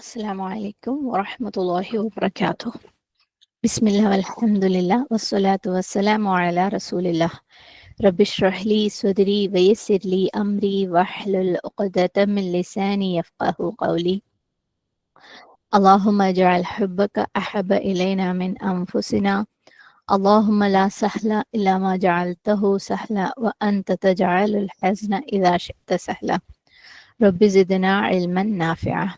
السلام عليكم ورحمة الله وبركاته. بسم الله والحمد لله والصلاة والسلام على رسول الله. رب اشرح لي صدري ويسر لي أمري واحلل عقدة من لساني يفقه قولي. اللهم اجعل حبك أحب إلينا من أنفسنا. اللهم لا سهل إلا ما جعلته سهلا وأنت تجعل الحزن إذا شئت سهلا. رب زدنا علما نافعا.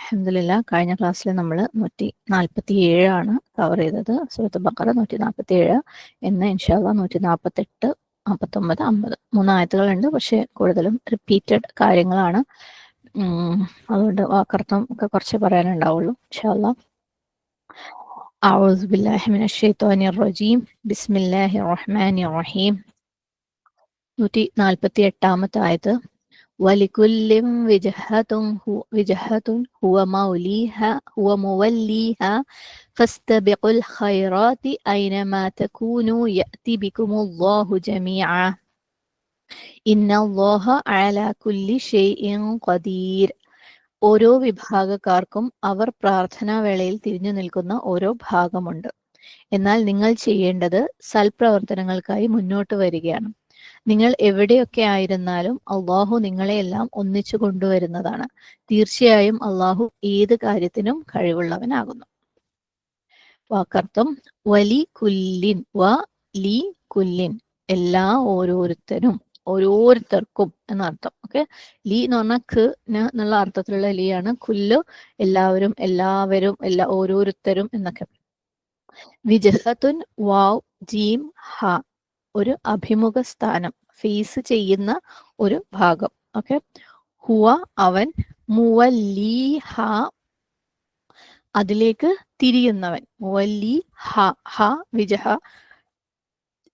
അൽഹംദുലില്ലാ, കഴിഞ്ഞ ക്ലാസ്സിൽ നമ്മൾ 147 കവർ ചെയ്തത്. സൂറത്ത് ബഖറ 147, ഇന്ന് ഇൻഷാ അല്ലാഹ് 148, 49, 50 മൂന്നായത്തുകളുണ്ട്. പക്ഷെ കൂടുതലും റിപ്പീറ്റഡ് കാര്യങ്ങളാണ്. അതുകൊണ്ട് വാക്കർത്ഥം ഒക്കെ കുറച്ച് പറയാനുണ്ടാവുള്ളൂ ഇൻഷാ അല്ലാഹ്. അഊദു ബില്ലാഹി മിനശ് ശൈത്വാനിർ റജീം. ബിസ്മില്ലാഹിർ റഹ്മാനിർ റഹീം. 148 ആയത്ത്. ولكل وجهة هو موليها فاستبقوا الخيرات أينما تكونوا يأتي بكم الله جميعا إن الله على كل شيء قدير. ഓരോ വിഭാഗക്കാർക്കും അവർ പ്രാർത്ഥനാവേളയിൽ തിരിഞ്ഞു നിൽക്കുന്ന ഓരോ ഭാഗമുണ്ട്. എന്നാൽ നിങ്ങൾ ചെയ്യേണ്ടത് സൽപ്രവർത്തനങ്ങൾക്കായി മുന്നോട്ട് വരികയാണ്. നിങ്ങൾ എവിടെയൊക്കെ ആയിരുന്നാലും അള്ളാഹു നിങ്ങളെയെല്ലാം ഒന്നിച്ചു കൊണ്ടുവരുന്നതാണ്. തീർച്ചയായും അള്ളാഹു ഏത് കാര്യത്തിനും കഴിവുള്ളവനാകുന്നു. വാക്കർത്ഥം വലി കുല്ലിൻ ലി കുല്ലിൻ, എല്ലാ ഓരോരുത്തരും, ഓരോരുത്തർക്കും എന്നർത്ഥം. ഓക്കെ, ലി എന്ന് പറഞ്ഞാൽ ഖ് എന്നുള്ള അർത്ഥത്തിലുള്ള ലി ആണ്. കുല്ല് എല്ലാവരും, എല്ലാവരും, ഓരോരുത്തരും എന്നൊക്കെ. വിജഹത്തുൻ വാവ് ജീം ഹ, ഒരു അഭിമുഖ സ്ഥാനം, ഫേസ് ചെയ്യുന്ന ഒരു ഭാഗം. ഓക്കെ, ഹുവ അവൻ, മുവല്ലീഹ അതിലേക്ക് തിരിയുന്നവൻ, മുവല്ലി ഹ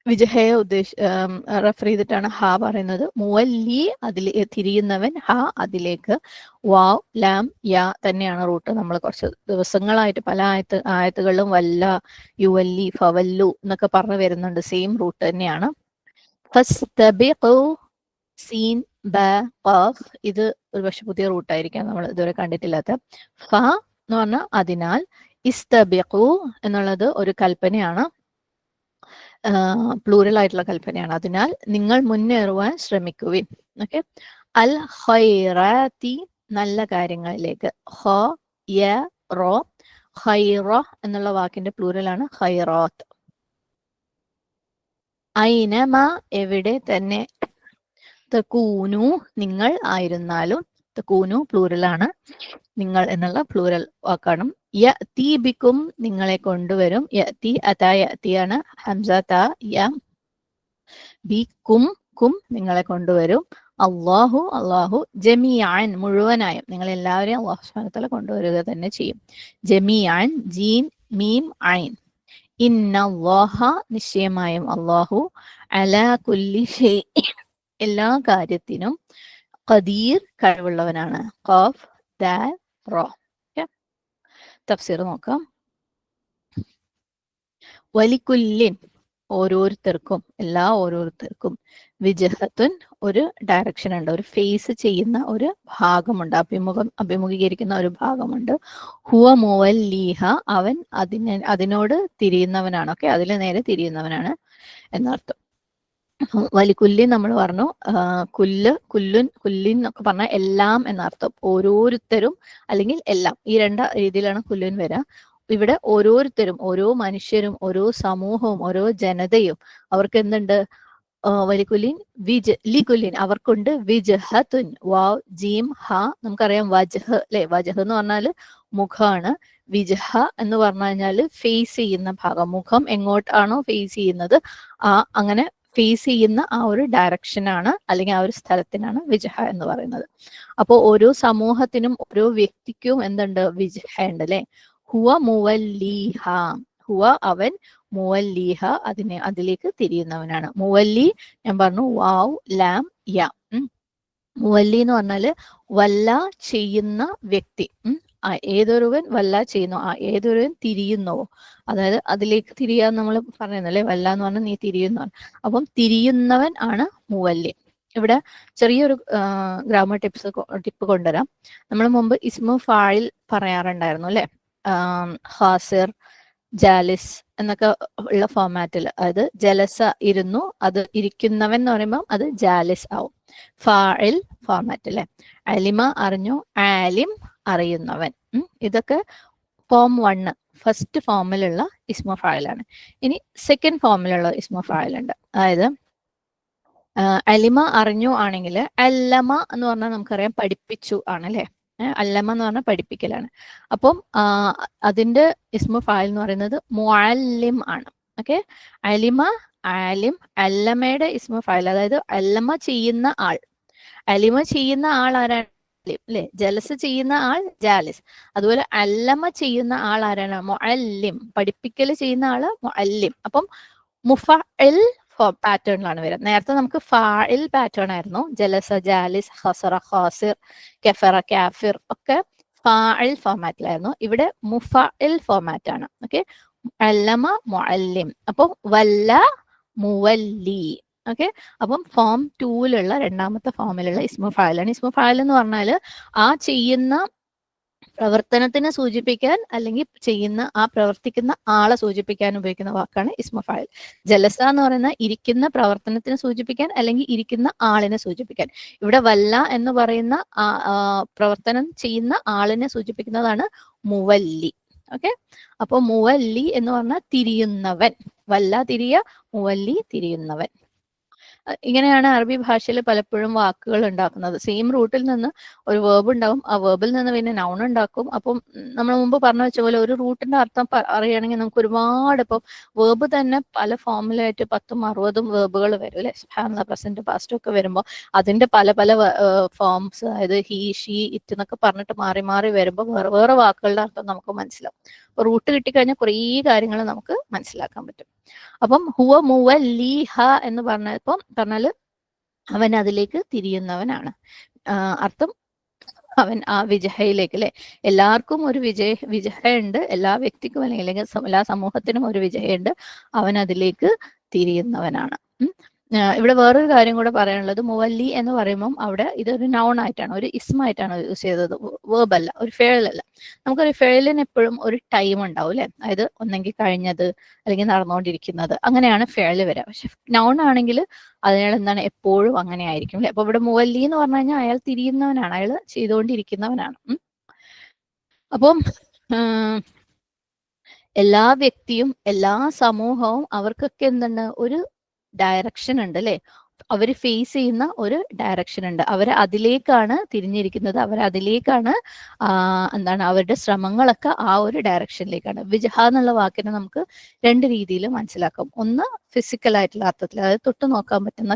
വിജഹയെ റെഫർ ചെയ്തിട്ടാണ് ഹ പറയുന്നത്. മുവല്ലി തിരിയുന്നവൻ, ഹ അതിലേക്ക്, വാവ് ലാം യാ തന്നെയാണ് റൂട്ട്. നമ്മൾ കുറച്ച് ദിവസങ്ങളായിട്ട് പല ആയത്തുകളിലും വല്ല, യുവല്ലി, ഫവല്ലു എന്നൊക്കെ പറഞ്ഞു വരുന്നുണ്ട്. സെയിം റൂട്ട് തന്നെയാണ്. ഫസ്തബിഖു സീൻ ബ ഖാഫ്, ഇത് ഒരു പക്ഷെ പുതിയ റൂട്ടായിരിക്കാം, നമ്മൾ ഇതുവരെ കണ്ടിട്ടില്ലാത്ത. ഫ എന്ന് പറഞ്ഞാൽ അതിനാൽ, ഇസ്തബിഖു എന്നുള്ളത് ഒരു കൽപ്പനയാണ്, പ്ലൂറൽ ആയിട്ടുള്ള കൽപ്പനയാണ്. അതിനാൽ നിങ്ങൾ മുന്നേറുവാൻ ശ്രമിക്കുവിൻ. ഓക്കെ, അൽ ഖൈറാത്തി നല്ല കാര്യങ്ങളിലേക്ക്. ഖ യ റോ, ഖൈറ എന്നുള്ള വാക്കിന്റെ പ്ലൂറലാണ് ഖൈറാത്ത്. ഐനമ എവിടെ തന്നെ, തകൂനു നിങ്ങൾ ആയിരുന്നാലും, തകൂനു പ്ലൂറലാണ്, നിങ്ങൾ എന്നുള്ള പ്ലൂറൽ വാക്കാണ്. യഅതി ബിക്കും നിങ്ങളെ കൊണ്ടുവരും. യഅതി അതാ യഅതിയാണ്, ഹംസ ത യ, ബിക്കും കും നിങ്ങളെ കൊണ്ടുവരും. അള്ളാഹു ജമീഅൻ മുഴുവനായും, നിങ്ങൾ എല്ലാവരെയും അല്ലാഹു സുബ്ഹാനഹു വ തആല കൊണ്ടുവരിക തന്നെ ചെയ്യും. ജമീഅൻ ജീൻ മീം ഐൻ. ഇന്നല്ലാഹ നിശ്ചയമായും അള്ളാഹു, അലാ കുല്ലി ഷൈ എല്ലാ കാര്യത്തിനും, ഖദീർ കഴിവുള്ളവനാണ്. ഖാഫ് ദാൽ റ. തഫ്സീർ നോക്കാം. വലിക്കുല്ലിൻ ഓരോരുത്തർക്കും, എല്ലാ ഓരോരുത്തർക്കും, വിജഹത്തുൻ ഒരു ഡയറക്ഷൻ ഉണ്ട്, ഒരു ഫേസ് ചെയ്യുന്ന ഒരു ഭാഗമുണ്ട്, അഭിമുഖീകരിക്കുന്ന ഒരു ഭാഗമുണ്ട്. ഹുവ മുവല്ലീഹ അവൻ അതിനോട് തിരിയുന്നവനാണ്. ഓക്കെ, അതിൽ നേരെ തിരിയുന്നവനാണ് എന്നർത്ഥം. വലിക്കുല്ലിൻ നമ്മൾ പറഞ്ഞു, കുല്ലിൻ എന്നൊക്കെ പറഞ്ഞാൽ എല്ലാം എന്നർത്ഥം. ഓരോരുത്തരും അല്ലെങ്കിൽ എല്ലാം, ഈ രണ്ട് രീതിയിലാണ് കുല്ലിൻ വരിക. ഇവിടെ ഓരോരുത്തരും, ഓരോ മനുഷ്യരും, ഓരോ സമൂഹവും, ഓരോ ജനതയും അവർക്ക് എന്തുണ്ട്? വലിക്കുല്ലിൻ ലികുല്ലിൻ അവർക്കുണ്ട് വിജ്ഹത്തുൻ, വാവ് ജീം ഹ. നമുക്കറിയാം വജ്ഹ് അല്ലെ, വജ്ഹ് എന്ന് പറഞ്ഞാൽ മുഖമാണ്. വിജ്ഹ എന്ന് പറഞ്ഞു കഴിഞ്ഞാൽ ഫേസ് ചെയ്യുന്ന ഭാഗം, മുഖം എങ്ങോട്ടാണോ ഫേസ് ചെയ്യുന്നത് അങ്ങനെ ഫേസ് ചെയ്യുന്ന ആ ഒരു ഡയറക്ഷനാണ്, അല്ലെങ്കിൽ ആ ഒരു സ്ഥലത്തിനാണ് വിജ്ഹ എന്ന് പറയുന്നത്. അപ്പോൾ ഓരോ സമൂഹത്തിനും ഓരോ വ്യക്തിക്കും എന്തുണ്ട്? വിജ്ഹ ഉണ്ട് അല്ലെ. ഹുവ മുവല്ലീഹ, ഹുവ അവൻ, മുവല്ലീഹ അതിലേക്ക് തിരിയുന്നവനാണ്. മുവല്ലി ഞാൻ പറഞ്ഞു, വാവ് ലാം യ. മുവല്ലി എന്ന് പറഞ്ഞാല് വല്ല ചെയ്യുന്ന വ്യക്തി. ഏതൊരുവൻ വല്ല ചെയ്യുന്നു, ഏതൊരുവൻ തിരിയുന്നുവോ, അതായത് അതിലേക്ക് തിരിയാൻ നമ്മൾ പറയുന്നല്ലേ, വല്ല എന്ന് പറഞ്ഞാൽ നീ തിരിയുന്നവൻ. അപ്പം തിരിയുന്നവൻ ആണ് മുവല്ലി. ഇവിടെ ചെറിയൊരു ഗ്രാമർ ടിപ്പ് കൊണ്ടുവരാം. നമ്മൾ മുമ്പ് ഇസ്മു ഫായിൽ പറയാറുണ്ടായിരുന്നു അല്ലെ, ഹാസിർ, ജാലിസ് എന്നൊക്കെ ഉള്ള ഫോമാറ്റിൽ. അതായത് ജലസ ഇരുന്നു, അത് ഇരിക്കുന്നവൻ എന്ന് പറയുമ്പോൾ അത് ജാലിസ് ആവും. ഫായിൽ ഫോമാറ്റ് അല്ലെ. അലിമ അറിഞ്ഞു, ആലിം അറിയുന്നവൻ. ഇതൊക്കെ ഫോം 1 ഫസ്റ്റ് ഫോമിലുള്ള ഇസ്മു ഫായിലാണ്. ഇനി സെക്കൻഡ് ഫോമിലുള്ള ഇസ്മു ഫായിലുണ്ട്. അതായത് അലിമ അറിഞ്ഞു ആണെങ്കിൽ അല്ലമ എന്ന് പറഞ്ഞാൽ നമുക്കറിയാം പഠിപ്പിച്ചു ആണല്ലേ. അല്ലമ എന്ന് പറഞ്ഞാൽ പഠിപ്പിക്കലാണ്. അപ്പം അതിന്റെ ഇസ്മു ഫായിൽ എന്ന് പറയുന്നത് മുഅല്ലിം ആണ്. ഓക്കെ, അലിമ ആലിം. അല്ലമയുടെ ഇസ്മു ഫായിൽ, അതായത് അല്ലമ ചെയ്യുന്ന ആൾ. അലിമ ചെയ്യുന്ന ആൾ ആരാണ്? അല്ലെ, ജലസ് ചെയ്യുന്ന ആൾ ജാലിസ്. അതുപോലെ അല്ലമ ചെയ്യുന്ന ആൾ ആരാണ്? മുഅല്ലിം. പഠിപ്പിക്കൽ ചെയ്യുന്ന ആള് മുഅല്ലിം. അപ്പം മുഫഅൽ പാറ്റേണിലാണ് വരുന്നത്. നേരത്തെ നമുക്ക് ഫാഇൽ പാറ്റേൺ ആയിരുന്നു. ജലസ, ജാലിസ്, ഹസറ, ഖാസിർ, കഫറ, കാഫിർ ഒക്കെ ഫാഇൽ ഫോമാറ്റിലായിരുന്നു. ഇവിടെ മുഫഅൽ ഫോമാറ്റ് ആണ്. ഓക്കെ, അല്ലമ മുഅല്ലിം. അപ്പം വല്ല മുവല്ലി. ഓക്കെ, അപ്പം ഫോം 2ലുള്ള രണ്ടാമത്തെ ഫോമിലുള്ള ഇസ്മു ഫായിലാണ്. ഇസ്മു ഫായിൽ എന്ന് പറഞ്ഞാൽ ആ ചെയ്യുന്ന പ്രവർത്തനത്തിനെ സൂചിപ്പിക്കാൻ അല്ലെങ്കിൽ ചെയ്യുന്ന ആ പ്രവർത്തിക്കുന്ന ആളെ സൂചിപ്പിക്കാൻ ഉപയോഗിക്കുന്ന വാക്കാണ് ഇസ്മു ഫായിൽ. ജലസ എന്ന് പറയുന്ന ഇരിക്കുന്ന പ്രവർത്തനത്തിനെ സൂചിപ്പിക്കാൻ അല്ലെങ്കിൽ ഇരിക്കുന്ന ആളിനെ സൂചിപ്പിക്കാൻ. ഇവിടെ വല്ല എന്ന് പറയുന്ന പ്രവർത്തനം ചെയ്യുന്ന ആളിനെ സൂചിപ്പിക്കുന്നതാണ് മുവല്ലി. ഓക്കെ, അപ്പൊ മുവല്ലി എന്ന് പറഞ്ഞാൽ തിരിയുന്നവൻ. വല്ല തിരിയ, മുവല്ലി തിരിയുന്നവൻ. ഇങ്ങനെയാണ് അറബി ഭാഷയിൽ പലപ്പോഴും വാക്കുകൾ ഉണ്ടാക്കുന്നത്. സെയിം റൂട്ടിൽ നിന്ന് ഒരു വേർബ് ഉണ്ടാവും, ആ വേർബിൽ നിന്ന് പിന്നെ നൗൺ ഉണ്ടാക്കും. അപ്പം നമ്മൾ മുമ്പ് പറഞ്ഞു വെച്ച പോലെ ഒരു റൂട്ടിന്റെ അർത്ഥം അറിയണമെങ്കിൽ നമുക്ക് ഒരുപാട്, ഇപ്പം വേർബ് തന്നെ പല ഫോമിലായിട്ട് 10ഉം 60ഉം വേർബുകൾ വരും അല്ലെ. പ്രസന്റ്, പാസ്റ്റ് ഒക്കെ വരുമ്പോൾ അതിന്റെ പല പല ഫോംസ്, അതായത് ഹി, ഷീ, ഇറ്റ് എന്നൊക്കെ പറഞ്ഞിട്ട് മാറി മാറി വരുമ്പോൾ വേറെ വേറെ വാക്കുകളുടെ അർത്ഥം നമുക്ക് മനസ്സിലാവും. റൂട്ട് കിട്ടിക്കഴിഞ്ഞാൽ കുറേ കാര്യങ്ങൾ നമുക്ക് മനസ്സിലാക്കാൻ പറ്റും. അപ്പം ഹുവ മുവല്ലീഹ എന്ന് പറഞ്ഞാല് അവൻ അതിലേക്ക് തിരിയുന്നവനാണ്. അർത്ഥം അവൻ ആ വിജഹയിലേക്ക് അല്ലെ. എല്ലാവർക്കും ഒരു വിജഹയുണ്ട്, എല്ലാ വ്യക്തിക്കും അല്ലെങ്കിൽ എല്ലാ സമൂഹത്തിനും ഒരു വിജഹയുണ്ട്. അവൻ അതിലേക്ക് തിരിയുന്നവനാണ്. ഇവിടെ വേറൊരു കാര്യം കൂടെ പറയാനുള്ളത്, മുവല്ലി എന്ന് പറയുമ്പം അവിടെ ഇതൊരു നൗൺ ആയിട്ടാണ്, ഒരു ഇസ്മായിട്ടാണ് യൂസ് ചെയ്തത്, വേർബ് അല്ല, ഒരു ഫേളല്ല. നമുക്കൊരു ഫേളിന് എപ്പോഴും ഒരു ടൈം ഉണ്ടാവും അല്ലെ. അതായത് ഒന്നെങ്കിൽ കഴിഞ്ഞത് അല്ലെങ്കിൽ നടന്നുകൊണ്ടിരിക്കുന്നത്, അങ്ങനെയാണ് ഫേള് വരിക. പക്ഷെ നൗൺ ആണെങ്കിൽ അയാൾ എന്താണ്, എപ്പോഴും അങ്ങനെ ആയിരിക്കും അല്ലെ. അപ്പൊ ഇവിടെ മുവല്ലി എന്ന് പറഞ്ഞു കഴിഞ്ഞാൽ അയാൾ തിരിയുന്നവനാണ്, അയാൾ ചെയ്തുകൊണ്ടിരിക്കുന്നവനാണ്. അപ്പം എല്ലാ വ്യക്തിയും എല്ലാ സമൂഹവും അവർക്കൊക്കെ എന്താണ്, ഒരു ഡയറക്ഷൻ ഉണ്ട് അല്ലെ. അവർ ഫേസ് ചെയ്യുന്ന ഒരു ഡയറക്ഷൻ ഉണ്ട്. അവർ അതിലേക്കാണ് തിരിഞ്ഞിരിക്കുന്നത്, അവർ അതിലേക്കാണ് എന്താണ് അവരുടെ ശ്രമങ്ങളൊക്കെ ആ ഒരു ഡയറക്ഷനിലേക്കാണ്. വിജഹ എന്നുള്ള വാക്കിനെ നമുക്ക് 2 രീതിയിൽ മനസ്സിലാക്കാം. ഒന്ന് ഫിസിക്കൽ ആയിട്ടുള്ള അർത്ഥത്തിൽ, അതായത് തൊട്ട് നോക്കാൻ പറ്റുന്ന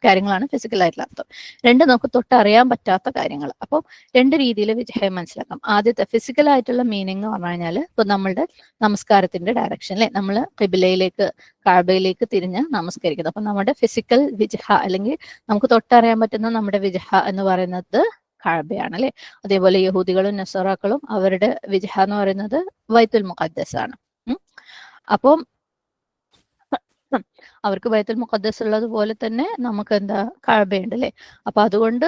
കാര്യങ്ങളാണ് ഫിസിക്കൽ ആയിട്ടുള്ള അർത്ഥം. 2 നമുക്ക് തൊട്ടറിയാൻ പറ്റാത്ത കാര്യങ്ങൾ. അപ്പോൾ 2 രീതിയിൽ വിജഹയെ മനസ്സിലാക്കാം. ആദ്യത്തെ ഫിസിക്കൽ ആയിട്ടുള്ള മീനിങ് എന്ന് പറഞ്ഞു കഴിഞ്ഞാൽ ഇപ്പൊ നമ്മളുടെ നമസ്കാരത്തിന്റെ ഡയറക്ഷൻ അല്ലെ, നമ്മൾ ഖിബിലയിലേക്ക്, കഅബയിലേക്ക് തിരിഞ്ഞ് നമസ്കരിക്കുന്നത്. അപ്പൊ നമ്മുടെ ഫിസിക്കൽ വിജഹ അല്ലെങ്കിൽ നമുക്ക് തൊട്ടറിയാൻ പറ്റുന്ന നമ്മുടെ വിജഹ എന്ന് പറയുന്നത് കഅബയാണ് അല്ലെ. അതേപോലെ യഹൂദികളും നസറാക്കളും അവരുടെ വിജഹ എന്ന് പറയുന്നത് ബൈത്തുൽ മുഖദ്ദസ് ആണ്. അപ്പം അവർക്ക് ബൈത്തുൽ മുഖദ്ദസ് ഉള്ളതുപോലെ തന്നെ നമുക്ക് എന്താ, കഅബയുണ്ട് അല്ലെ. അപ്പൊ അതുകൊണ്ട്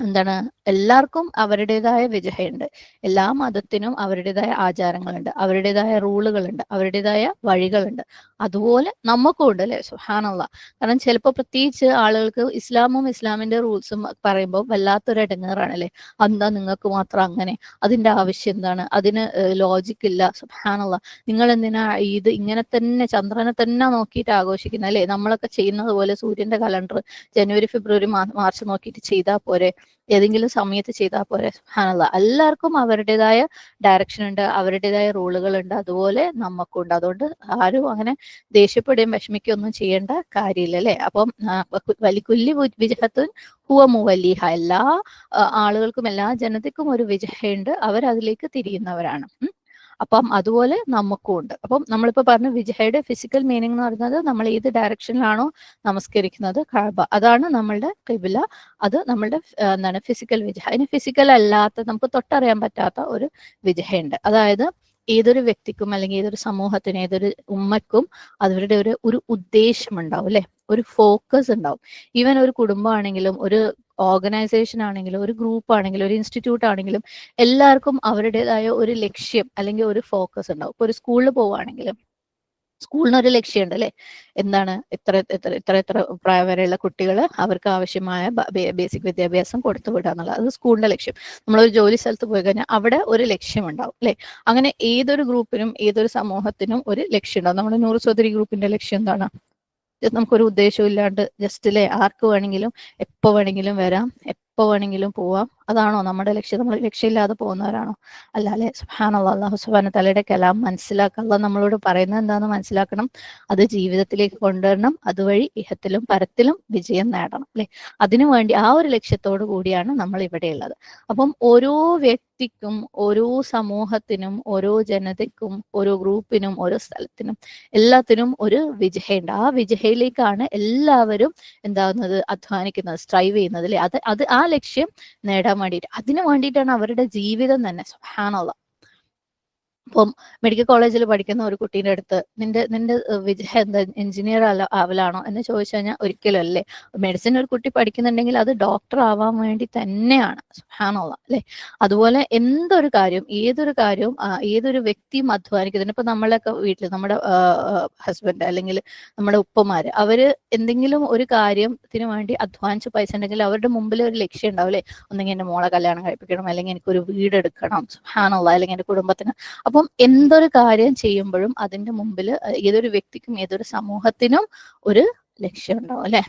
എന്താണ്, എല്ലാവർക്കും അവരുടേതായ വിജഹയുണ്ട്. എല്ലാ മതത്തിനും അവരുടേതായ ആചാരങ്ങളുണ്ട്, അവരുടേതായ റൂളുകളുണ്ട്, അവരുടേതായ വഴികളുണ്ട്. അതുപോലെ നമുക്കും ഉണ്ട് അല്ലെ. സുബ്ഹാനല്ലാഹ്. കാരണം ചിലപ്പോൾ പ്രത്യേകിച്ച് ആളുകൾക്ക് ഇസ്ലാമും ഇസ്ലാമിന്റെ റൂൾസും പറയുമ്പോൾ വല്ലാത്തൊരു ഇടങ്ങേറാണ് അല്ലെ. എന്താ നിങ്ങൾക്ക് മാത്രം അങ്ങനെ, അതിന്റെ ആവശ്യം എന്താണ്, അതിന് ലോജിക് ഇല്ല. സുബ്ഹാനല്ലാഹ്, നിങ്ങൾ എന്തിനാ ഇത് ഇങ്ങനെ തന്നെ ചന്ദ്രനെ തന്നെ നോക്കിയിട്ട് ആഘോഷിക്കുന്നത് അല്ലെ. നമ്മളൊക്കെ ചെയ്യുന്നത് പോലെ സൂര്യന്റെ കലണ്ടർ ജനുവരി, ഫെബ്രുവരി, മാർച്ച് നോക്കിയിട്ട് ചെയ്താൽ പോരെ, ഏതെങ്കിലും സമയത്ത് ചെയ്താൽ പോരെ. സുബ്ഹാനല്ലാഹ്, എല്ലാവർക്കും അവരുടേതായ ഡയറക്ഷൻ ഉണ്ട്, അവരുടേതായ റൂളുകളുണ്ട്. അതുപോലെ നമുക്കുണ്ട്. അതുകൊണ്ട് ആരും അങ്ങനെ ദേഷ്യപ്പെടുകയും വിഷമിക്കുകയൊന്നും ചെയ്യേണ്ട കാര്യമില്ല അല്ലെ. അപ്പം വലിക്കുല്ലി വിജഹത്തുൻ ഹുവ മുവല്ലിഹ, എല്ലാ ആളുകൾക്കും എല്ലാ ജനതയ്ക്കും ഒരു വിജഹയുണ്ട്, അവരതിലേക്ക് തിരിയുന്നവരാണ്. അപ്പം അതുപോലെ നമുക്കും ഉണ്ട്. അപ്പം നമ്മളിപ്പോ പറഞ്ഞ വിജഹയുടെ ഫിസിക്കൽ മീനിങ് എന്ന് പറയുന്നത് നമ്മൾ ഏത് ഡയറക്ഷനിലാണോ നമസ്കരിക്കുന്നത്, കഅബ, അതാണ് നമ്മളുടെ ഖിബ്ല. അത് നമ്മളുടെ എന്താണ് ഫിസിക്കൽ വിജഹ. ഇനി ഫിസിക്കൽ അല്ലാത്ത, നമുക്ക് തൊട്ടറിയാൻ പറ്റാത്ത ഒരു വിജഹയുണ്ട്. അതായത് ഏതൊരു വ്യക്തിക്കും അല്ലെങ്കിൽ ഏതൊരു സമൂഹത്തിനും ഏതൊരു ഉമ്മക്കും അവരുടെ ഒരു ഉദ്ദേശം ഉണ്ടാവും അല്ലെ, ഒരു ഫോക്കസ് ഉണ്ടാവും. ഈവൻ ഒരു കുടുംബമാണെങ്കിലും ഒരു ഓർഗനൈസേഷൻ ആണെങ്കിലും ഒരു ഗ്രൂപ്പ് ആണെങ്കിലും ഒരു ഇൻസ്റ്റിറ്റ്യൂട്ട് ആണെങ്കിലും എല്ലാവർക്കും അവരുടേതായ ഒരു ലക്ഷ്യം അല്ലെങ്കിൽ ഒരു ഫോക്കസ് ഉണ്ടാവും. ഇപ്പൊ ഒരു സ്കൂളിൽ പോവുകയാണെങ്കിലും സ്കൂളിന് ഒരു ലക്ഷ്യമുണ്ട് അല്ലെ, എന്താണ് ഇത്ര ഇത്ര ഇത്ര ഇത്ര പ്രായം വരെയുള്ള കുട്ടികൾ അവർക്ക് ആവശ്യമായ ബേസിക് വിദ്യാഭ്യാസം കൊടുത്തു വിടുക എന്നുള്ളത്, അത് സ്കൂളിന്റെ ലക്ഷ്യം. നമ്മളൊരു ജോലി സ്ഥലത്ത് പോയി കഴിഞ്ഞാൽ അവിടെ ഒരു ലക്ഷ്യമുണ്ടാവും അല്ലെ. അങ്ങനെ ഏതൊരു ഗ്രൂപ്പിനും ഏതൊരു സമൂഹത്തിനും ഒരു ലക്ഷ്യം ഉണ്ടാവും. നമ്മുടെ നൂറ് ചൗധരി ഗ്രൂപ്പിന്റെ ലക്ഷ്യം എന്താണ്? നമുക്കൊരു ഉദ്ദേശവും ഇല്ലാണ്ട് ജസ്റ്റ് അല്ലേ ആർക്ക് വേണമെങ്കിലും എപ്പോ വേണമെങ്കിലും വരാം, എപ്പോ വേണമെങ്കിലും പോവാം, അതാണോ നമ്മുടെ ലക്ഷ്യം? നമ്മൾ ലക്ഷ്യമില്ലാതെ പോകുന്നവരാണോ? അല്ല അല്ലെ. സുബ്ഹാനല്ലാഹ്, അല്ലാഹു സുബ്ഹാനഹു തആലയുടെ കലാം മനസ്സിലാക്കുക. അല്ലാഹ് നമ്മളോട് പറയുന്നത് എന്താണെന്ന് മനസ്സിലാക്കണം, അത് ജീവിതത്തിലേക്ക് കൊണ്ടുവരണം, അതുവഴി ഇഹത്തിലും പരത്തിലും വിജയം നേടണം അല്ലെ. അതിനുവേണ്ടി ആ ഒരു ലക്ഷ്യത്തോടു കൂടിയാണ് നമ്മൾ ഇവിടെ ഉള്ളത്. അപ്പം ഓരോ വ്യക്തിക്കും ഓരോ സമൂഹത്തിനും ഓരോ ജനതയ്ക്കും ഓരോ ഗ്രൂപ്പിനും ഓരോ സ്ഥലത്തിനും എല്ലാത്തിനും ഒരു വിജയമുണ്ട്. ആ വിജയയിലേക്കാണ് എല്ലാവരും എന്താകുന്നത്, അധ്വാനിക്കുന്നത്, സ്ട്രൈവ് ചെയ്യുന്നത് അല്ലെ. അത് ആ ലക്ഷ്യം നേടാൻ വേണ്ടിയിട്ട്, അതിനു വേണ്ടിയിട്ടാണ് അവരുടെ ജീവിതം തന്നെ. സുബ്ഹാനല്ലാഹ്. ഇപ്പം മെഡിക്കൽ കോളേജിൽ പഠിക്കുന്ന ഒരു കുട്ടീൻ്റെ അടുത്ത് നിന്റെ നിന്റെ വിജയം എന്താ, എഞ്ചിനീയർ ആവലാണോ എന്ന് ചോദിച്ചു കഴിഞ്ഞാൽ ഒരിക്കലും അല്ലേ. മെഡിസിൻ ഒരു കുട്ടി പഠിക്കുന്നുണ്ടെങ്കിൽ അത് ഡോക്ടർ ആവാൻ വേണ്ടി തന്നെയാണ്. സുബ്ഹാനല്ലാഹ് അല്ലേ. അതുപോലെ എന്തൊരു കാര്യം ഏതൊരു കാര്യവും ഏതൊരു വ്യക്തിയും അധ്വാനിക്കുന്നുണ്ട്. ഇപ്പൊ നമ്മളൊക്കെ വീട്ടിൽ നമ്മുടെ ഹസ്ബൻഡ് അല്ലെങ്കിൽ നമ്മുടെ ഉപ്പമാര് അവര് എന്തെങ്കിലും ഒരു കാര്യത്തിന് വേണ്ടി അധ്വാനിച്ച് പൈസ ഉണ്ടെങ്കിൽ അവരുടെ മുമ്പിൽ ഒരു ലക്ഷ്യം ഉണ്ടാവും അല്ലെ. ഒന്നെങ്കിൽ എന്റെ മോളെ കല്യാണം കഴിപ്പിക്കണം, അല്ലെങ്കിൽ എനിക്കൊരു വീട് എടുക്കണം, സുബ്ഹാനല്ലാഹ്, അല്ലെങ്കിൽ എന്റെ കുടുംബത്തിന്. അപ്പം എന്തൊരു കാര്യം ചെയ്യുമ്പോഴും അതിന്റെ മുമ്പിൽ ഏതൊരു വ്യക്തിക്കും ഏതൊരു സമൂഹത്തിനും ഒരു ലക്ഷ്യം ഉണ്ടാവും അല്ലെ.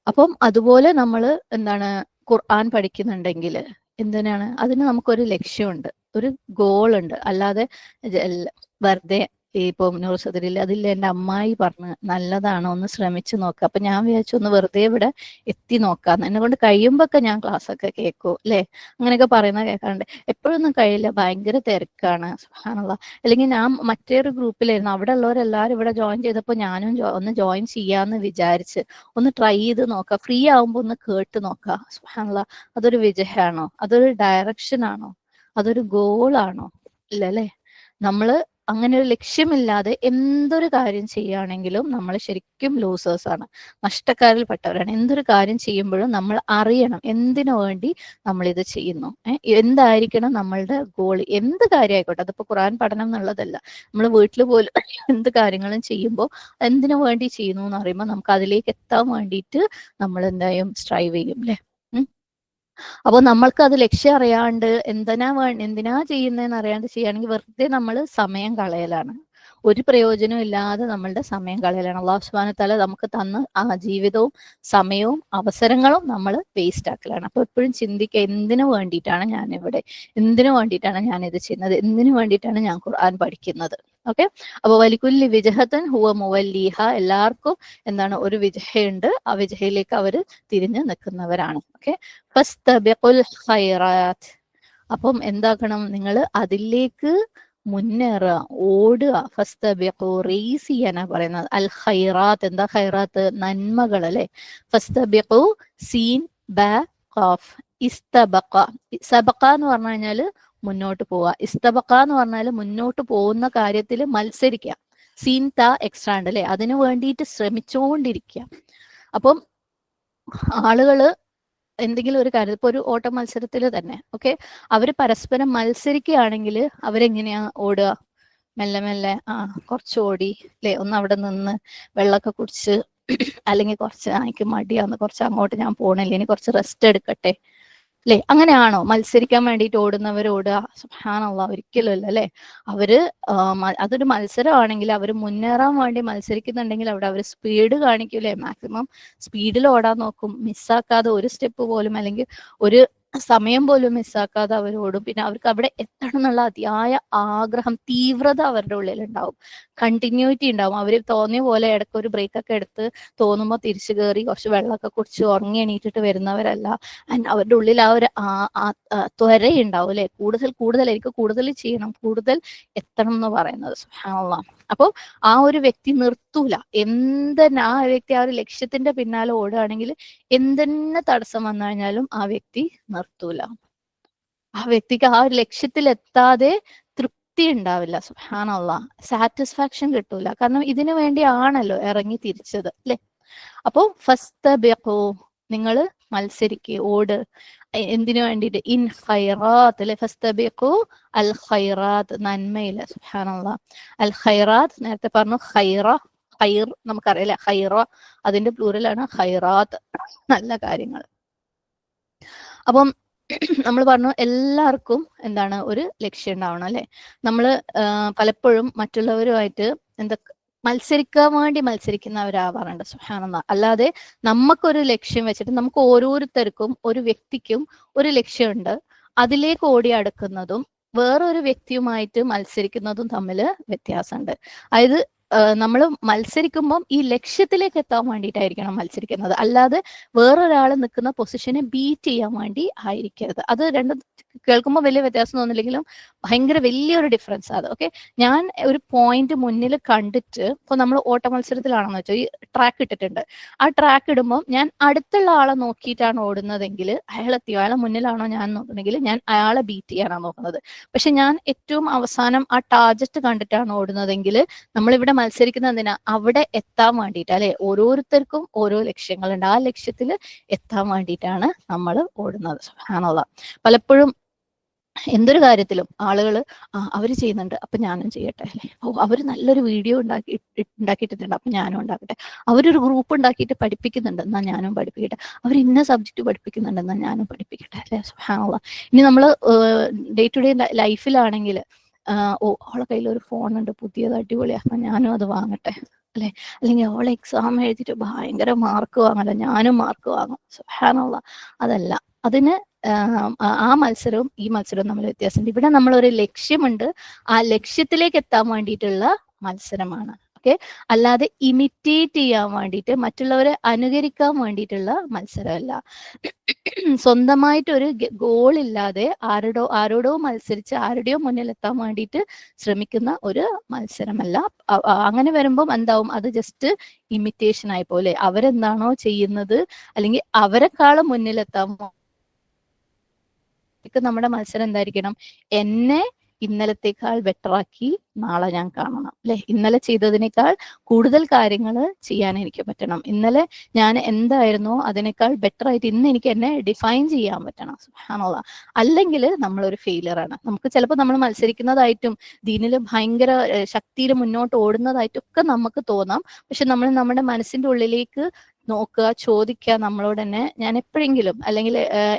അപ്പം അതുപോലെ നമ്മൾ എന്താണ് ഖുർആൻ പഠിക്കുന്നുണ്ടെങ്കിൽ എന്തിനാണ്, അതിന് നമുക്കൊരു ലക്ഷ്യമുണ്ട്, ഒരു ഗോൾ ഉണ്ട്. അല്ലാതെ വെറുതെ ഇപ്പം ന്യൂസതിരില്ല അതില്ല എൻ്റെ അമ്മായി പറഞ്ഞ് നല്ലതാണോ ഒന്ന് ശ്രമിച്ചു നോക്കുക, അപ്പൊ ഞാൻ വിചാരിച്ചു ഒന്ന് വെറുതെ ഇവിടെ എത്തി നോക്കാന്ന്. എന്നെ കൊണ്ട് കഴിയുമ്പൊക്കെ ഞാൻ ക്ലാസ് ഒക്കെ കേൾക്കും അല്ലെ, അങ്ങനെയൊക്കെ പറയുന്ന കേൾക്കാറുണ്ട്. എപ്പോഴൊന്നും കഴിയില്ല, ഭയങ്കര തിരക്കാണ്, സുബ്ഹാനല്ലാഹ്. അല്ലെങ്കിൽ ഞാൻ മറ്റൊരു ഗ്രൂപ്പിലായിരുന്നു, അവിടെ ഉള്ളവരെല്ലാവരും ഇവിടെ ജോയിൻ ചെയ്തപ്പോൾ ഞാനും ഒന്ന് ജോയിൻ ചെയ്യാന്ന് വിചാരിച്ച് ഒന്ന് ട്രൈ ചെയ്ത് നോക്കുക, ഫ്രീ ആവുമ്പോൾ ഒന്ന് കേട്ട് നോക്കുക. സുബ്ഹാനല്ലാഹ്, അതൊരു വിജയമാണോ? അതൊരു ഡയറക്ഷൻ ആണോ? അതൊരു ഗോളാണോ? ഇല്ല അല്ലെ. നമ്മള് അങ്ങനെ ഒരു ലക്ഷ്യമില്ലാതെ എന്തൊരു കാര്യം ചെയ്യുകയാണെങ്കിലും നമ്മൾ ശരിക്കും ലൂസേഴ്സ് ആണ്, നഷ്ടക്കാരിൽ പെട്ടവരാണ്. എന്തൊരു കാര്യം ചെയ്യുമ്പോഴും നമ്മൾ അറിയണം എന്തിനു വേണ്ടി നമ്മൾ ഇത് ചെയ്യുന്നു, എന്തായിരിക്കണം നമ്മളുടെ ഗോൾ. എന്ത് കാര്യമായിക്കോട്ടെ, അതിപ്പോ ഖുർആൻ പഠനം എന്നുള്ളതല്ല, നമ്മൾ വീട്ടിൽ പോലും എന്ത് കാര്യങ്ങളും ചെയ്യുമ്പോൾ എന്തിനു വേണ്ടി ചെയ്യുന്നു എന്ന് അറിയുമ്പോൾ നമുക്ക് അതിലേക്ക് എത്താൻ വേണ്ടിയിട്ട് നമ്മൾ എന്തായാലും സ്ട്രൈവ് ചെയ്യും അല്ലെ. അപ്പൊ നമ്മൾക്ക് അത് ലക്ഷ്യം അറിയാണ്ട് എന്തിനാ ചെയ്യുന്നതെന്ന് അറിയാണ്ട് ചെയ്യുകയാണെങ്കിൽ വെറുതെ നമ്മൾ സമയം കളയലാണ്, ഒരു പ്രയോജനവും ഇല്ലാതെ നമ്മളുടെ സമയം കളയലാണ്. അല്ലാഹു സുബ്ഹാനഹു തആല നമുക്ക് തന്ന ആ ജീവിതവും സമയവും അവസരങ്ങളും നമ്മൾ വേസ്റ്റ് ആക്കലാണ്. അപ്പൊ എപ്പോഴും ചിന്തിക്കുക, എന്തിനു വേണ്ടിയിട്ടാണ് ഞാൻ ഇവിടെ, എന്തിനു വേണ്ടിയിട്ടാണ് ഞാൻ ഇത് ചെയ്യുന്നത്, എന്തിനു വേണ്ടിയിട്ടാണ് ഞാൻ ഖുർആൻ പഠിക്കുന്നത്. ഓക്കെ. അപ്പൊ വലിക്കുല്ലി വിജഹത്തൻ ഹുവ മുവല്ലിഹ, എല്ലാവർക്കും എന്താണ് ഒരു വിജഹയുണ്ട്, ആ വിജഹയിലേക്ക് അവർ തിരിഞ്ഞു നിൽക്കുന്നവരാണ്. ഓക്കെ. ഫസ്തബിഖുൽ ഖൈറാത്ത്, അപ്പം എന്താക്കണം, നിങ്ങൾ അതിലേക്ക് മുന്നേറുക, ഓടുക. ഫസ്തബിഖു, റേസ് ചെയ്യാനാ പറയുന്നത്. അൽ ഖൈറാത്ത്, എന്താ ഖൈറാത്ത്? നന്മകൾ അല്ലെ. ഫസ്തബിഖു, സീൻ ബ ഖാഫ്, ഇസ്തബഖ. സബഖ എന്ന് പറഞ്ഞു കഴിഞ്ഞാൽ മുന്നോട്ട് പോവുക, ഇസ്തബഖ എന്ന് പറഞ്ഞാൽ മുന്നോട്ട് പോകുന്ന കാര്യത്തിൽ മത്സരിക്കുക. സീൻ ത എക്സ്ട്രാ ഉണ്ട് അല്ലെ, അതിനു വേണ്ടിയിട്ട് ശ്രമിച്ചുകൊണ്ടിരിക്കുക. അപ്പം ആളുകള് എന്തെങ്കിലും ഒരു കാര്യം, ഇപ്പൊ ഒരു ഓട്ട മത്സരത്തിൽ തന്നെ ഓക്കെ, അവര് പരസ്പരം മത്സരിക്കുകയാണെങ്കിൽ അവരെങ്ങനെയാ ഓടുക? മെല്ലെ മെല്ലെ കുറച്ച് ഓടി അല്ലെ, ഒന്ന് അവിടെ നിന്ന് വെള്ളമൊക്കെ കുടിച്ച്, അല്ലെങ്കിൽ കുറച്ച് എനിക്ക് മടിയാന്ന്, കുറച്ച് അങ്ങോട്ട് ഞാൻ പോണില്ല, ഇനി കുറച്ച് റെസ്റ്റ് എടുക്കട്ടെ അല്ലെ. അങ്ങനെയാണോ മത്സരിക്കാൻ വേണ്ടിയിട്ട് ഓടുന്നവർ ഓടുക? സുബ്ഹാനല്ലാഹ്, ഒരിക്കലും അല്ല അല്ലെ. അവര് അതൊരു മത്സരമാണെങ്കിൽ അവർ മുന്നേറാൻ വേണ്ടി മത്സരിക്കുന്നുണ്ടെങ്കിൽ അവിടെ അവർ സ്പീഡ് കാണിക്കൂലേ, മാക്സിമം സ്പീഡിൽ ഓടാൻ നോക്കും, മിസ്സാക്കാതെ ഒരു സ്റ്റെപ്പ് പോലും അല്ലെങ്കിൽ ഒരു സമയം പോലും മിസ്സാക്കാതെ അവർ ഓടും. പിന്നെ അവർക്ക് അവിടെ എത്തണം എന്നുള്ള അതിയായ ആഗ്രഹം, തീവ്രത അവരുടെ ഉള്ളിൽ ഉണ്ടാവും, കണ്ടിന്യൂറ്റി ഉണ്ടാവും. അവർ തോന്നിയ പോലെ ഇടയ്ക്ക് ഒരു ബ്രേക്ക് ഒക്കെ എടുത്ത് തോന്നുമ്പോൾ തിരിച്ചു കയറി കുറച്ച് വെള്ളമൊക്കെ കുടിച്ച് ഉറങ്ങി എണീറ്റിട്ട് വരുന്നവരല്ല. അവരുടെ ഉള്ളിൽ ആ ഒരു ത്വരയുണ്ടാവും അല്ലെ, കൂടുതൽ എനിക്ക് കൂടുതൽ ചെയ്യണം, കൂടുതൽ എത്തണം എന്ന് പറയുന്നത്. സുബ്ഹാനല്ലാഹ്. അപ്പോൾ ആ ഒരു വ്യക്തി നിർത്തൂല, ആ വ്യക്തി ആ ഒരു ലക്ഷ്യത്തിന്റെ പിന്നാലെ ഓടുകയാണെങ്കിൽ എന്തെന്നെ തടസ്സം വന്നു കഴിഞ്ഞാലും ആ വ്യക്തി നിർത്തൂല. ആ വ്യക്തിക്ക് ആ ഒരു ലക്ഷ്യത്തിലെത്താതെ തൃപ്തി ഉണ്ടാവില്ല. സുബ്ഹാനല്ലാഹ്, സാറ്റിസ്ഫാക്ഷൻ കിട്ടൂല. കാരണം ഇതിനു വേണ്ടിയാണല്ലോ ഇറങ്ങി തിരിച്ചത് അല്ലെ? അപ്പോ ഫസ്തബിഖു, നിങ്ങൾ മത്സരിക്കുക, ഓട്. എന്തിനു വേണ്ടിയിട്ട്? ഇൻ ഖൈറാത്ത് അല്ലെ, ഫസ്തബിഖു അൽ ഖൈറാത്ത്, നന്മയില്. സുബ്ഹാനല്ലാഹ്, അൽ ഖൈറാത്ത് നേരത്തെ പറഞ്ഞു. ഖൈറ, ഖൈർ നമുക്കറിയാം, ഖൈറ അതിന്റെ പ്ലൂറലാണ് ഖൈറാത്ത്, നല്ല കാര്യങ്ങൾ. അപ്പം നമ്മൾ പറഞ്ഞു എല്ലാവർക്കും എന്താണ് ഒരു ലക്ഷ്യം ഉണ്ടാവണം അല്ലെ. നമ്മൾ പലപ്പോഴും മറ്റുള്ളവരുമായിട്ട് എന്താ മത്സരിക്കാൻ വേണ്ടി മത്സരിക്കുന്നവരാവാറുണ്ട്. സുബ്ഹാനല്ലാഹ്. അല്ലാതെ നമുക്കൊരു ലക്ഷ്യം വെച്ചിട്ട്, നമുക്ക് ഓരോരുത്തർക്കും ഒരു വ്യക്തിക്കും ഒരു ലക്ഷ്യമുണ്ട്, അതിലേക്ക് ഓടി അടുക്കുന്നതും വേറൊരു വ്യക്തിയുമായിട്ട് മത്സരിക്കുന്നതും തമ്മിൽ വ്യത്യാസമുണ്ട്. അതായത് നമ്മൾ മത്സരിക്കുമ്പം ഈ ലക്ഷ്യത്തിലേക്ക് എത്താൻ വേണ്ടിയിട്ടായിരിക്കണം മത്സരിക്കുന്നത്, അല്ലാതെ വേറൊരാൾ നിൽക്കുന്ന പൊസിഷനെ ബീറ്റ് ചെയ്യാൻ വേണ്ടി ആയിരിക്കരുത്. അത് രണ്ടും കേൾക്കുമ്പോൾ വലിയ വ്യത്യാസം തോന്നില്ലെങ്കിലും ഭയങ്കര വലിയൊരു ഡിഫറൻസ് അത്. ഓക്കെ, ഞാൻ ഒരു പോയിന്റ് മുന്നിൽ കണ്ടിട്ട്, ഇപ്പൊ നമ്മൾ ഓട്ട മത്സരത്തിലാണെന്ന് വെച്ചാൽ ഈ ട്രാക്ക് ഇട്ടിട്ടുണ്ട്, ആ ട്രാക്ക് ഇടുമ്പോൾ ഞാൻ അടുത്തുള്ള ആളെ നോക്കിയിട്ടാണ് ഓടുന്നതെങ്കിൽ അയാളെത്തിയോ, അയാളെ മുന്നിലാണോ ഞാൻ നോക്കുന്നെങ്കിൽ ഞാൻ അയാളെ ബീറ്റ് ചെയ്യാനാണ് നോക്കുന്നത്. പക്ഷെ ഞാൻ ഏറ്റവും അവസാനം ആ ടാർജറ്റ് കണ്ടിട്ടാണ് ഓടുന്നതെങ്കിൽ നമ്മളിവിടെ മത്സരിക്കുന്നത് എന്തിനാ? അവിടെ എത്താൻ വേണ്ടിയിട്ട് അല്ലെ. ഓരോരുത്തർക്കും ഓരോ ലക്ഷ്യങ്ങളുണ്ട്, ആ ലക്ഷ്യത്തിൽ എത്താൻ വേണ്ടിയിട്ടാണ് നമ്മൾ ഓടുന്നത്. സുബ്ഹാനല്ലാഹ്. പലപ്പോഴും എന്തൊരു കാര്യത്തിലും ആളുകൾ അവര് ചെയ്യുന്നുണ്ട് അപ്പൊ ഞാനും ചെയ്യട്ടെ അല്ലെ. അവര് നല്ലൊരു വീഡിയോ ഉണ്ടാക്കിയിട്ടുണ്ട് അപ്പൊ ഞാനും ഉണ്ടാക്കട്ടെ. അവരൊരു ഗ്രൂപ്പ് ഉണ്ടാക്കിയിട്ട് പഠിപ്പിക്കുന്നുണ്ട്, എന്നാ ഞാനും പഠിപ്പിക്കട്ടെ. അവർ ഇന്ന സബ്ജക്ട് പഠിപ്പിക്കുന്നുണ്ട്, എന്നാ ഞാനും പഠിപ്പിക്കട്ടെ അല്ലെ. സുബ്ഹാനല്ലാഹ്. ഇനി നമ്മൾ ഡേ ടു ഡേ ലൈഫിലാണെങ്കിൽ അവളെ കയ്യിൽ ഒരു ഫോൺ ഉണ്ട് പുതിയത് അടിപൊളിയാ, ഞാനും അത് വാങ്ങട്ടെ അല്ലെ. അല്ലെങ്കിൽ അവളെ എക്സാം എഴുതിയിട്ട് ഭയങ്കര മാർക്ക് വാങ്ങല, ഞാനും മാർക്ക് വാങ്ങും. സുബ്ഹാനല്ലാഹ്. അതല്ല, അതിന് ആ മത്സരവും ഈ മത്സരവും തമ്മിൽ വ്യത്യാസമുണ്ട്. ഇവിടെ നമ്മളൊരു ലക്ഷ്യമുണ്ട്, ആ ലക്ഷ്യത്തിലേക്ക് എത്താൻ വേണ്ടിയിട്ടുള്ള മത്സരമാണ്. ഓക്കെ, അല്ലാതെ ഇമിറ്റേറ്റ് ചെയ്യാൻ വേണ്ടിയിട്ട്, മറ്റുള്ളവരെ അനുകരിക്കാൻ വേണ്ടിയിട്ടുള്ള മത്സരമല്ല. സ്വന്തമായിട്ട് ഒരു ഗോൾ ഇല്ലാതെ ആരോടോ മത്സരിച്ച് ആരുടെയോ മുന്നിൽ എത്താൻ വേണ്ടിയിട്ട് ശ്രമിക്കുന്ന ഒരു മത്സരമല്ല. അങ്ങനെ വരുമ്പം എന്താവും? അത് ജസ്റ്റ് ഇമിറ്റേഷൻ ആയി പോലെ. അവരെന്താണോ ചെയ്യുന്നത് അല്ലെങ്കിൽ അവരെക്കാളും മുന്നിലെത്താൻ നമ്മുടെ മത്സരം എന്തായിരിക്കണം? എന്നെ ഇന്നലത്തേക്കാൾ ബെറ്റർ ആക്കി നാളെ ഞാൻ കാണണം അല്ലെ. ഇന്നലെ ചെയ്തതിനേക്കാൾ കൂടുതൽ കാര്യങ്ങൾ ചെയ്യാൻ എനിക്ക് പറ്റണം. ഇന്നലെ ഞാൻ എന്തായിരുന്നോ അതിനേക്കാൾ ബെറ്റർ ആയിട്ട് ഇന്ന് എനിക്ക് എന്നെ ഡിഫൈൻ ചെയ്യാൻ പറ്റണം. സുബ്ഹാനല്ലാഹ്. അല്ലെങ്കിൽ നമ്മളൊരു ഫെയിലിയർ ആണ്. നമുക്ക് ചിലപ്പോൾ നമ്മൾ മത്സരിക്കുന്നതായിട്ടും ദീനിൽ ഭയങ്കര ശക്തിയിൽ മുന്നോട്ട് ഓടുന്നതായിട്ടും ഒക്കെ നമുക്ക് തോന്നാം. പക്ഷെ നമ്മൾ നമ്മുടെ മനസ്സിന്റെ ഉള്ളിലേക്ക് നോക്കുക, ചോദിക്കുക നമ്മളോട് തന്നെ, ഞാൻ എപ്പോഴെങ്കിലും അല്ലെങ്കിൽ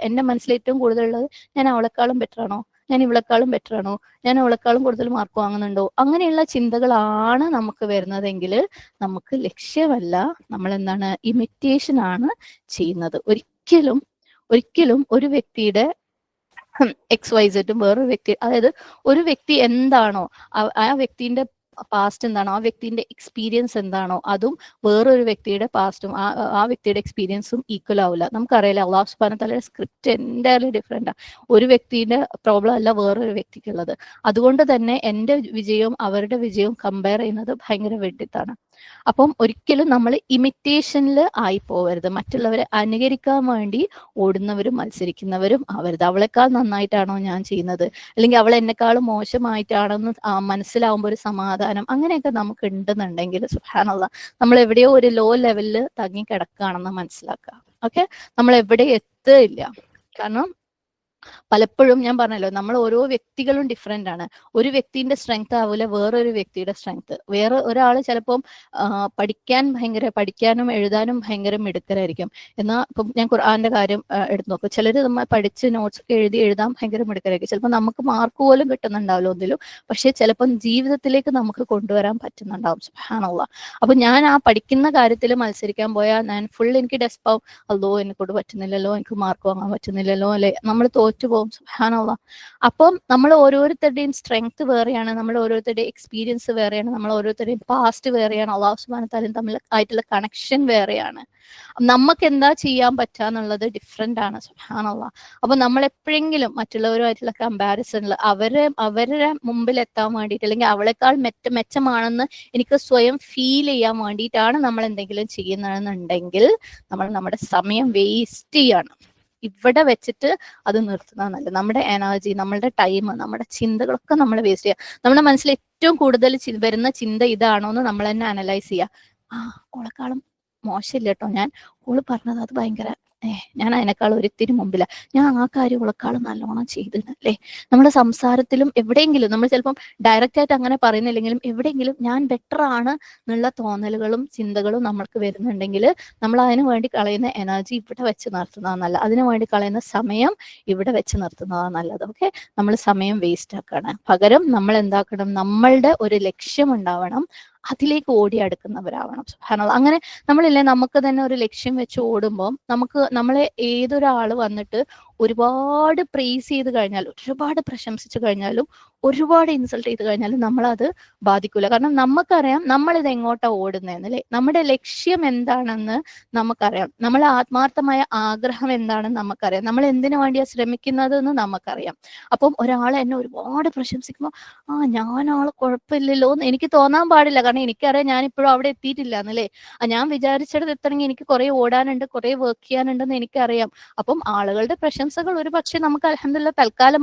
എന്റെ മനസ്സിൽ ഏറ്റവും കൂടുതലുള്ളത്, ഞാൻ അവളെക്കാളും ബെറ്റർ ആണോ, ഞാൻ ഇവളെക്കാളും ബെറ്റർ ആണോ, ഞാൻ അവളെക്കാളും കൂടുതൽ മാർക്ക് വാങ്ങുന്നുണ്ടോ, അങ്ങനെയുള്ള ചിന്തകളാണ് നമുക്ക് വരുന്നതെങ്കിൽ നമുക്ക് ലക്ഷ്യമല്ല, നമ്മൾ എന്താണ്? ഇമിറ്റേഷൻ ആണ് ചെയ്യുന്നത്. ഒരിക്കലും ഒരു വ്യക്തിയുടെ XYZ വേറൊരു വ്യക്തി, അതായത് ഒരു വ്യക്തി എന്താണോ ആ വ്യക്തിന്റെ പാസ്റ്റ് എന്താണോ, ആ വ്യക്തിന്റെ എക്സ്പീരിയൻസ് എന്താണോ, അതും വേറൊരു വ്യക്തിയുടെ പാസ്റ്റും ആ വ്യക്തിയുടെ എക്സ്പീരിയൻസും ഈക്വൽ ആവില്ല. നമുക്കറിയില്ല, അള്ളാഹു സുബ്ഹാനഹു വതആലയുടെ സ്ക്രിപ്റ്റ് എന്തായാലും ഡിഫറെന്റാ. ഒരു വ്യക്തിയുടെ പ്രോബ്ലം അല്ല വേറൊരു വ്യക്തിക്കുള്ളത്. അതുകൊണ്ട് തന്നെ എന്റെ വിജയവും അവരുടെ വിജയവും കമ്പയർ ചെയ്യുന്നത് ഭയങ്കര വെഡിത്താണ്. അപ്പം ഒരിക്കലും നമ്മൾ ഇമിറ്റേഷനിൽ ആയി പോവരുത്. മറ്റുള്ളവരെ അനുകരിക്കാൻ വേണ്ടി ഓടുന്നവരും മത്സരിക്കുന്നവരും ആവരുത്. അവളെക്കാൾ നന്നായിട്ടാണോ ഞാൻ ചെയ്യുന്നത്, അല്ലെങ്കിൽ അവൾ എന്നെക്കാളും മോശമായിട്ടാണെന്ന് മനസ്സിലാവുമ്പോൾ ഒരു സമാധാനം അങ്ങനെയൊക്കെ നമുക്ക് ഉണ്ടെന്നുണ്ടെങ്കിൽ സുബ്ഹാനല്ലാഹ്, നമ്മൾ എവിടെയോ ഒരു ലോ ലെവലിൽ തങ്ങി കിടക്കുകയാണെന്ന് മനസ്സിലാക്കുക. ഓക്കെ, നമ്മൾ എവിടെ എത്തുകയില്ല. കാരണം പലപ്പോഴും ഞാൻ പറഞ്ഞല്ലോ, നമ്മൾ ഓരോ വ്യക്തികളും ഡിഫറെന്റ് ആണ്. ഒരു വ്യക്തിന്റെ സ്ട്രെങ്ത് ആവില്ല വേറൊരു വ്യക്തിയുടെ സ്ട്രെങ്ത്. വേറെ ഒരാൾ ചിലപ്പം പഠിക്കാനും എഴുതാനും ഭയങ്കര മിടുക്കരായിരിക്കും. എന്നാൽ ഇപ്പം ഞാൻ ഖുർആന്റെ കാര്യം എടുത്തു നോക്കും. ചിലർ നമ്മൾ പഠിച്ച് നോട്ട്സ് ഒക്കെ എഴുതാൻ ഭയങ്കര മിടുക്കരായിരിക്കും. ചിലപ്പോൾ നമുക്ക് മാർക്ക് പോലും കിട്ടുന്നുണ്ടാവില്ല ഒന്നിലും, പക്ഷെ ചിലപ്പം ജീവിതത്തിലേക്ക് നമുക്ക് കൊണ്ടുവരാൻ പറ്റുന്നുണ്ടാവും. സുബ്ഹാനല്ലാഹ്. അപ്പൊ ഞാൻ ആ പഠിക്കുന്ന കാര്യത്തിൽ മത്സരിക്കാൻ പോയാൽ ഞാൻ ഫുൾ എനിക്ക് ഡെസ്പാവും. അല്ലോ എന്നെക്കൊണ്ട് പറ്റുന്നില്ലല്ലോ, എനിക്ക് മാർക്ക് വാങ്ങാൻ പറ്റുന്നില്ലല്ലോ അല്ലെ, നമ്മൾ തോറ്റുപോകും. സുബ്ഹാനല്ലാഹ്. അപ്പം നമ്മൾ ഓരോരുത്തരുടെയും സ്ട്രെങ്ത് വേറെയാണ്, നമ്മൾ ഓരോരുത്തരുടെയും എക്സ്പീരിയൻസ് വേറെയാണ്, നമ്മൾ ഓരോരുത്തരുടെയും പാസ്റ്റ് വേറെയാണ്, അള്ളാഹു സുബ്ഹാനഹു വതആലയും തമ്മിൽ ആയിട്ടുള്ള കണക്ഷൻ വേറെയാണ്. നമുക്ക് എന്താ ചെയ്യാൻ പറ്റാന്നുള്ളത് ഡിഫറെന്റ് ആണ്. സുബ്ഹാനല്ലാഹ്. അപ്പൊ നമ്മൾ എപ്പോഴെങ്കിലും മറ്റുള്ളവരുമായിട്ടുള്ള കമ്പാരിസണിൽ അവരുടെ മുമ്പിൽ എത്താൻ വേണ്ടിയിട്ട്, അല്ലെങ്കിൽ അവളെക്കാൾ മെച്ചമാണെന്ന് എനിക്ക് സ്വയം ഫീൽ ചെയ്യാൻ വേണ്ടിയിട്ടാണ് നമ്മൾ എന്തെങ്കിലും ചെയ്യുന്നതെന്നുണ്ടെങ്കിൽ നമ്മൾ നമ്മുടെ സമയം വേസ്റ്റ് ചെയ്യാണ്. ഇവിടെ വെച്ചിട്ട് അത് നിർത്തുന്നത് നല്ലത്. നമ്മുടെ എനർജി, നമ്മളുടെ ടൈം, നമ്മുടെ ചിന്തകളൊക്കെ നമ്മൾ വേസ്റ്റ് ചെയ്യുക. നമ്മുടെ മനസ്സിൽ ഏറ്റവും കൂടുതൽ വരുന്ന ചിന്ത ഇതാണോ എന്ന് നമ്മൾ തന്നെ അനലൈസ് ചെയ്യുക. ഓളെക്കാളും മോശമില്ല കേട്ടോ ഞാൻ, ഓള് പറഞ്ഞത് അത് ഭയങ്കര ഞാൻ അതിനേക്കാൾ ഒരിത്തിരി മുമ്പില്ല, ഞാൻ ആ കാര്യം ഓളെക്കാളും നല്ലോണം ചെയ്തിട്ടല്ലേ. നമ്മുടെ സംസാരത്തിലും എവിടെയെങ്കിലും നമ്മൾ ചിലപ്പം ഡയറക്റ്റ് ആയിട്ട് അങ്ങനെ പറയുന്നില്ലെങ്കിലും എവിടെയെങ്കിലും ഞാൻ ബെറ്റർ ആണ് എന്നുള്ള തോന്നലുകളും ചിന്തകളും നമ്മൾക്ക് വരുന്നുണ്ടെങ്കിൽ നമ്മൾ അതിനു വേണ്ടി കളയുന്ന എനർജി ഇവിടെ വെച്ച് നിർത്തുന്നതാണ് നല്ലത്. അതിനു വേണ്ടി കളയുന്ന സമയം ഇവിടെ വെച്ച് നിർത്തുന്നതാണ് നല്ലത്. ഓക്കെ, നമ്മൾ സമയം വേസ്റ്റ് ആക്കണം. പകരം നമ്മൾ എന്താക്കണം, നമ്മളുടെ ഒരു ലക്ഷ്യം ഉണ്ടാവണം, അതിലേക്ക് ഓടി അടുക്കുന്നവരാവണം. സുബ്ഹാനല്ലാഹ്. അങ്ങനെ നമ്മളില്ലേ, നമുക്ക് തന്നെ ഒരു ലക്ഷ്യം വെച്ച് ഓടുമ്പോൾ നമ്മളെ ഏതൊരാള് വന്നിട്ട് ഒരുപാട് പ്രേസ് ചെയ്ത് കഴിഞ്ഞാൽ, ഒരുപാട് പ്രശംസിച്ചു കഴിഞ്ഞാലും, ഒരുപാട് ഇൻസൾട്ട് ചെയ്ത് കഴിഞ്ഞാലും നമ്മളത് ബാധിക്കൂല. കാരണം നമുക്കറിയാം നമ്മളിത് എങ്ങോട്ടാ ഓടുന്നതെന്ന് അല്ലേ. നമ്മുടെ ലക്ഷ്യം എന്താണെന്ന് നമുക്കറിയാം, നമ്മളെ ആത്മാർത്ഥമായ ആഗ്രഹം എന്താണെന്ന് നമുക്കറിയാം, നമ്മൾ എന്തിനു വേണ്ടിയാ ശ്രമിക്കുന്നത് എന്ന് നമുക്കറിയാം. അപ്പം ഒരാൾ എന്നെ ഒരുപാട് പ്രശംസിക്കുമ്പോൾ ഞാൻ ആള് കുഴപ്പമില്ലല്ലോ എന്ന് എനിക്ക് തോന്നാൻ പാടില്ല. കാരണം എനിക്കറിയാം ഞാൻ ഇപ്പോഴും അവിടെ എത്തിയിട്ടില്ല എന്നല്ലേ. ഞാൻ വിചാരിച്ചിടത്ത് എത്തണമെങ്കിൽ എനിക്ക് കുറെ ഓടാനുണ്ട്, കുറെ വർക്ക് ചെയ്യാനുണ്ടെന്ന് എനിക്കറിയാം. അപ്പം ആളുകളുടെ പ്രശംസകൾ ഒരു പക്ഷെ നമുക്ക് അൽഹംദുലില്ലാഹ് തൽക്കാലം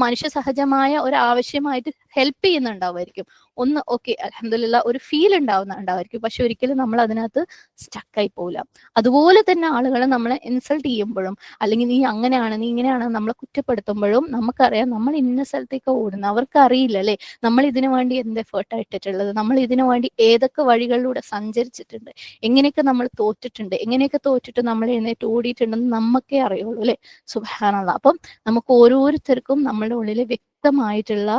മനുഷ്യ സഹജമായ ഒരു ആവശ്യമായിട്ട് ഹെൽപ്പ് ചെയ്യുന്നുണ്ടാവുമായിരിക്കും. ഒന്ന് ഓക്കെ അൽഹംദുലില്ലാഹ് ഒരു ഫീൽ ഉണ്ടാവുന്നുണ്ടായിരിക്കും. പക്ഷെ ഒരിക്കലും നമ്മൾ അതിനകത്ത് സ്റ്റക്കായി പോകില്ല. അതുപോലെ തന്നെ ആളുകളെ നമ്മളെ ഇൻസൾട്ട് ചെയ്യുമ്പോഴും അല്ലെങ്കിൽ നീ അങ്ങനെയാണ് നീ ഇങ്ങനെയാണ് നമ്മളെ കുറ്റപ്പെടുത്തുമ്പോഴും നമുക്കറിയാം നമ്മൾ ഇന്ന സ്ഥലത്തേക്ക് ഓടുന്നത്. അവർക്ക് അറിയില്ല അല്ലെ നമ്മൾ ഇതിനു വേണ്ടി എന്ത് എഫേർട്ടാണ് ഇട്ടിട്ടുള്ളത്, നമ്മൾ ഇതിനു വേണ്ടി ഏതൊക്കെ വഴികളിലൂടെ സഞ്ചരിച്ചിട്ടുണ്ട്, എങ്ങനെയൊക്കെ നമ്മൾ തോറ്റിട്ടുണ്ട്, എങ്ങനെയൊക്കെ തോറ്റിട്ട് നമ്മൾ എഴുന്നേറ്റ് ഓടിയിട്ടുണ്ടെന്ന് നമുക്കേ അറിയുള്ളൂ അല്ലെ. സുബ്ഹാനല്ലാഹ്. അപ്പം നമുക്ക് ഓരോരുത്തർക്കും നമ്മുടെ ഉള്ളിൽ വ്യക്തമായിട്ടുള്ള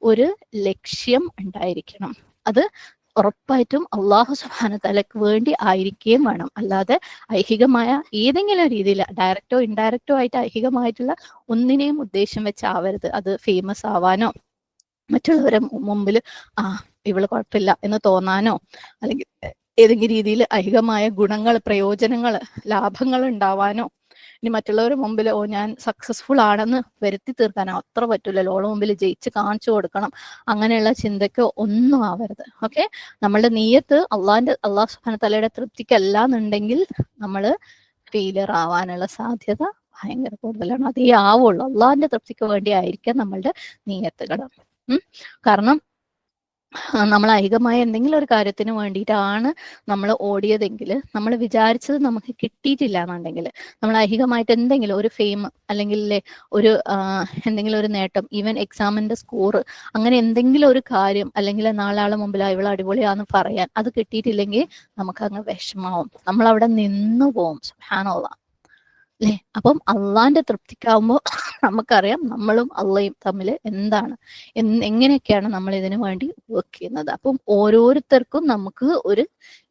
ഒരു ലക്ഷ്യം ഉണ്ടായിരിക്കണം. അത് ഉറപ്പായിട്ടും അള്ളാഹു സുബ്ഹാനഹു തആലക്ക് വേണ്ടി ആയിരിക്കുകയും വേണം. അല്ലാതെ ഐഹികമായ ഏതെങ്കിലും രീതിയിൽ ഡയറക്റ്റോ ഇൻഡയറക്റ്റോ ആയിട്ട് ഐഹികമായിട്ടുള്ള ഒന്നിനെയും ഉദ്ദേശം വെച്ചാവരുത്. അത് ഫേമസ് ആവാനോ മറ്റുള്ളവരെ മുമ്പിൽ ഇവള് കുഴപ്പമില്ല എന്ന് തോന്നാനോ അല്ലെങ്കിൽ ഏതെങ്കിലും രീതിയിൽ ഐഹികമായ ഗുണങ്ങൾ, പ്രയോജനങ്ങൾ, ലാഭങ്ങൾ ഉണ്ടാവാനോ, ഇനി മറ്റുള്ളവരുടെ മുമ്പിൽ ഞാൻ സക്സസ്ഫുൾ ആണെന്ന് വരുത്തി തീർക്കാനോ അത്ര പറ്റൂലല്ലോ. ഓളെ മുമ്പിൽ ജയിച്ച് കാണിച്ചു കൊടുക്കണം, അങ്ങനെയുള്ള ചിന്തയ്ക്കോ ഒന്നും ആവരുത്. ഓക്കെ, നമ്മളുടെ നീയത്ത് അള്ളാഹു സുബ്ഹാനഹു തആലയുടെ തൃപ്തിക്കല്ല എന്നുണ്ടെങ്കിൽ നമ്മൾ ഫെയിലിയർ ആവാനുള്ള സാധ്യത ഭയങ്കര കൂടുതലാണ്. അതേ ആവുള്ളൂ, അള്ളാഹിന്റെ തൃപ്തിക്ക് വേണ്ടി ആയിരിക്കാം നമ്മളുടെ നീയത്തുകൾ. കാരണം നമ്മൾ ഐഹികമായ എന്തെങ്കിലും ഒരു കാര്യത്തിന് വേണ്ടിയിട്ടാണ് നമ്മൾ ഓടിയതെങ്കിൽ, നമ്മൾ വിചാരിച്ചത് നമുക്ക് കിട്ടിയിട്ടില്ല എന്നുണ്ടെങ്കിൽ, നമ്മൾ ഐഹികമായിട്ട് എന്തെങ്കിലും ഒരു ഫെയിം അല്ലെങ്കിൽ ഒരു എന്തെങ്കിലും ഒരു നേട്ടം, ഈവൻ എക്സാമിന്റെ സ്കോർ, അങ്ങനെ എന്തെങ്കിലും ഒരു കാര്യം, അല്ലെങ്കിൽ നാലാളെ മുമ്പിൽ ഇവൾ അടിപൊളിയാന്ന് പറയാൻ അത് കിട്ടിയിട്ടില്ലെങ്കിൽ നമുക്ക് അങ്ങ് വിഷമാവും, നമ്മൾ അവിടെ നിന്നു പോവും. സുബ്ഹാനല്ലാഹ് അല്ലേ. അപ്പം അള്ളാന്റെ തൃപ്തിക്കാവുമ്പോൾ നമുക്കറിയാം നമ്മളും അള്ളയും തമ്മിൽ എന്താണ് എങ്ങനെയൊക്കെയാണ് നമ്മൾ ഇതിനു വേണ്ടി വർക്ക് ചെയ്യുന്നത്. അപ്പം ഓരോരുത്തർക്കും നമുക്ക് ഒരു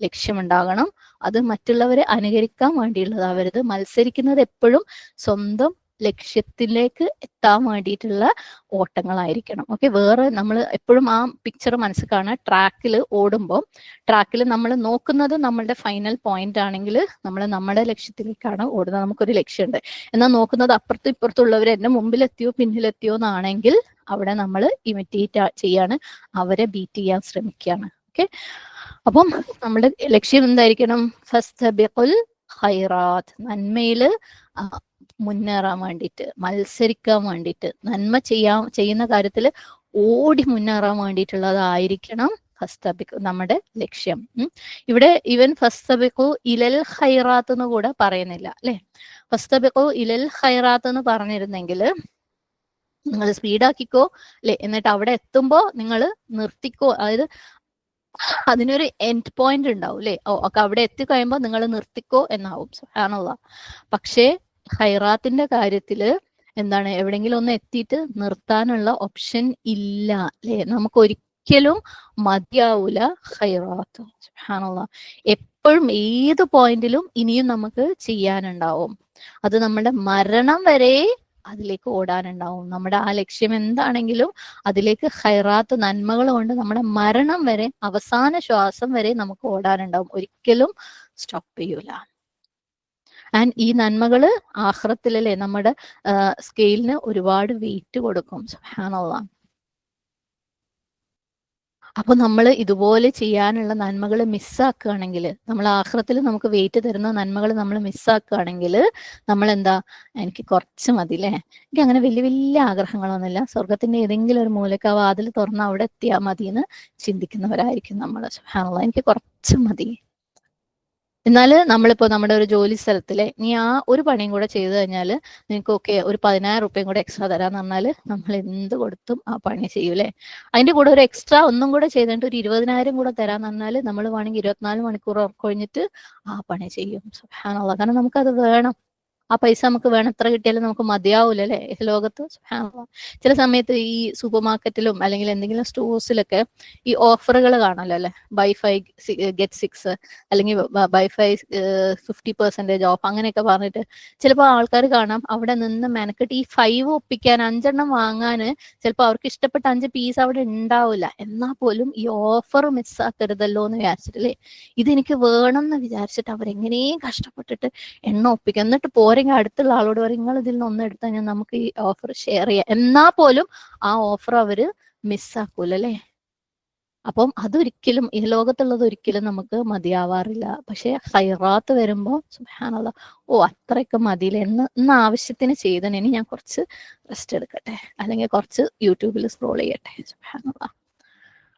ലക്ഷ്യമുണ്ടാകണം. അത് മറ്റുള്ളവരെ അനുകരിക്കാൻ വേണ്ടിയുള്ളതാവരുത്. മത്സരിക്കുന്നത് എപ്പോഴും സ്വന്തം ലക്ഷ്യത്തിലേക്ക് എത്താൻ വേണ്ടിയിട്ടുള്ള ഓട്ടങ്ങളായിരിക്കണം. ഓക്കെ, വേറെ നമ്മൾ എപ്പോഴും ആ പിക്ചർ മനസ്സിൽ കാണുക. ട്രാക്കിൽ ഓടുമ്പോൾ ട്രാക്കിൽ നമ്മൾ നോക്കുന്നത് നമ്മളുടെ ഫൈനൽ പോയിന്റ് ആണെങ്കിൽ നമ്മൾ നമ്മുടെ ലക്ഷ്യത്തിലേക്കാണ് ഓടുന്നത്. നമുക്കൊരു ലക്ഷ്യമുണ്ട്, എന്നാൽ നോക്കുന്നത് അപ്പുറത്തും ഇപ്പുറത്തുള്ളവർ എന്നെ മുമ്പിലെത്തിയോ പിന്നിലെത്തിയോ എന്നാണെങ്കിൽ അവിടെ നമ്മൾ ഇമിറ്റേറ്റ് ചെയ്യാണ്, അവരെ ബീറ്റ് ചെയ്യാൻ ശ്രമിക്കുകയാണ്. ഓക്കെ, അപ്പം നമ്മുടെ ലക്ഷ്യം എന്തായിരിക്കണം? ഫസ്തബിഖുൽ ഖൈറാത്ത്, നന്മയിൽ മുന്നേറാൻ വേണ്ടിയിട്ട്, മത്സരിക്കാൻ വേണ്ടിയിട്ട്, നന്മ ചെയ്യുന്ന കാര്യത്തിൽ ഓടി മുന്നേറാൻ വേണ്ടിയിട്ടുള്ളതായിരിക്കണം ഫസ്തബിഖു നമ്മുടെ ലക്ഷ്യം. ഇവിടെ ഇവൻ ഫസ്തബിഖു ഇലൽ ഖൈറാത്ത് എന്ന് കൂടെ പറയുന്നില്ല അല്ലെ. ഫസ്തബിഖു ഇലൽ ഖൈറാത്ത് എന്ന് പറഞ്ഞിരുന്നെങ്കിൽ നിങ്ങൾ സ്പീഡാക്കിക്കോ അല്ലെ, എന്നിട്ട് അവിടെ എത്തുമ്പോ നിങ്ങൾ നിർത്തിക്കോ, അതായത് അതിനൊരു എൻഡ് പോയിന്റ് ഉണ്ടാവും അല്ലെ. ഒക്കെ അവിടെ എത്തിക്കഴിയുമ്പോൾ നിങ്ങൾ നിർത്തിക്കോ എന്നാവും. സുബ്ഹാനല്ലാഹ്. പക്ഷേ ഖൈറാത്തിന്റെ കാര്യത്തില് എന്താണ്, എവിടെങ്കിലും ഒന്ന് എത്തിയിട്ട് നിർത്താനുള്ള ഓപ്ഷൻ ഇല്ല അല്ലെ. നമുക്ക് ഒരിക്കലും മതിയാവൂല ഖൈറാത്ത്. സുബ്ഹാനല്ലാഹ്. എപ്പോഴും ഏത് പോയിന്റിലും ഇനിയും നമുക്ക് ചെയ്യാനുണ്ടാവും. അത് നമ്മുടെ മരണം വരെ അതിലേക്ക് ഓടാനുണ്ടാവും. നമ്മുടെ ആ ലക്ഷ്യം എന്താണെങ്കിലും അതിലേക്ക് ഖൈറാത്ത് നന്മകൾ കൊണ്ട് നമ്മുടെ മരണം വരെ, അവസാന ശ്വാസം വരെ നമുക്ക് ഓടാനുണ്ടാവും. ഒരിക്കലും സ്റ്റോപ്പ് ചെയ്യൂല. ആൻഡ് ഈ നന്മകള് ആഖിറത്തിലല്ലേ നമ്മുടെ സ്കെയിലിന് ഒരുപാട് വെയിറ്റ് കൊടുക്കും. സുബ്ഹാനല്ലാഹ്. അപ്പൊ നമ്മൾ ഇതുപോലെ ചെയ്യാനുള്ള നന്മകൾ മിസ്സാക്കുകയാണെങ്കിൽ, നമ്മൾ ആഖിറത്തിൽ നമുക്ക് വെയിറ്റ് തരുന്ന നന്മകൾ നമ്മൾ മിസ്സാക്കുകയാണെങ്കിൽ, നമ്മൾ എന്താ, എനിക്ക് കുറച്ച് മതി അല്ലേ, എനിക്ക് അങ്ങനെ വലിയ വലിയ ആഗ്രഹങ്ങളൊന്നുമില്ല, സ്വർഗത്തിന്റെ ഏതെങ്കിലും ഒരു മൂലക്ക് ആ വാതിൽ തുറന്ന് അവിടെ എത്തിയാൽ മതി എന്ന് ചിന്തിക്കുന്നവരായിരിക്കും നമ്മൾ. സുബ്ഹാനല്ലാഹ്, എനിക്ക് കുറച്ച് മതി. എന്നാൽ നമ്മളിപ്പോ നമ്മുടെ ഒരു ജോലി സ്ഥലത്തിലെ നീ ആ ഒരു പണിയും കൂടെ ചെയ്തു കഴിഞ്ഞാൽ നിനക്ക് ഓക്കെ ഒരു 10,000 റുപ്യയും കൂടെ എക്സ്ട്രാ തരാന്ന് പറഞ്ഞാൽ നമ്മൾ എന്ത് കൊടുത്തും ആ പണി ചെയ്യൂലേ. അതിന്റെ കൂടെ ഒരു എക്സ്ട്രാ ഒന്നും കൂടെ ചെയ്തിട്ട് ഒരു 20,000 കൂടെ തരാന്ന് പറഞ്ഞാൽ നമ്മൾ വേണമെങ്കിൽ 24 മണിക്കൂർ ഉറക്കൊഴിഞ്ഞിട്ട് ആ പണി ചെയ്യും. സുബ്ഹാനല്ലാഹ്, കാരണം നമുക്കത് വേണം. ആ പൈസ നമുക്ക് വേണം, എത്ര കിട്ടിയാലും നമുക്ക് മതിയാവൂല അല്ലെ ലോകത്ത്. സുബ്ഹാനല്ലാഹ്. ചില സമയത്ത് ഈ സൂപ്പർ മാർക്കറ്റിലും അല്ലെങ്കിൽ എന്തെങ്കിലും സ്റ്റോഴ്സിലൊക്കെ ഈ ഓഫറുകൾ കാണല്ലോ അല്ലെ, ബൈ 5 ഗെറ്റ് 6, അല്ലെങ്കിൽ ബൈ 50% ഓഫ്, അങ്ങനെയൊക്കെ പറഞ്ഞിട്ട് ചിലപ്പോൾ ആൾക്കാർ കാണാം അവിടെ നിന്ന് മെനക്കെട്ട് ഈ 5 ഒപ്പിക്കാൻ 5 വാങ്ങാൻ ചിലപ്പോൾ അവർക്ക് ഇഷ്ടപ്പെട്ട 5 പീസ് അവിടെ ഉണ്ടാവില്ല. എന്നാൽ പോലും ഈ ഓഫർ മിസ്സാക്കരുതല്ലോ എന്ന് വിചാരിച്ചിട്ടില്ലേ, ഇതെനിക്ക് വേണം എന്ന് വിചാരിച്ചിട്ട് അവരെങ്ങനെയും കഷ്ടപ്പെട്ടിട്ട് എണ്ണ ഒപ്പിക്കുക. എന്നിട്ട് പോരെങ്കിൽ അടുത്തുള്ള ആളോട് പറയും നിങ്ങൾ ഇതിൽ നിന്ന് ഒന്ന് എടുത്താൽ ഞാൻ നമുക്ക് ഈ ഓഫർ ഷെയർ ചെയ്യാം. എന്നാ പോലും ആ ഓഫർ അവര് മിസ്സാക്കൂല അല്ലേ. അപ്പം അതൊരിക്കലും ഈ ലോകത്തുള്ളത് ഒരിക്കലും നമുക്ക് മതിയാവാറില്ല. പക്ഷെ ഹൈറാത്ത് വരുമ്പോൾ സുബ്ഹാനല്ലാഹ്, ഓ അത്രയൊക്കെ മതിയില്ല, ഇന്ന് ആവശ്യത്തിന് ചെയ്തതിന് ഇനി ഞാൻ കുറച്ച് റെസ്റ്റ് എടുക്കട്ടെ, അല്ലെങ്കിൽ കുറച്ച് യൂട്യൂബിൽ സ്ക്രോൾ ചെയ്യട്ടെ. സുബ്ഹാനല്ലാഹ്.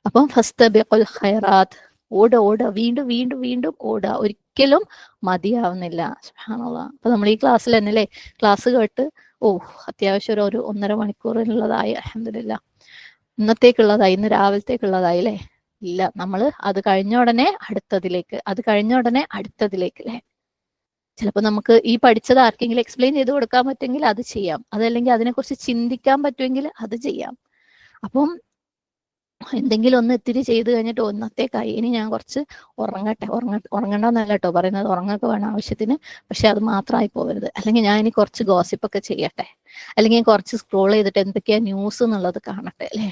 അപ്പം ഫസ്തബിഖുൽ ഖൈറാത്ത്, ഓടുക, വീണ്ടും വീണ്ടും വീണ്ടും ഓടുക, ഒരിക്കലും മതിയാവുന്നില്ല. സുബ്ഹാനല്ലാഹ്. അപ്പൊ നമ്മൾ ഈ ക്ലാസ്സിൽ തന്നെ അല്ലേ, ക്ലാസ് കേട്ട് ഓ അത്യാവശ്യം ഒരു 1.5 മണിക്കൂറിനുള്ളതായി, അൽഹംദുലില്ലാഹ്, ഇന്നത്തേക്കുള്ളതായി, ഇന്ന് രാവിലത്തേക്കുള്ളതായി അല്ലേ. ഇല്ല, നമ്മൾ അത് കഴിഞ്ഞ ഉടനെ അടുത്തതിലേക്ക്, അത് കഴിഞ്ഞ ഉടനെ അടുത്തതിലേക്ക് അല്ലേ. ചിലപ്പോൾ നമുക്ക് ഈ പഠിച്ചത് ആർക്കെങ്കിലും എക്സ്പ്ലെയിൻ ചെയ്ത് കൊടുക്കാൻ പറ്റുമെങ്കിൽ അത് ചെയ്യാം, അതല്ലെങ്കിൽ അതിനെക്കുറിച്ച് ചിന്തിക്കാൻ പറ്റുമെങ്കിൽ അത് ചെയ്യാം. അപ്പം എന്തെങ്കിലും ഒന്ന് ഇത്തിരി ചെയ്ത് കഴിഞ്ഞിട്ട് ഒന്നത്തേക്കായി, ഇനി ഞാൻ കുറച്ച് ഉറങ്ങട്ടെ, ഉറങ്ങണ്ടെന്നല്ല കേട്ടോ പറയുന്നത്, ഉറങ്ങൊക്കെ വേണം ആവശ്യത്തിന്, പക്ഷെ അത് മാത്രമായി പോകരുത്. അല്ലെങ്കിൽ ഞാൻ ഇനി കുറച്ച് ഗോസിപ്പൊക്കെ ചെയ്യട്ടെ, അല്ലെങ്കിൽ കുറച്ച് സ്ക്രോൾ ചെയ്തിട്ട് എന്തൊക്കെയാ ന്യൂസ് എന്നുള്ളത് കാണട്ടെ അല്ലേ.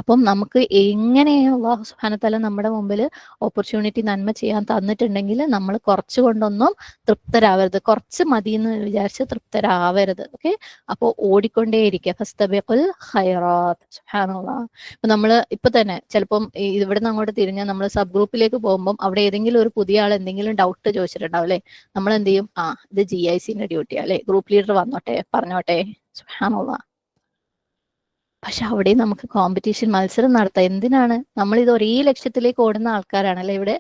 അപ്പം നമുക്ക് എങ്ങനെയാണ് അല്ലാഹു സുബ്ഹാനഹു വ തആല നമ്മുടെ മുമ്പിൽ ഓപ്പർച്യൂണിറ്റി, നന്മ ചെയ്യാൻ തന്നിട്ടുണ്ടെങ്കിൽ നമ്മൾ കുറച്ച് കൊണ്ടൊന്നും തൃപ്തരാവരുത്, കുറച്ച് മതി എന്ന് വിചാരിച്ച് തൃപ്തരാവരുത്. ഓക്കെ, അപ്പോൾ ഓടിക്കൊണ്ടേയിരിക്കുക. ഫസ്തബിഖുൽ ഖൈറാത്ത്. സുബ്ഹാനല്ലാഹ്. ഇപ്പൊ നമ്മൾ ഇപ്പൊ തന്നെ ചിലപ്പം ഇവിടുന്ന് അങ്ങോട്ട് തിരിഞ്ഞാൽ നമ്മൾ സബ് ഗ്രൂപ്പിലേക്ക് പോകുമ്പോൾ അവിടെ ഏതെങ്കിലും ഒരു പുതിയ ആൾ എന്തെങ്കിലും ഡൗട്ട് ചോദിച്ചിട്ടുണ്ടാവും അല്ലെ, നമ്മൾ എന്ത് ചെയ്യും, ആ ഇത് GICന്റെ ഡ്യൂട്ടിയാ അല്ലെ, ഗ്രൂപ്പ് ലീഡർ വന്നോട്ടെ പറഞ്ഞോട്ടെ. സുബ്ഹാനല്ലാഹ്. പക്ഷെ അവിടെ നമുക്ക് കോമ്പറ്റീഷൻ, മത്സരം നടത്താം. എന്തിനാണ്? നമ്മൾ ഇത് ഒരേ ലക്ഷ്യത്തിലേക്ക് ഓടുന്ന ആൾക്കാരാണ് അല്ലെ. ഇവിടെ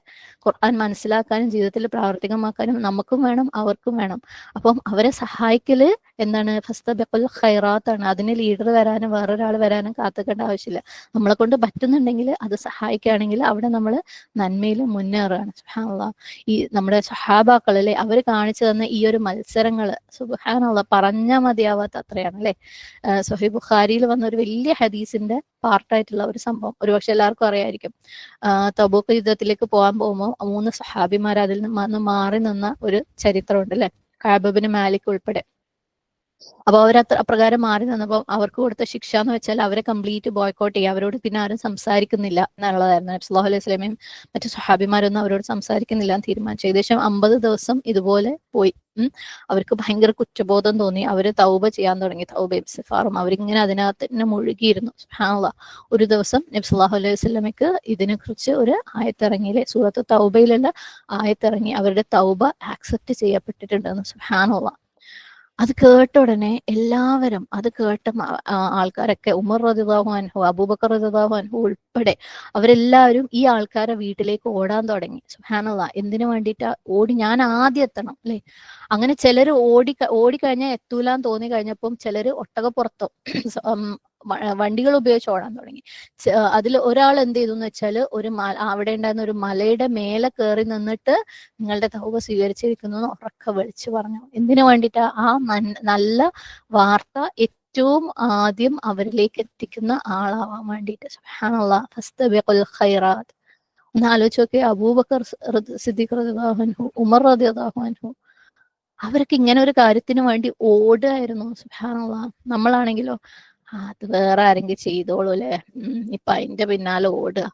ഖുർആൻ മനസ്സിലാക്കാനും ജീവിതത്തിൽ പ്രാവർത്തികമാക്കാനും നമുക്കും വേണം, അവർക്കും വേണം. അപ്പം അവരെ സഹായിക്കല് എന്താണ്? ഫസ്തബിഖുൽ ഖൈറാത്ത് ആണ്. അതിന് ലീഡർ വരാനും വേറൊരാൾ വരാനും കാത്തിക്കേണ്ട ആവശ്യമില്ല. നമ്മളെ കൊണ്ട് പറ്റുന്നുണ്ടെങ്കിൽ അത് സഹായിക്കുകയാണെങ്കിൽ അവിടെ നമ്മൾ നന്മയിൽ മുന്നേറുകയാണ്. സുബ്ഹാനല്ലാഹ്. ഈ നമ്മുടെ സഹാബാക്കൾ അല്ലെ, അവർ കാണിച്ചു തന്ന ഈ ഒരു മത്സരങ്ങൾ സുബ്ഹാനല്ലാഹ് പറഞ്ഞാൽ മതിയാവാത്ത അത്രയാണ് അല്ലെ. സ്വഹീഹ് ബുഖാരിയിൽ വന്ന ഒരു വലിയ ഹദീസിന്റെ പാർട്ടായിട്ടുള്ള ഒരു സംഭവം ഒരുപക്ഷെ എല്ലാവർക്കും അറിയായിരിക്കും. തബൂക്ക് യുദ്ധത്തിലേക്ക് പോകാൻ പോകുമ്പോൾ 3 സഹാബിമാർ അതിൽ നിന്ന് മാറി നിന്ന ഒരു ചരിത്രമുണ്ട് അല്ലെ, കഅബ് ഇബ്നു മാലിക് ഉൾപ്പെടെ. അപ്പൊ അവർ അപ്രകാരം മാറി നിന്നപ്പോൾ അവർക്ക് കൊടുത്ത ശിക്ഷ എന്ന് വെച്ചാൽ അവരെ കംപ്ലീറ്റ് ബോയ്ക്കോട്ട് ചെയ്യുക, അവരോട് പിന്നെ ആരും സംസാരിക്കുന്നില്ല എന്നുള്ളതായിരുന്നു. നബി സല്ലല്ലാഹു അലൈഹി വസല്ലമയും മറ്റു സ്വഹാബിമാരൊന്നും അവരോട് സംസാരിക്കുന്നില്ല എന്ന് തീരുമാനിച്ചു. ഏകദേശം 50 ദിവസം ഇതുപോലെ പോയി. അവർക്ക് ഭയങ്കര കുറ്റബോധം തോന്നി, അവര് തൗബ ചെയ്യാൻ തുടങ്ങി, തൗബയും ഇസ്തിഗ്ഫാറും. അവരിങ്ങനെ അതിനകത്ത് തന്നെ മുഴുകിയിരുന്നു. സുബ്ഹാനല്ലാഹ്. ഒരു ദിവസം നബി സല്ലല്ലാഹു അലൈഹി വസല്ലമയ്ക്ക് ഇതിനെക്കുറിച്ച് ഒരു ആയത്തിറങ്ങിയില്ലേ, സൂറത്ത് തൗബയിലുള്ള ആയത്തിറങ്ങി, അവരുടെ തൗബ ആക്സെപ്റ്റ് ചെയ്യപ്പെട്ടിട്ടുണ്ടെന്ന്. സുബ്ഹാനല്ലാഹ്. അത് കേട്ട ഉടനെ എല്ലാവരും, അത് കേട്ട ആൾക്കാരൊക്കെ, ഉമർ റളിയല്ലാഹു അൻഹു, അബൂബക്കർ റളിയല്ലാഹു അൻഹു ഉൾപ്പെടെ അവരെല്ലാവരും ഈ ആൾക്കാരെ വീട്ടിലേക്ക് ഓടാൻ തുടങ്ങി. സുബ്ഹാനല്ലാഹ്. എന്തിനു വേണ്ടിയിട്ടാ ഓടി? ഞാൻ ആദ്യം എത്തണം അല്ലെ. അങ്ങനെ ചിലർ ഓടിക്കഴിഞ്ഞാൽ എത്തൂലാന്ന് തോന്നി കഴിഞ്ഞപ്പം ചിലർ ഒട്ടകപ്പുറത്തോ വണ്ടികൾ ഉപയോഗിച്ച് ഓടാൻ തുടങ്ങി. അതിൽ ഒരാൾ എന്ത് ചെയ്തു എന്ന് വെച്ചാൽ അവിടെ ഉണ്ടായിരുന്ന ഒരു മലയുടെ മേലെ കയറി നിന്നിട്ട് നിങ്ങളുടെ തൗബ സ്വീകരിച്ചിരിക്കുന്നു എന്ന് ഉറക്കെ വിളിച്ചു പറഞ്ഞു. എന്തിനു വേണ്ടിയിട്ടാ? ആ നല്ല വാർത്ത ഏറ്റവും ആദ്യം അവരിലേക്ക് എത്തിക്കുന്ന ആളാവാൻ വേണ്ടിയിട്ട്. സുബ്ഹാനല്ലാഹ്. ഫസ്തബിഖുൽ ഖൈറാത്ത്. ഒന്ന് ആലോചിച്ച് നോക്കിയേ, അബൂബക്കർ സിദ്ദീഖ് റളിയല്ലാഹു അൻഹു, ഉമർ റളിയല്ലാഹു അൻഹു, അവർക്ക് ഇങ്ങനെ ഒരു കാര്യത്തിന് വേണ്ടി ഓടുകയായിരുന്നു. സുബ്ഹാനല്ലാഹ്. നമ്മളാണെങ്കിലോ അത് വേറെ ആരെങ്കിലും ചെയ്തോളൂ അല്ലെ, ഇപ്പൊ അതിന്റെ പിന്നാലെ ഓടുക,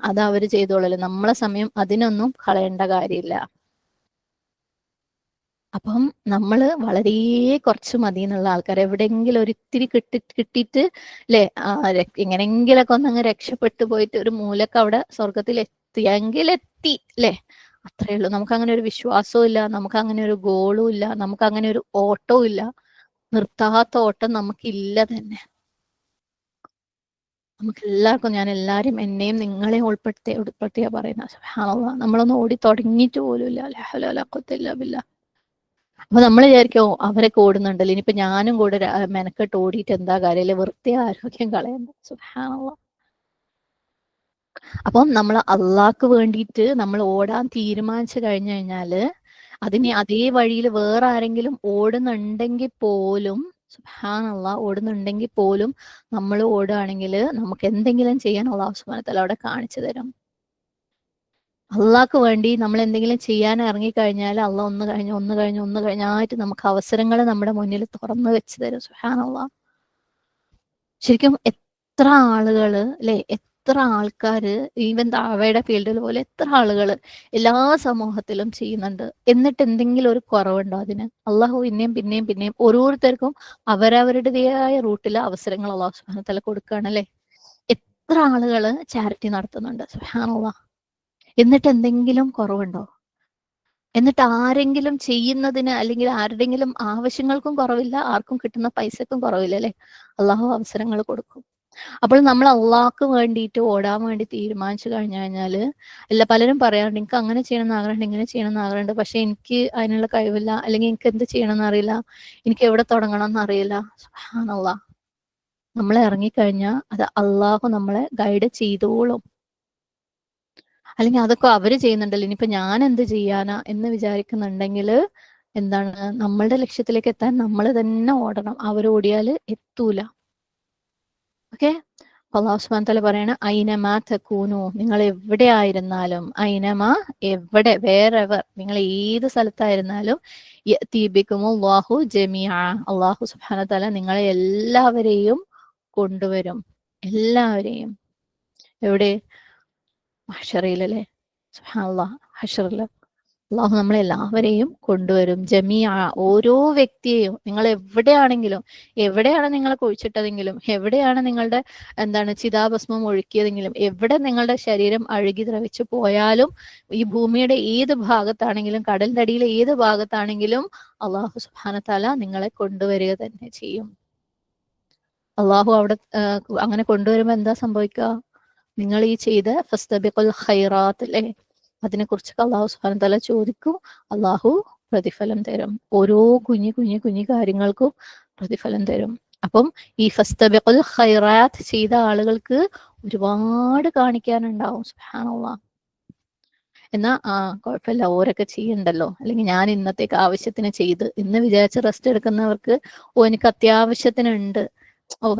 അത് അവര് ചെയ്തോളൂ. നമ്മളെ സമയം അതിനൊന്നും കളയേണ്ട കാര്യമില്ല. അപ്പം നമ്മള് വളരെ കുറച്ച് മതി എന്നുള്ള ആൾക്കാർ, എവിടെയെങ്കിലും ഒരു ഇത്തിരി കിട്ടിയിട്ട് അല്ലെ, എങ്ങനെങ്കിലൊക്കെ ഒന്നങ്ങ് രക്ഷപ്പെട്ടു പോയിട്ട് ഒരു മൂലക്ക് അവിടെ സ്വർഗത്തിൽ എത്തിയെങ്കിലെത്തി അല്ലെ, അത്രേ ഉള്ളൂ. നമുക്ക് അങ്ങനെ ഒരു വിശ്വാസവും ഇല്ല, നമുക്ക് അങ്ങനെ ഒരു ഗോളും ഇല്ല, നമുക്ക് അങ്ങനെ ഒരു ഓട്ടവും ഇല്ല. നിർത്താത്ത ഓട്ടം നമുക്കില്ല തന്നെ. നമുക്ക് എല്ലാവർക്കും, ഞാൻ എല്ലാരും എന്നെയും നിങ്ങളെയും ഉൾപ്പെടുത്തിയാ പറയുന്നത്. സുബ്ഹാനല്ലാഹ്, നമ്മളൊന്നും ഓടി തുടങ്ങിയിട്ട് പോലും ഇല്ല. ലാ ഹൗല വലാ ഖുവത ഇല്ലാ ബില്ലാഹ്. അപ്പൊ നമ്മൾ വിചാരിക്കും അവരൊക്കെ ഓടുന്നുണ്ടല്ലോ, ഇനിയിപ്പോ ഞാനും കൂടെ മെനക്കെട്ട് ഓടിയിട്ട് എന്താ കാര്യം, വെറുതെ ആരോഗ്യം കളയണ്ട. സുബ്ഹാനല്ലാഹ്. അപ്പം നമ്മൾ അള്ളാഹ്ക്ക് വേണ്ടിയിട്ട് നമ്മൾ ഓടാൻ തീരുമാനിച്ചു കഴിഞ്ഞു കഴിഞ്ഞാല്, അതിന് അതേ വഴിയിൽ വേറെ ആരെങ്കിലും ഓടുന്നുണ്ടെങ്കിൽ പോലും, സുബ്ഹാനല്ലാഹ്, ഓടുന്നുണ്ടെങ്കിൽ പോലും നമ്മൾ ഓടുകയാണെങ്കിൽ നമുക്ക് എന്തെങ്കിലും ചെയ്യാൻ അള്ളാഹു സുബ്ഹാനഹു വ തആല അവിടെ കാണിച്ചു തരും. അള്ളാഹ്ക്ക് വേണ്ടി നമ്മൾ എന്തെങ്കിലും ചെയ്യാൻ ഇറങ്ങിക്കഴിഞ്ഞാൽ അള്ളാഹ് ഒന്ന് കഴിഞ്ഞായിട്ട് നമുക്ക് അവസരങ്ങൾ നമ്മുടെ മുന്നിൽ തുറന്നു വെച്ച് തരും. സുബ്ഹാനല്ലാഹ്. ശരിക്കും എത്ര ആളുകള് അല്ലെ, എത്ര ആൾക്കാര് ഈവൻ ദഅവയുടെ ഫീൽഡിൽ പോലെ എത്ര ആളുകള് എല്ലാ സമൂഹത്തിലും ചെയ്യുന്നുണ്ട്. എന്നിട്ട് എന്തെങ്കിലും ഒരു കുറവുണ്ടോ അതിന്? അള്ളാഹു പിന്നെയും ഓരോരുത്തർക്കും അവരവരുടേതായ റൂട്ടിലെ അവസരങ്ങൾ അള്ളാഹു സുബ്ഹാനഹു വ തആല കൊടുക്കുകയാണ് അല്ലെ. എത്ര ആളുകള് ചാരിറ്റി നടത്തുന്നുണ്ട്. സുബ്ഹാനല്ലാഹ്. എന്നിട്ട് എന്തെങ്കിലും കുറവുണ്ടോ? എന്നിട്ട് ആരെങ്കിലും ചെയ്യുന്നതിന് അല്ലെങ്കിൽ ആരുടെങ്കിലും ആവശ്യങ്ങൾക്കും കുറവില്ല, ആർക്കും കിട്ടുന്ന പൈസക്കും കുറവില്ല അല്ലെ. അള്ളാഹു അവസരങ്ങൾ കൊടുക്കും. അപ്പോൾ നമ്മൾ അള്ളാഹ്ക്ക് വേണ്ടിയിട്ട് ഓടാൻ വേണ്ടി തീരുമാനിച്ചു കഴിഞ്ഞാല്, പലരും പറയാറുണ്ട് എനിക്ക് അങ്ങനെ ചെയ്യണമെന്ന് ആഗ്രഹമുണ്ട്, ഇങ്ങനെ ചെയ്യണമെന്ന് ആഗ്രഹമുണ്ട്, പക്ഷെ എനിക്ക് അതിനുള്ള കഴിവില്ല, അല്ലെങ്കിൽ എനിക്ക് എന്ത് ചെയ്യണമെന്ന് അറിയില്ല, എനിക്ക് എവിടെ തുടങ്ങണം എന്ന് അറിയില്ല. സുബ്ഹാനല്ലാഹ്. നമ്മൾ ഇറങ്ങിക്കഴിഞ്ഞാൽ അത് അള്ളാഹു നമ്മളെ ഗൈഡ് ചെയ്തോളും. അല്ലെങ്കിൽ അതൊക്കെ അവര് ചെയ്യുന്നുണ്ടല്ലോ, ഇനിയിപ്പോ ഞാൻ എന്ത് ചെയ്യാനാ എന്ന് വിചാരിക്കുന്നുണ്ടെങ്കിൽ എന്താണ്, നമ്മളുടെ ലക്ഷ്യത്തിലേക്ക് എത്താൻ നമ്മൾ തന്നെ ഓടണം. അവരോടിയാല് എത്തൂല. ഓക്കെ. അല്ലാഹു സുബ്ഹാനഹു വ തആല പറയണ ഐനമാ തകൂനു, നിങ്ങൾ എവിടെ ആയിരുന്നാലും, ഐനമാ എവിടെ, വേറെവർ, നിങ്ങൾ ഏത് സ്ഥലത്തായിരുന്നാലും, യഅതി ബികുമുല്ലാഹു ജമീഅ, അല്ലാഹു സുബ്ഹാനഹു വ തആല നിങ്ങളെ എല്ലാവരെയും കൊണ്ടുവരും. എല്ലാവരെയും എവിടെ? മഹ്ശറയിലല്ലേ. സുബ്ഹാനല്ലാഹ്. ഹശറില് അള്ളാഹു നമ്മളെല്ലാവരെയും കൊണ്ടുവരും. ജമീഅ, ഓരോ വ്യക്തിയെയും, നിങ്ങൾ എവിടെയാണ് നിങ്ങളെ കുഴിച്ചിട്ടതെങ്കിലും, എവിടെയാണ് നിങ്ങളുടെ ചിതാഭസ്മം ഒഴുക്കിയതെങ്കിലും, എവിടെ നിങ്ങളുടെ ശരീരം അഴുകി ദ്രവിച്ചു പോയാലും, ഈ ഭൂമിയുടെ ഏത് ഭാഗത്താണെങ്കിലും, കടലിന്റെ അടിയിലെ ഏത് ഭാഗത്താണെങ്കിലും അള്ളാഹു സുബ്ഹാനഹു വ തആല നിങ്ങളെ കൊണ്ടുവരിക തന്നെ ചെയ്യും. അള്ളാഹു അവിടെ അങ്ങനെ കൊണ്ടുവരുമ്പോ എന്താ സംഭവിക്കുക? നിങ്ങൾ ഈ ചെയ്ത ഫസ്തബിഖുൽ ഖൈറാത്ത് അല്ലേ, അതിനെക്കുറിച്ചൊക്കെ അള്ളാഹു സുബ്ഹാനഹു വ തആല ചോദിക്കും. അള്ളാഹു പ്രതിഫലം തരും. ഓരോ കുഞ്ഞു കാര്യങ്ങൾക്കും പ്രതിഫലം തരും. അപ്പം ഈ ഫസ്തബിഖുൽ ഖൈറാത്ത് ചെയ്ത ആളുകൾക്ക് ഒരുപാട് കാണിക്കാനുണ്ടാവും. സുബ്ഹാനല്ലാഹ്. എന്നാ കുഴപ്പമില്ല, ഓരൊക്കെ ചെയ്യണ്ടല്ലോ, അല്ലെങ്കിൽ ഞാൻ ഇന്നത്തേക്ക് ആവശ്യത്തിന് ചെയ്ത് എന്ന് വിചാരിച്ച് റെസ്റ്റ് എടുക്കുന്നവർക്ക്, എനിക്ക് അത്യാവശ്യത്തിനുണ്ട്,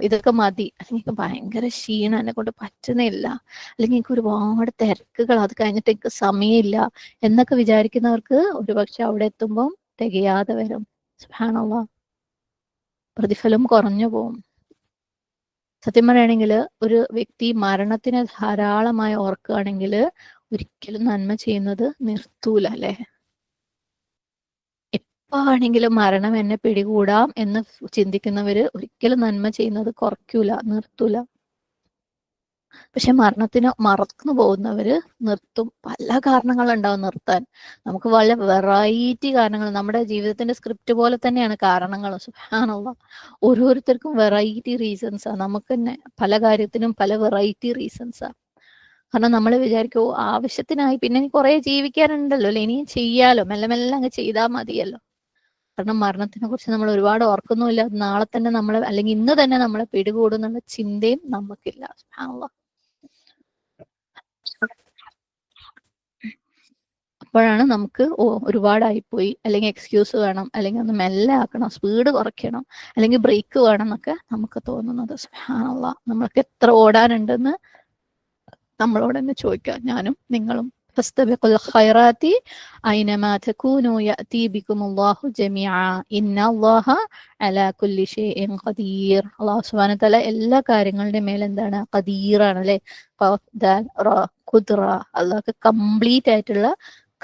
ഇതൊക്കെ മതി, അല്ലെങ്കിൽ എനിക്ക് ഭയങ്കര ക്ഷീണം, എന്നെ കൊണ്ട് പറ്റുന്നില്ല, അല്ലെങ്കിൽ എനിക്ക് ഒരുപാട് തിരക്കുകൾ, അത് കഴിഞ്ഞിട്ട് എനിക്ക് സമയമില്ല എന്നൊക്കെ വിചാരിക്കുന്നവർക്ക് ഒരുപക്ഷെ അവിടെ എത്തുമ്പം തികയാതെ വരും. സുബ്ഹാനല്ലാഹ്. പ്രതിഫലം കുറഞ്ഞു പോകും. സത്യം പറയുകയാണെങ്കിൽ ഒരു വ്യക്തി മരണത്തിനെ ധാരാളമായി ഓർക്കുകയാണെങ്കിൽ ഒരിക്കലും നന്മ ചെയ്യുന്നത് നിർത്തൂല അല്ലെ. എപ്പോ വേണമെങ്കിലും മരണം എന്നെ പിടികൂടാം എന്ന് ചിന്തിക്കുന്നവര് ഒരിക്കലും നന്മ ചെയ്യുന്നത് കുറയ്ക്കൂല, നിർത്തൂല. പക്ഷെ മരണത്തിന് മറന്നു പോകുന്നവര് നിർത്തും. പല കാരണങ്ങളുണ്ടാവും നിർത്താൻ. നമുക്ക് വളരെ വെറൈറ്റി കാരണങ്ങൾ, നമ്മുടെ ജീവിതത്തിന്റെ സ്ക്രിപ്റ്റ് പോലെ തന്നെയാണ് കാരണങ്ങൾ. സുബ്ഹാനല്ലാഹ്. ഓരോരുത്തർക്കും വെറൈറ്റി റീസൺസാ. നമുക്ക് തന്നെ പല കാര്യത്തിനും പല വെറൈറ്റി റീസൺസാ. കാരണം നമ്മൾ വിചാരിക്കും ആവശ്യത്തിനായി, പിന്നെ കുറെ ജീവിക്കാനുണ്ടല്ലോ അല്ലെ, ഇനിയും ചെയ്യാലോ, മെല്ലെ മെല്ലെ അങ്ങ് ചെയ്താൽ മതിയല്ലോ. കാരണം മരണത്തിനെ കുറിച്ച് നമ്മൾ ഒരുപാട് ഓർക്കുന്നുമില്ല. നാളെ തന്നെ നമ്മളെ, അല്ലെങ്കിൽ ഇന്ന് തന്നെ നമ്മളെ പിടികൂടുന്നുള്ള ചിന്തയും നമുക്കില്ല. സുബ്ഹാനല്ലാഹ്. അപ്പോഴാണ് നമുക്ക് ഒരുപാടായിപ്പോയി, അല്ലെങ്കിൽ എക്സ്ക്യൂസ് വേണം, അല്ലെങ്കിൽ ഒന്ന് മെല്ലെ ആക്കണം, സ്പീഡ് കുറയ്ക്കണം, അല്ലെങ്കിൽ ബ്രേക്ക് വേണം എന്നൊക്കെ നമുക്ക് തോന്നുന്നത്. സുബ്ഹാനല്ലാഹ്. നമ്മൾക്ക് എത്ര ഓടാനുണ്ടെന്ന് നമ്മളോട് തന്നെ ചോദിക്കാം, ഞാനും നിങ്ങളും. ഫസ്തബിഖുൽ ഖൈറാത്തി ഐനമാ തകൂനു യഅതി ബികുമുല്ലാഹു ജമീഅ ഇന്നല്ലാഹ അലാ കുല്ലി ഷൈഇൻ ഖദീർ. അല്ലാഹു സുബ്ഹാനഹു വ തആല എല്ലാ കാര്യങ്ങളുടെയും മേൽ എന്താണ്? ഖദീറാണ് അല്ലെ. ഖുദ്റ, അല്ലാഹുക്ക് കംപ്ലീറ്റ് ആയിട്ടുള്ള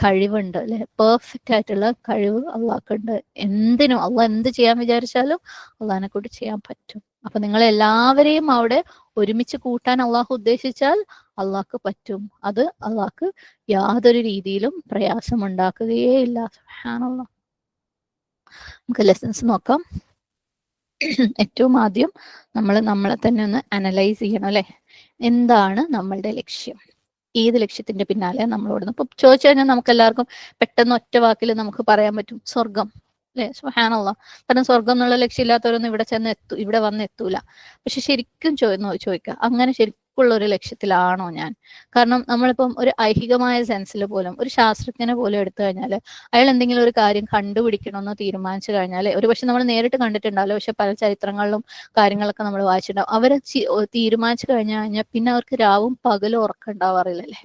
കഴിവുണ്ട് അല്ലെ, പെർഫെക്റ്റ് ആയിട്ടുള്ള കഴിവ് അള്ളാഹ്ക്കുണ്ട്. എന്തിനും അള്ളാഹ് എന്ത് ചെയ്യാൻ വിചാരിച്ചാലും അള്ളാഹിനെ കൊണ്ട് ചെയ്യാൻ പറ്റും. അപ്പൊ നിങ്ങൾ എല്ലാവരെയും അവിടെ ഒരുമിച്ച് കൂട്ടാൻ അള്ളാഹു ഉദ്ദേശിച്ചാൽ അള്ളാഹ്ക്ക് പറ്റും. അത് അള്ളാഹ്ക്ക് യാതൊരു രീതിയിലും പ്രയാസം ഉണ്ടാക്കുകയേ ഇല്ല. സുബ്ഹാനല്ലാഹ്. നമുക്ക് ലെസൺസ് നോക്കാം. ഏറ്റവും ആദ്യം നമ്മൾ നമ്മളെ തന്നെ ഒന്ന് അനലൈസ് ചെയ്യണം അല്ലെ. എന്താണ് നമ്മളുടെ ലക്ഷ്യം? ഏത് ലക്ഷ്യത്തിന്റെ പിന്നാലെ നമ്മൾ ഓടുന്നു? ഇപ്പൊ ചോദിച്ചു കഴിഞ്ഞാൽ നമുക്ക് എല്ലാവർക്കും പെട്ടെന്ന് ഒറ്റ വാക്കിൽ നമുക്ക് പറയാൻ പറ്റും, സ്വർഗം അല്ലെ. സുബ്ഹാനല്ലാഹ്. കാരണം സ്വർഗം എന്നുള്ള ലക്ഷ്യമില്ലാത്തവരൊന്നും ഇവിടെ വന്ന് എത്തൂല. പക്ഷെ ശരിക്കും ചോദിക്കുക, അങ്ങനെ ശരിക്കുള്ള ഒരു ലക്ഷ്യത്തിലാണോ ഞാൻ? കാരണം നമ്മളിപ്പം ഒരു ഐഹികമായ സെൻസിൽ പോലും ഒരു ശാസ്ത്രജ്ഞനെ പോലും എടുത്തു കഴിഞ്ഞാൽ അയാൾ എന്തെങ്കിലും ഒരു കാര്യം കണ്ടുപിടിക്കണമെന്ന് തീരുമാനിച്ചു കഴിഞ്ഞാൽ, ഒരു പക്ഷെ നമ്മൾ നേരിട്ട് കണ്ടിട്ടുണ്ടാവില്ല, പക്ഷെ പല ചരിത്രങ്ങളിലും കാര്യങ്ങളൊക്കെ നമ്മൾ വായിച്ചിട്ടുണ്ടാവും. അവരെ തീരുമാനിച്ചു കഴിഞ്ഞാൽ പിന്നെ അവർക്ക് രാവും പകലും ഉറക്കം ഉണ്ടാവാറില്ലല്ലേ.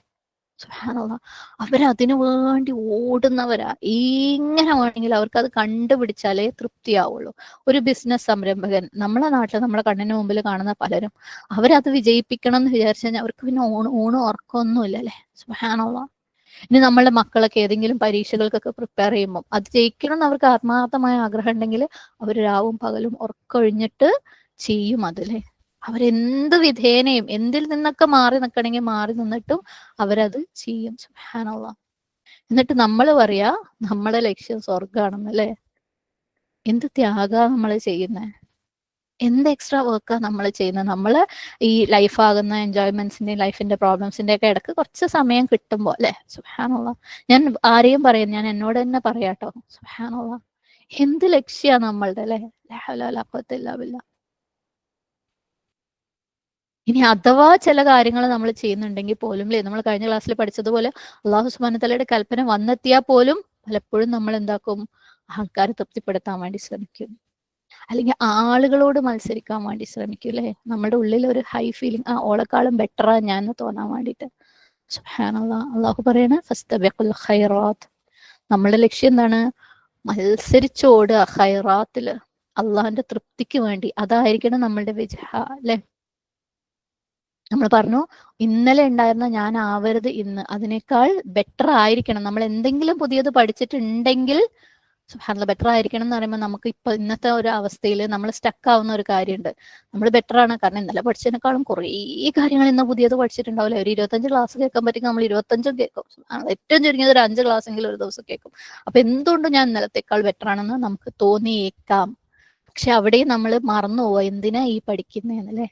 സുബ്ഹാനല്ലാഹ്. അവരതിനു വേണ്ടി ഓടുന്നവരാ. എങ്ങനെ വേണമെങ്കിൽ അവർക്ക് അത് കണ്ടുപിടിച്ചാലേ തൃപ്തിയാവുള്ളൂ. ഒരു ബിസിനസ് സംരംഭകൻ നമ്മളെ നാട്ടിൽ നമ്മളെ കണ്ണിന് മുമ്പിൽ കാണുന്ന പലരും അവരത് വിജയിപ്പിക്കണം എന്ന് വിചാരിച്ചു കഴിഞ്ഞാൽ അവർക്ക് പിന്നെ ഊണും ഉറക്കമൊന്നുമില്ല അല്ലേ. സുബ്ഹാനല്ലാഹ്. ഇനി നമ്മളുടെ മക്കളൊക്കെ ഏതെങ്കിലും പരീക്ഷകൾക്കൊക്കെ പ്രിപ്പയർ ചെയ്യുമ്പോൾ അത് ജയിക്കണം എന്ന് അവർക്ക് ആത്മാർത്ഥമായ ആഗ്രഹം ഉണ്ടെങ്കിൽ അവർ രാവും പകലും ഉറക്കൊഴിഞ്ഞിട്ട് ചെയ്യും അതിലെ. അവരെന്ത് വിധേനയും എന്തിൽ നിന്നൊക്കെ മാറി നിൽക്കണമെങ്കിൽ മാറി നിന്നിട്ടും അവരത് ചെയ്യും. സുബ്ഹാനല്ലാഹ്. എന്നിട്ട് നമ്മൾ പറയാ നമ്മളെ ലക്ഷ്യം സ്വർഗാണെന്നല്ലേ. എന്ത് ത്യാഗാ നമ്മൾ ചെയ്യുന്നത്, എന്ത് എക്സ്ട്രാ വർക്കാ നമ്മൾ ചെയ്യുന്നത്. നമ്മൾ ഈ ലൈഫാകുന്ന എൻജോയ്മെന്റ്സിന്റെയും ലൈഫിന്റെ പ്രോബ്ലംസിന്റെ ഒക്കെ ഇടക്ക് കുറച്ച് സമയം കിട്ടുമ്പോൾ അല്ലെ. സുബ്ഹാനല്ലാഹ്. ഞാൻ ആരെയും പറയും, ഞാൻ എന്നോട് തന്നെ പറയാട്ടോ. സുബ്ഹാനല്ലാഹ്. എന്ത് ലക്ഷ്യ നമ്മളുടെ അല്ലെ. ലാ ഹൗല വലാ ഖുവത ഇല്ലാ ബില്ലാഹ്. ഇനി അഥവാ ചില കാര്യങ്ങൾ നമ്മൾ ചെയ്യുന്നുണ്ടെങ്കിൽ പോലും അല്ലേ, നമ്മൾ കഴിഞ്ഞ ക്ലാസ്സിൽ പഠിച്ചതുപോലെ അള്ളാഹു സുബ്ഹാനഹു വതആലയുടെ കൽപ്പന വന്നെത്തിയാൽ പോലും പലപ്പോഴും നമ്മൾ എന്താക്കും, ആൾക്കാരെ തൃപ്തിപ്പെടുത്താൻ വേണ്ടി ശ്രമിക്കും, അല്ലെങ്കിൽ ആളുകളോട് മത്സരിക്കാൻ വേണ്ടി ശ്രമിക്കും അല്ലേ. നമ്മുടെ ഉള്ളിൽ ഒരു ഹൈ ഫീലിംഗ്, ഓളെക്കാളും ബെറ്ററാ ഞാൻ എന്ന് തോന്നാൻ വേണ്ടിയിട്ട്. സുബ്ഹാനല്ലാഹ്. അള്ളാഹു പറയണ ഫസ്തബിഖുൽ ഖൈറാത്ത്. നമ്മളുടെ ലക്ഷ്യം എന്താണ്? മത്സരിച്ചോടുക ഖൈറാത്തില്, അള്ളാഹിന്റെ തൃപ്തിക്ക് വേണ്ടി. അതായിരിക്കണം നമ്മളുടെ വിജഹ അല്ലെ. നമ്മൾ പറഞ്ഞു ഇന്നലെ ഉണ്ടായിരുന്ന ഞാൻ ആവരുത് ഇന്ന്, അതിനേക്കാൾ ബെറ്റർ ആയിരിക്കണം. നമ്മൾ എന്തെങ്കിലും പുതിയത് പഠിച്ചിട്ടുണ്ടെങ്കിൽ സുബ്ഹാനല്ലാഹ് ബെറ്റർ ആയിരിക്കണം എന്ന് പറയുമ്പോൾ നമുക്ക് ഇപ്പൊ ഇന്നത്തെ ഒരു അവസ്ഥയിൽ നമ്മൾ സ്റ്റക്ക് ആവുന്ന ഒരു കാര്യമുണ്ട്. നമ്മൾ ബെറ്റർ ആണ്, കാരണം ഇന്നലെ പഠിച്ചതിനേക്കാളും കുറേ കാര്യങ്ങൾ ഇന്ന് പുതിയത് പഠിച്ചിട്ടുണ്ടാവില്ല. ഒരു 25 ക്ലാസ് കേൾക്കാൻ പറ്റുമെങ്കിൽ നമ്മൾ 25ഉം കേൾക്കും. ഏറ്റവും ചുരുങ്ങിയത് ഒരു 5 ക്ലാസ് എങ്കിലും ഒരു ദിവസം കേൾക്കും. അപ്പൊ എന്തുകൊണ്ട് ഞാൻ ഇന്നലത്തേക്കാൾ ബെറ്റർ ആണെന്ന് നമുക്ക് തോന്നിയേക്കാം. പക്ഷെ അവിടെയും നമ്മൾ മറന്നു പോവാ എന്തിനാ ഈ പഠിക്കുന്നതെന്നല്ലേ.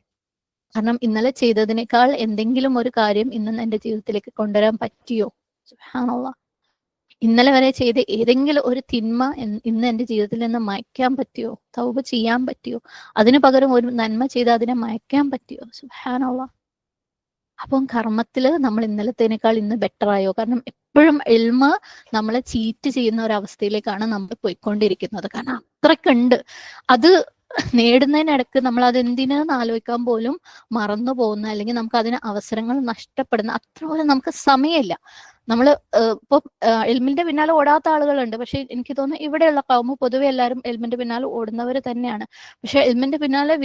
കാരണം ഇന്നലെ ചെയ്തതിനേക്കാൾ എന്തെങ്കിലും ഒരു കാര്യം ഇന്ന് എന്റെ ജീവിതത്തിലേക്ക് കൊണ്ടുവരാൻ പറ്റിയോ? സുബ്ഹാനല്ലാഹ്. ഇന്നലെ വരെ ചെയ്ത ഏതെങ്കിലും ഒരു തിന്മ ഇന്ന് എന്റെ ജീവിതത്തിൽ നിന്ന് മായ്ക്കാൻ പറ്റിയോ? തൗബ ചെയ്യാൻ പറ്റിയോ? അതിനു പകരം ഒരു നന്മ ചെയ്ത് അതിനെ മായ്ക്കാൻ പറ്റിയോ? സുബ്ഹാനല്ലാഹ്. അപ്പം കർമ്മത്തില് നമ്മൾ ഇന്നലത്തേനേക്കാൾ ഇന്ന് ബെറ്റർ ആയോ? കാരണം എപ്പോഴും ഇൽമ നമ്മളെ ചീറ്റ് ചെയ്യുന്ന ഒരു അവസ്ഥയിലേക്കാണ് നമ്മൾ പോയിക്കൊണ്ടിരിക്കുന്നത്. കാരണം അത്രക്കുണ്ട്. അത് നേടുന്നതിനിടക്ക് നമ്മൾ അത് എന്തിനാന്ന് ആലോചിക്കാൻ പോലും മറന്നു പോകുന്ന, അല്ലെങ്കിൽ നമുക്ക് അതിന് അവസരങ്ങൾ നഷ്ടപ്പെടുന്ന അത്രപോലും നമുക്ക് സമയമില്ല. നമ്മൾ ഇപ്പൊ എൽമിന്റെ പിന്നാലെ ഓടാത്ത ആളുകളുണ്ട്. പക്ഷെ എനിക്ക് തോന്നുന്നു ഇവിടെയുള്ള കൗമ പൊതുവെ എല്ലാവരും എൽമിന്റെ പിന്നാലെ ഓടുന്നവർ തന്നെയാണ്. പക്ഷെ എൽമിന്റെ പിന്നാലെ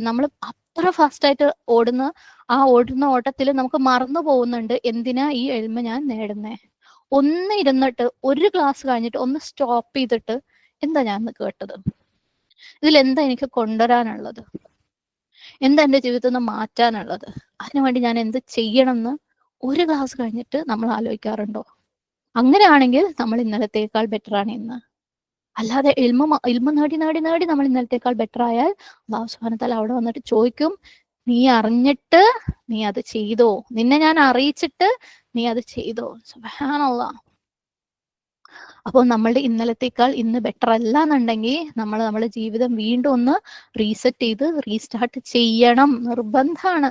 നമ്മൾ അത്ര ഫാസ്റ്റ് ആയിട്ട് ഓടുന്ന ഓട്ടത്തിൽ നമുക്ക് മറന്നു പോകുന്നുണ്ട് എന്തിനാ ഈ എൽമ ഞാൻ നേടുന്നേ. ഒന്ന് ഇരുന്നിട്ട് ഒരു ക്ലാസ് കഴിഞ്ഞിട്ട് ഒന്ന് സ്റ്റോപ്പ് ചെയ്തിട്ട് എന്താ ഞാൻ കേട്ടത്, ഇതിൽ എന്താ എനിക്ക് കൊണ്ടുവരാനുള്ളത്, എന്താ എന്റെ ജീവിതത്തിൽ നിന്ന് മാറ്റാനുള്ളത്, അതിനുവേണ്ടി ഞാൻ എന്ത് ചെയ്യണം എന്ന് ഒരു ക്ലാസ് കഴിഞ്ഞിട്ട് നമ്മൾ ആലോചിക്കാറുണ്ടോ? അങ്ങനെയാണെങ്കിൽ നമ്മൾ ഇന്നലത്തേക്കാൾ ബെറ്റർ ആണ് ഇന്ന്. അല്ലാതെ ഇൽമ നേടി നമ്മൾ ഇന്നലത്തേക്കാൾ ബെറ്റർ ആയാൽ അല്ലാഹു സുബ്ഹാനഹു വതആല അവിടെ വന്നിട്ട് ചോദിക്കും, നീ അറിഞ്ഞിട്ട് നീ അത് ചെയ്തോ? നിന്നെ ഞാൻ അറിയിച്ചിട്ട് നീ അത് ചെയ്തോ? സുബ്ഹാനല്ലാഹ്. അപ്പോൾ നമ്മളുടെ ഇന്നലത്തേക്കാൾ ഇന്ന് ബെറ്റർ അല്ല എന്നുണ്ടെങ്കിൽ നമ്മൾ നമ്മുടെ ജീവിതം വീണ്ടും ഒന്ന് റീസെറ്റ് ചെയ്ത് റീസ്റ്റാർട്ട് ചെയ്യണം, നിർബന്ധമാണ്.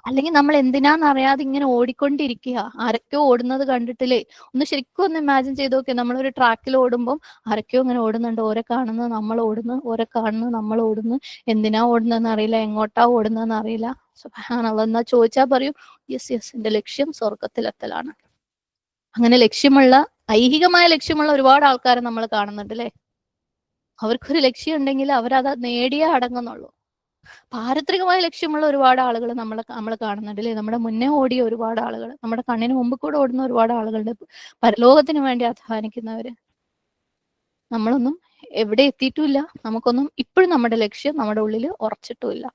അല്ലെങ്കിൽ നമ്മൾ എന്തിനാന്നറിയാതെ ഇങ്ങനെ ഓടിക്കൊണ്ടിരിക്കുക. ആരൊക്കെയോ ഓടുന്നത് കണ്ടിട്ടില്ലേ, ഒന്ന് ശരിക്കും ഒന്ന് ഇമാജിൻ ചെയ്ത് നോക്കിയാൽ നമ്മളൊരു ട്രാക്കിൽ ഓടുമ്പോൾ ആരൊക്കെയോ ഇങ്ങനെ ഓടുന്നുണ്ട്, ഓരെ കാണുന്നത് നമ്മൾ ഓടുന്നു, ഓരെ കാണുന്നത് നമ്മൾ ഓടുന്നു. എന്തിനാ ഓടുന്നതെന്ന് അറിയില്ല, എങ്ങോട്ടാ ഓടുന്നതെന്ന് അറിയില്ല. സുബ്ഹാനല്ലാഹ്. എന്നാ ചോദിച്ചാൽ പറയും യെസ് യെസ് എന്റെ ലക്ഷ്യം സ്വർഗത്തിലെത്തലാണ്. അങ്ങനെ ലക്ഷ്യമുള്ള, ഐഹികമായ ലക്ഷ്യമുള്ള ഒരുപാട് ആൾക്കാരെ നമ്മൾ കാണുന്നുണ്ട് അല്ലേ. അവർക്കൊരു ലക്ഷ്യം ഉണ്ടെങ്കിൽ അവരത് നേടിയേ അടങ്ങുന്നുള്ളൂ. പാരത്രികമായ ലക്ഷ്യമുള്ള ഒരുപാട് ആളുകൾ നമ്മൾ കാണുന്നുണ്ട് അല്ലേ? നമ്മുടെ മുന്നേ ഓടിയ ഒരുപാട് ആളുകൾ, നമ്മുടെ കണ്ണിന് മുമ്പ് കൂടെ ഓടുന്ന ഒരുപാട് ആളുകളുണ്ട്, പരലോകത്തിന് വേണ്ടി അധ്വാനിക്കുന്നവര്. നമ്മളൊന്നും എവിടെ എത്തിയിട്ടുമില്ല, നമുക്കൊന്നും ഇപ്പോഴും നമ്മുടെ ലക്ഷ്യം നമ്മുടെ ഉള്ളിൽ ഉറച്ചിട്ടുമില്ല.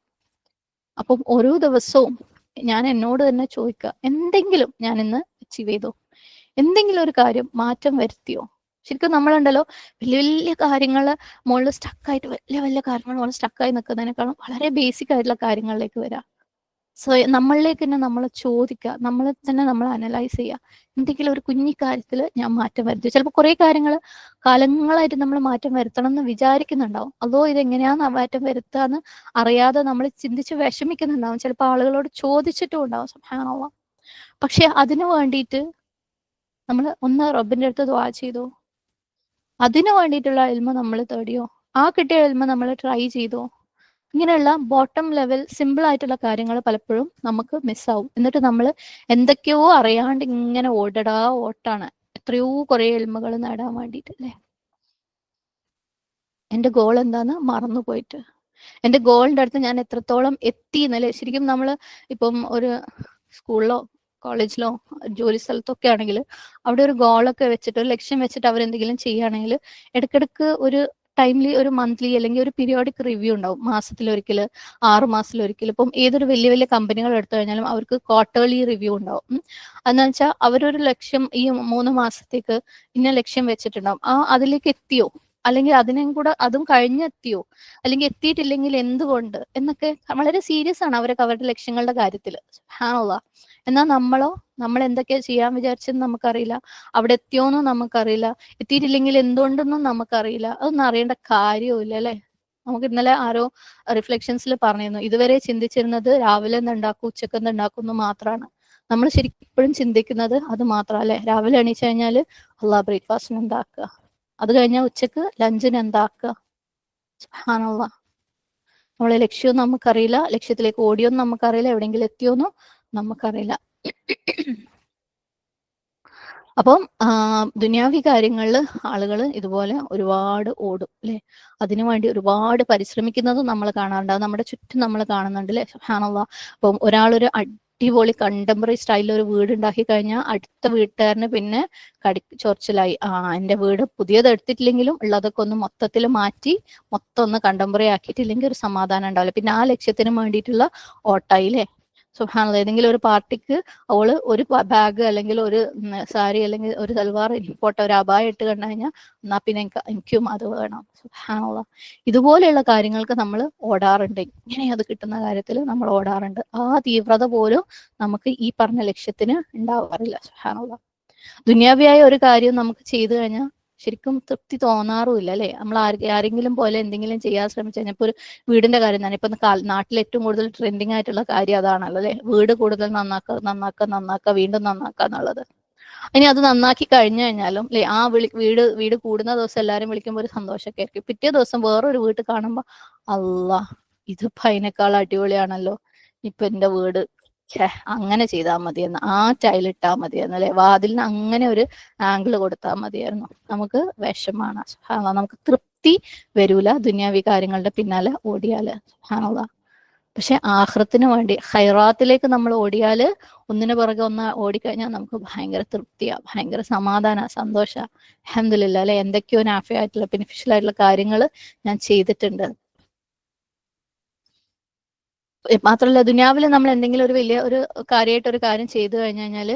അപ്പം ഓരോ ദിവസവും ഞാൻ എന്നോട് തന്നെ ചോദിക്കുക, എന്തെങ്കിലും ഞാൻ ഇന്ന് അച്ചീവ് ചെയ്തോ? എന്തെങ്കിലും ഒരു കാര്യം മാറ്റം വരുത്തിയോ? ശരിക്കും നമ്മളുണ്ടല്ലോ, വലിയ വലിയ കാര്യങ്ങൾ മുകളിൽ സ്റ്റക്കായിട്ട്, വലിയ വലിയ കാര്യങ്ങൾ മുകളിൽ സ്റ്റക്കായി നിൽക്കുന്നതിനേക്കാളും വളരെ ബേസിക് ആയിട്ടുള്ള കാര്യങ്ങളിലേക്ക് വരാം. നമ്മളിലേക്ക് തന്നെ നമ്മൾ ചോദിക്കുക, നമ്മളെ തന്നെ നമ്മൾ അനലൈസ് ചെയ്യുക, എന്തെങ്കിലും ഒരു കുഞ്ഞി കാര്യത്തിൽ ഞാൻ മാറ്റം വരുത്തി. ചിലപ്പോൾ കുറേ കാര്യങ്ങൾ കാലങ്ങളായിട്ട് നമ്മൾ മാറ്റം വരുത്തണം എന്ന് വിചാരിക്കുന്നുണ്ടാവും, അതോ ഇതെങ്ങനെയാന്ന് മാറ്റം വരുത്താന്ന് അറിയാതെ നമ്മൾ ചിന്തിച്ച് വിഷമിക്കുന്നുണ്ടാവും, ചിലപ്പോൾ ആളുകളോട് ചോദിച്ചിട്ടും ഉണ്ടാവും, സുബ്ഹാനല്ലാഹ്. പക്ഷെ അതിനു വേണ്ടിയിട്ട് നമ്മൾ ഒന്ന് റബ്ബിന്റെ അടുത്ത് ദുആ ചെയ്തോ? അതിനു വേണ്ടിയിട്ടുള്ള ഇൽമ നമ്മൾ തേടിയോ? ആ കിട്ടിയ ഇൽമ നമ്മൾ ട്രൈ ചെയ്തോ? ഇങ്ങനെയുള്ള ബോട്ടം ലെവൽ സിമ്പിൾ ആയിട്ടുള്ള കാര്യങ്ങൾ പലപ്പോഴും നമുക്ക് മിസ്സാവും. എന്നിട്ട് നമ്മൾ എന്തൊക്കെയോ അറിയാണ്ട് ഇങ്ങനെ ഓട്ടാണ്, എത്രയോ കുറെ എൽമകൾ നേടാൻ വേണ്ടിയിട്ട് അല്ലേ? എന്റെ ഗോൾ എന്താന്ന് മറന്നു പോയിട്ട്, എന്റെ ഗോളിന്റെ അടുത്ത് ഞാൻ എത്രത്തോളം എത്തി എന്നല്ലേ. ശരിക്കും നമ്മൾ ഇപ്പം ഒരു സ്കൂളിലോ കോളേജിലോ ജോലി സ്ഥലത്തൊക്കെ ആണെങ്കിൽ അവിടെ ഒരു ഗോളൊക്കെ വെച്ചിട്ട്, ഒരു ലക്ഷ്യം വെച്ചിട്ട് അവരെന്തെങ്കിലും ചെയ്യുകയാണെങ്കിൽ ഇടയ്ക്കിടയ്ക്ക് ഒരു ടൈംലി, ഒരു മന്ത്ലി അല്ലെങ്കിൽ ഒരു പീരിയോഡിക് റിവ്യൂ ഉണ്ടാവും, മാസത്തിലൊരിക്കൽ, 6 മാസത്തിലൊരിക്കൽ. ഇപ്പം ഏതൊരു വലിയ വലിയ കമ്പനികൾ എടുത്തു കഴിഞ്ഞാലും അവർക്ക് ക്വാർട്ടർലി റിവ്യൂ ഉണ്ടാവും. അതെന്ന് വെച്ചാൽ അവരൊരു ലക്ഷ്യം ഈ 3 മാസത്തേക്ക് ഇന്ന ലക്ഷ്യം വെച്ചിട്ടുണ്ടാവും, അതിലേക്ക് എത്തിയോ, അല്ലെങ്കിൽ അതിനും കൂടെ അതും കഴിഞ്ഞെത്തിയോ, അല്ലെങ്കിൽ എത്തിയിട്ടില്ലെങ്കിൽ എന്തുകൊണ്ട് എന്നൊക്കെ വളരെ സീരിയസ് ആണ് അവരൊക്കെ അവരുടെ ലക്ഷ്യങ്ങളുടെ കാര്യത്തിൽ. സുബ്ഹാനല്ലാഹ്. എന്നാൽ നമ്മൾ എന്തൊക്കെയാ ചെയ്യാൻ വിചാരിച്ചെന്ന് നമുക്കറിയില്ല, അവിടെ എത്തിയോന്നും നമുക്കറിയില്ല, എത്തിയിട്ടില്ലെങ്കിൽ എന്തുകൊണ്ടെന്നും നമുക്കറിയില്ല. അതൊന്നും അറിയേണ്ട കാര്യവുമില്ല അല്ലെ? നമുക്ക് ഇന്നലെ ആരോ റിഫ്ലക്ഷൻസിൽ പറഞ്ഞിരുന്നു, ഇതുവരെ ചിന്തിച്ചിരുന്നത് രാവിലെ എന്തുണ്ടാക്കും ഉച്ചക്ക് എന്തുണ്ടാക്കും മാത്രമാണ്. നമ്മൾ ശരിക്കും ഇപ്പോഴും ചിന്തിക്കുന്നത് അത് മാത്രം അല്ലെ? രാവിലെ എണീച്ചു കഴിഞ്ഞാൽ അള്ളാഹ് ബ്രേക്ക്ഫാസ്റ്റിന് എന്താക്കുക, അത് കഴിഞ്ഞാൽ ഉച്ചക്ക് ലഞ്ചിന് എന്താക്കുക. സുബ്ഹാനല്ലാഹ്. നമ്മളെ ലക്ഷ്യവും നമുക്കറിയില്ല, ലക്ഷ്യത്തിലേക്ക് ഓടിയോന്നും നമുക്കറിയില്ല, എവിടെയെങ്കിലും എത്തിയോന്നും നമുക്കറിയില്ല. അപ്പം ദുനിയാവി കാര്യങ്ങളിൽ ആളുകൾ ഇതുപോലെ ഒരുപാട് ഓടും അല്ലെ? അതിനുവേണ്ടി ഒരുപാട് പരിശ്രമിക്കുന്നതും നമ്മൾ കാണാറുണ്ട്, അത് നമ്മുടെ ചുറ്റും നമ്മൾ കാണുന്നുണ്ട് അല്ലെ? സുബ്ഹാനല്ലാഹ്. അപ്പം ഒരാളൊരു അടിപൊളി കണ്ടംപററി സ്റ്റൈലിൽ ഒരു വീട് ഉണ്ടാക്കി കഴിഞ്ഞാൽ അടുത്ത വീട്ടുകാരന് പിന്നെ ചൊറിച്ചിലായി, എൻ്റെ വീട് പുതിയത് എടുത്തിട്ടില്ലെങ്കിലും ഉള്ളതൊക്കെ ഒന്ന് മൊത്തത്തിൽ മാറ്റി മൊത്തം ഒന്ന് കണ്ടംപററി ആക്കിയിട്ടില്ലെങ്കിൽ ഒരു സമാധാനം ഉണ്ടാവില്ല. പിന്നെ ആ ലക്ഷ്യത്തിന് വേണ്ടിയിട്ടുള്ള ഓട്ടായില്ലേ? സുബ്ഹാനല്ലാഹ്. ഏതെങ്കിലും ഒരു പാർട്ടിക്ക് അവള് ഒരു ബാഗ് അല്ലെങ്കിൽ ഒരു സാരി അല്ലെങ്കിൽ ഒരു സൽവാർ പോട്ടെ, ഒരു അബായ ഇട്ട് കണ്ടു കഴിഞ്ഞാൽ എന്നാ പിന്നെ എനിക്കും അത് വേണം. സുബ്ഹാനല്ലാഹ്. ഇതുപോലെയുള്ള കാര്യങ്ങൾക്ക് നമ്മൾ ഓടാറുണ്ട്, ഇങ്ങനെ അത് കിട്ടുന്ന കാര്യത്തിൽ നമ്മൾ ഓടാറുണ്ട്. ആ തീവ്രത പോലും നമുക്ക് ഈ പറഞ്ഞ ലക്ഷ്യത്തിന് ഉണ്ടാവാറില്ല. സുബ്ഹാനല്ലാഹ്. ദുനിയാവിയായ ഒരു കാര്യം നമുക്ക് ചെയ്തു കഴിഞ്ഞാൽ ശരിക്കും തൃപ്തി തോന്നാറുമില്ല അല്ലെ? നമ്മൾ ആരെങ്കിലും പോലെ എന്തെങ്കിലും ചെയ്യാൻ ശ്രമിച്ചു കഴിഞ്ഞാൽ, ഇപ്പൊ ഒരു വീടിന്റെ കാര്യം തന്നെ, ഇപ്പൊ നാട്ടിൽ ഏറ്റവും കൂടുതൽ ട്രെൻഡിങ് ആയിട്ടുള്ള കാര്യം അതാണല്ലോ അല്ലെ? വീട് കൂടുതൽ നന്നാക്കുക വീണ്ടും നന്നാക്കുക എന്നുള്ളത്. ഇനി അത് നന്നാക്കി കഴിഞ്ഞു കഴിഞ്ഞാലും അല്ലെ, വീട് കൂടുന്ന ദിവസം എല്ലാരും വിളിക്കുമ്പോൾ ഒരു സന്തോഷമൊക്കെ ആയിരിക്കും, പിറ്റേ ദിവസം വേറൊരു വീട്ടിൽ കാണുമ്പോ അല്ലാ ഇതിപ്പോ അതിനേക്കാൾ അടിപൊളിയാണല്ലോ, ഇപ്പൊ എന്റെ വീട് അങ്ങനെ ചെയ്താൽ മതിയെന്ന്, ആ ടൈലിട്ടാ മതിയെന്ന് അല്ലെ, വാതിലിന് അങ്ങനെ ഒരു ആംഗിൾ കൊടുത്താൽ മതിയായിരുന്നു. നമുക്ക് വിഷമാണ്, നമുക്ക് തൃപ്തി വരൂല ദുനിയാവി കാര്യങ്ങളുടെ പിന്നാലെ ഓടിയാല്. സുബ്ഹാനല്ലാഹ്. പക്ഷെ ആഖിറത്തിന് വേണ്ടി ഖൈറാത്തിലേക്ക് നമ്മൾ ഓടിയാല്, ഒന്നിനു പുറകെ ഒന്ന് ഓടിക്കഴിഞ്ഞാൽ നമുക്ക് ഭയങ്കര തൃപ്തിയാ, ഭയങ്കര സമാധാന, സന്തോഷ. അൽഹംദുലില്ലാ അല്ലെ? എന്തൊക്കെയോ നാഫിയായിട്ടുള്ള ബെനിഫിഷ്യൽ ആയിട്ടുള്ള കാര്യങ്ങൾ ഞാൻ ചെയ്തിട്ടുണ്ട്. മാത്രമല്ല ദുനിയാവിൽ നമ്മൾ എന്തെങ്കിലും ഒരു വലിയ ഒരു കാര്യമായിട്ട് ഒരു കാര്യം ചെയ്തു കഴിഞ്ഞാല്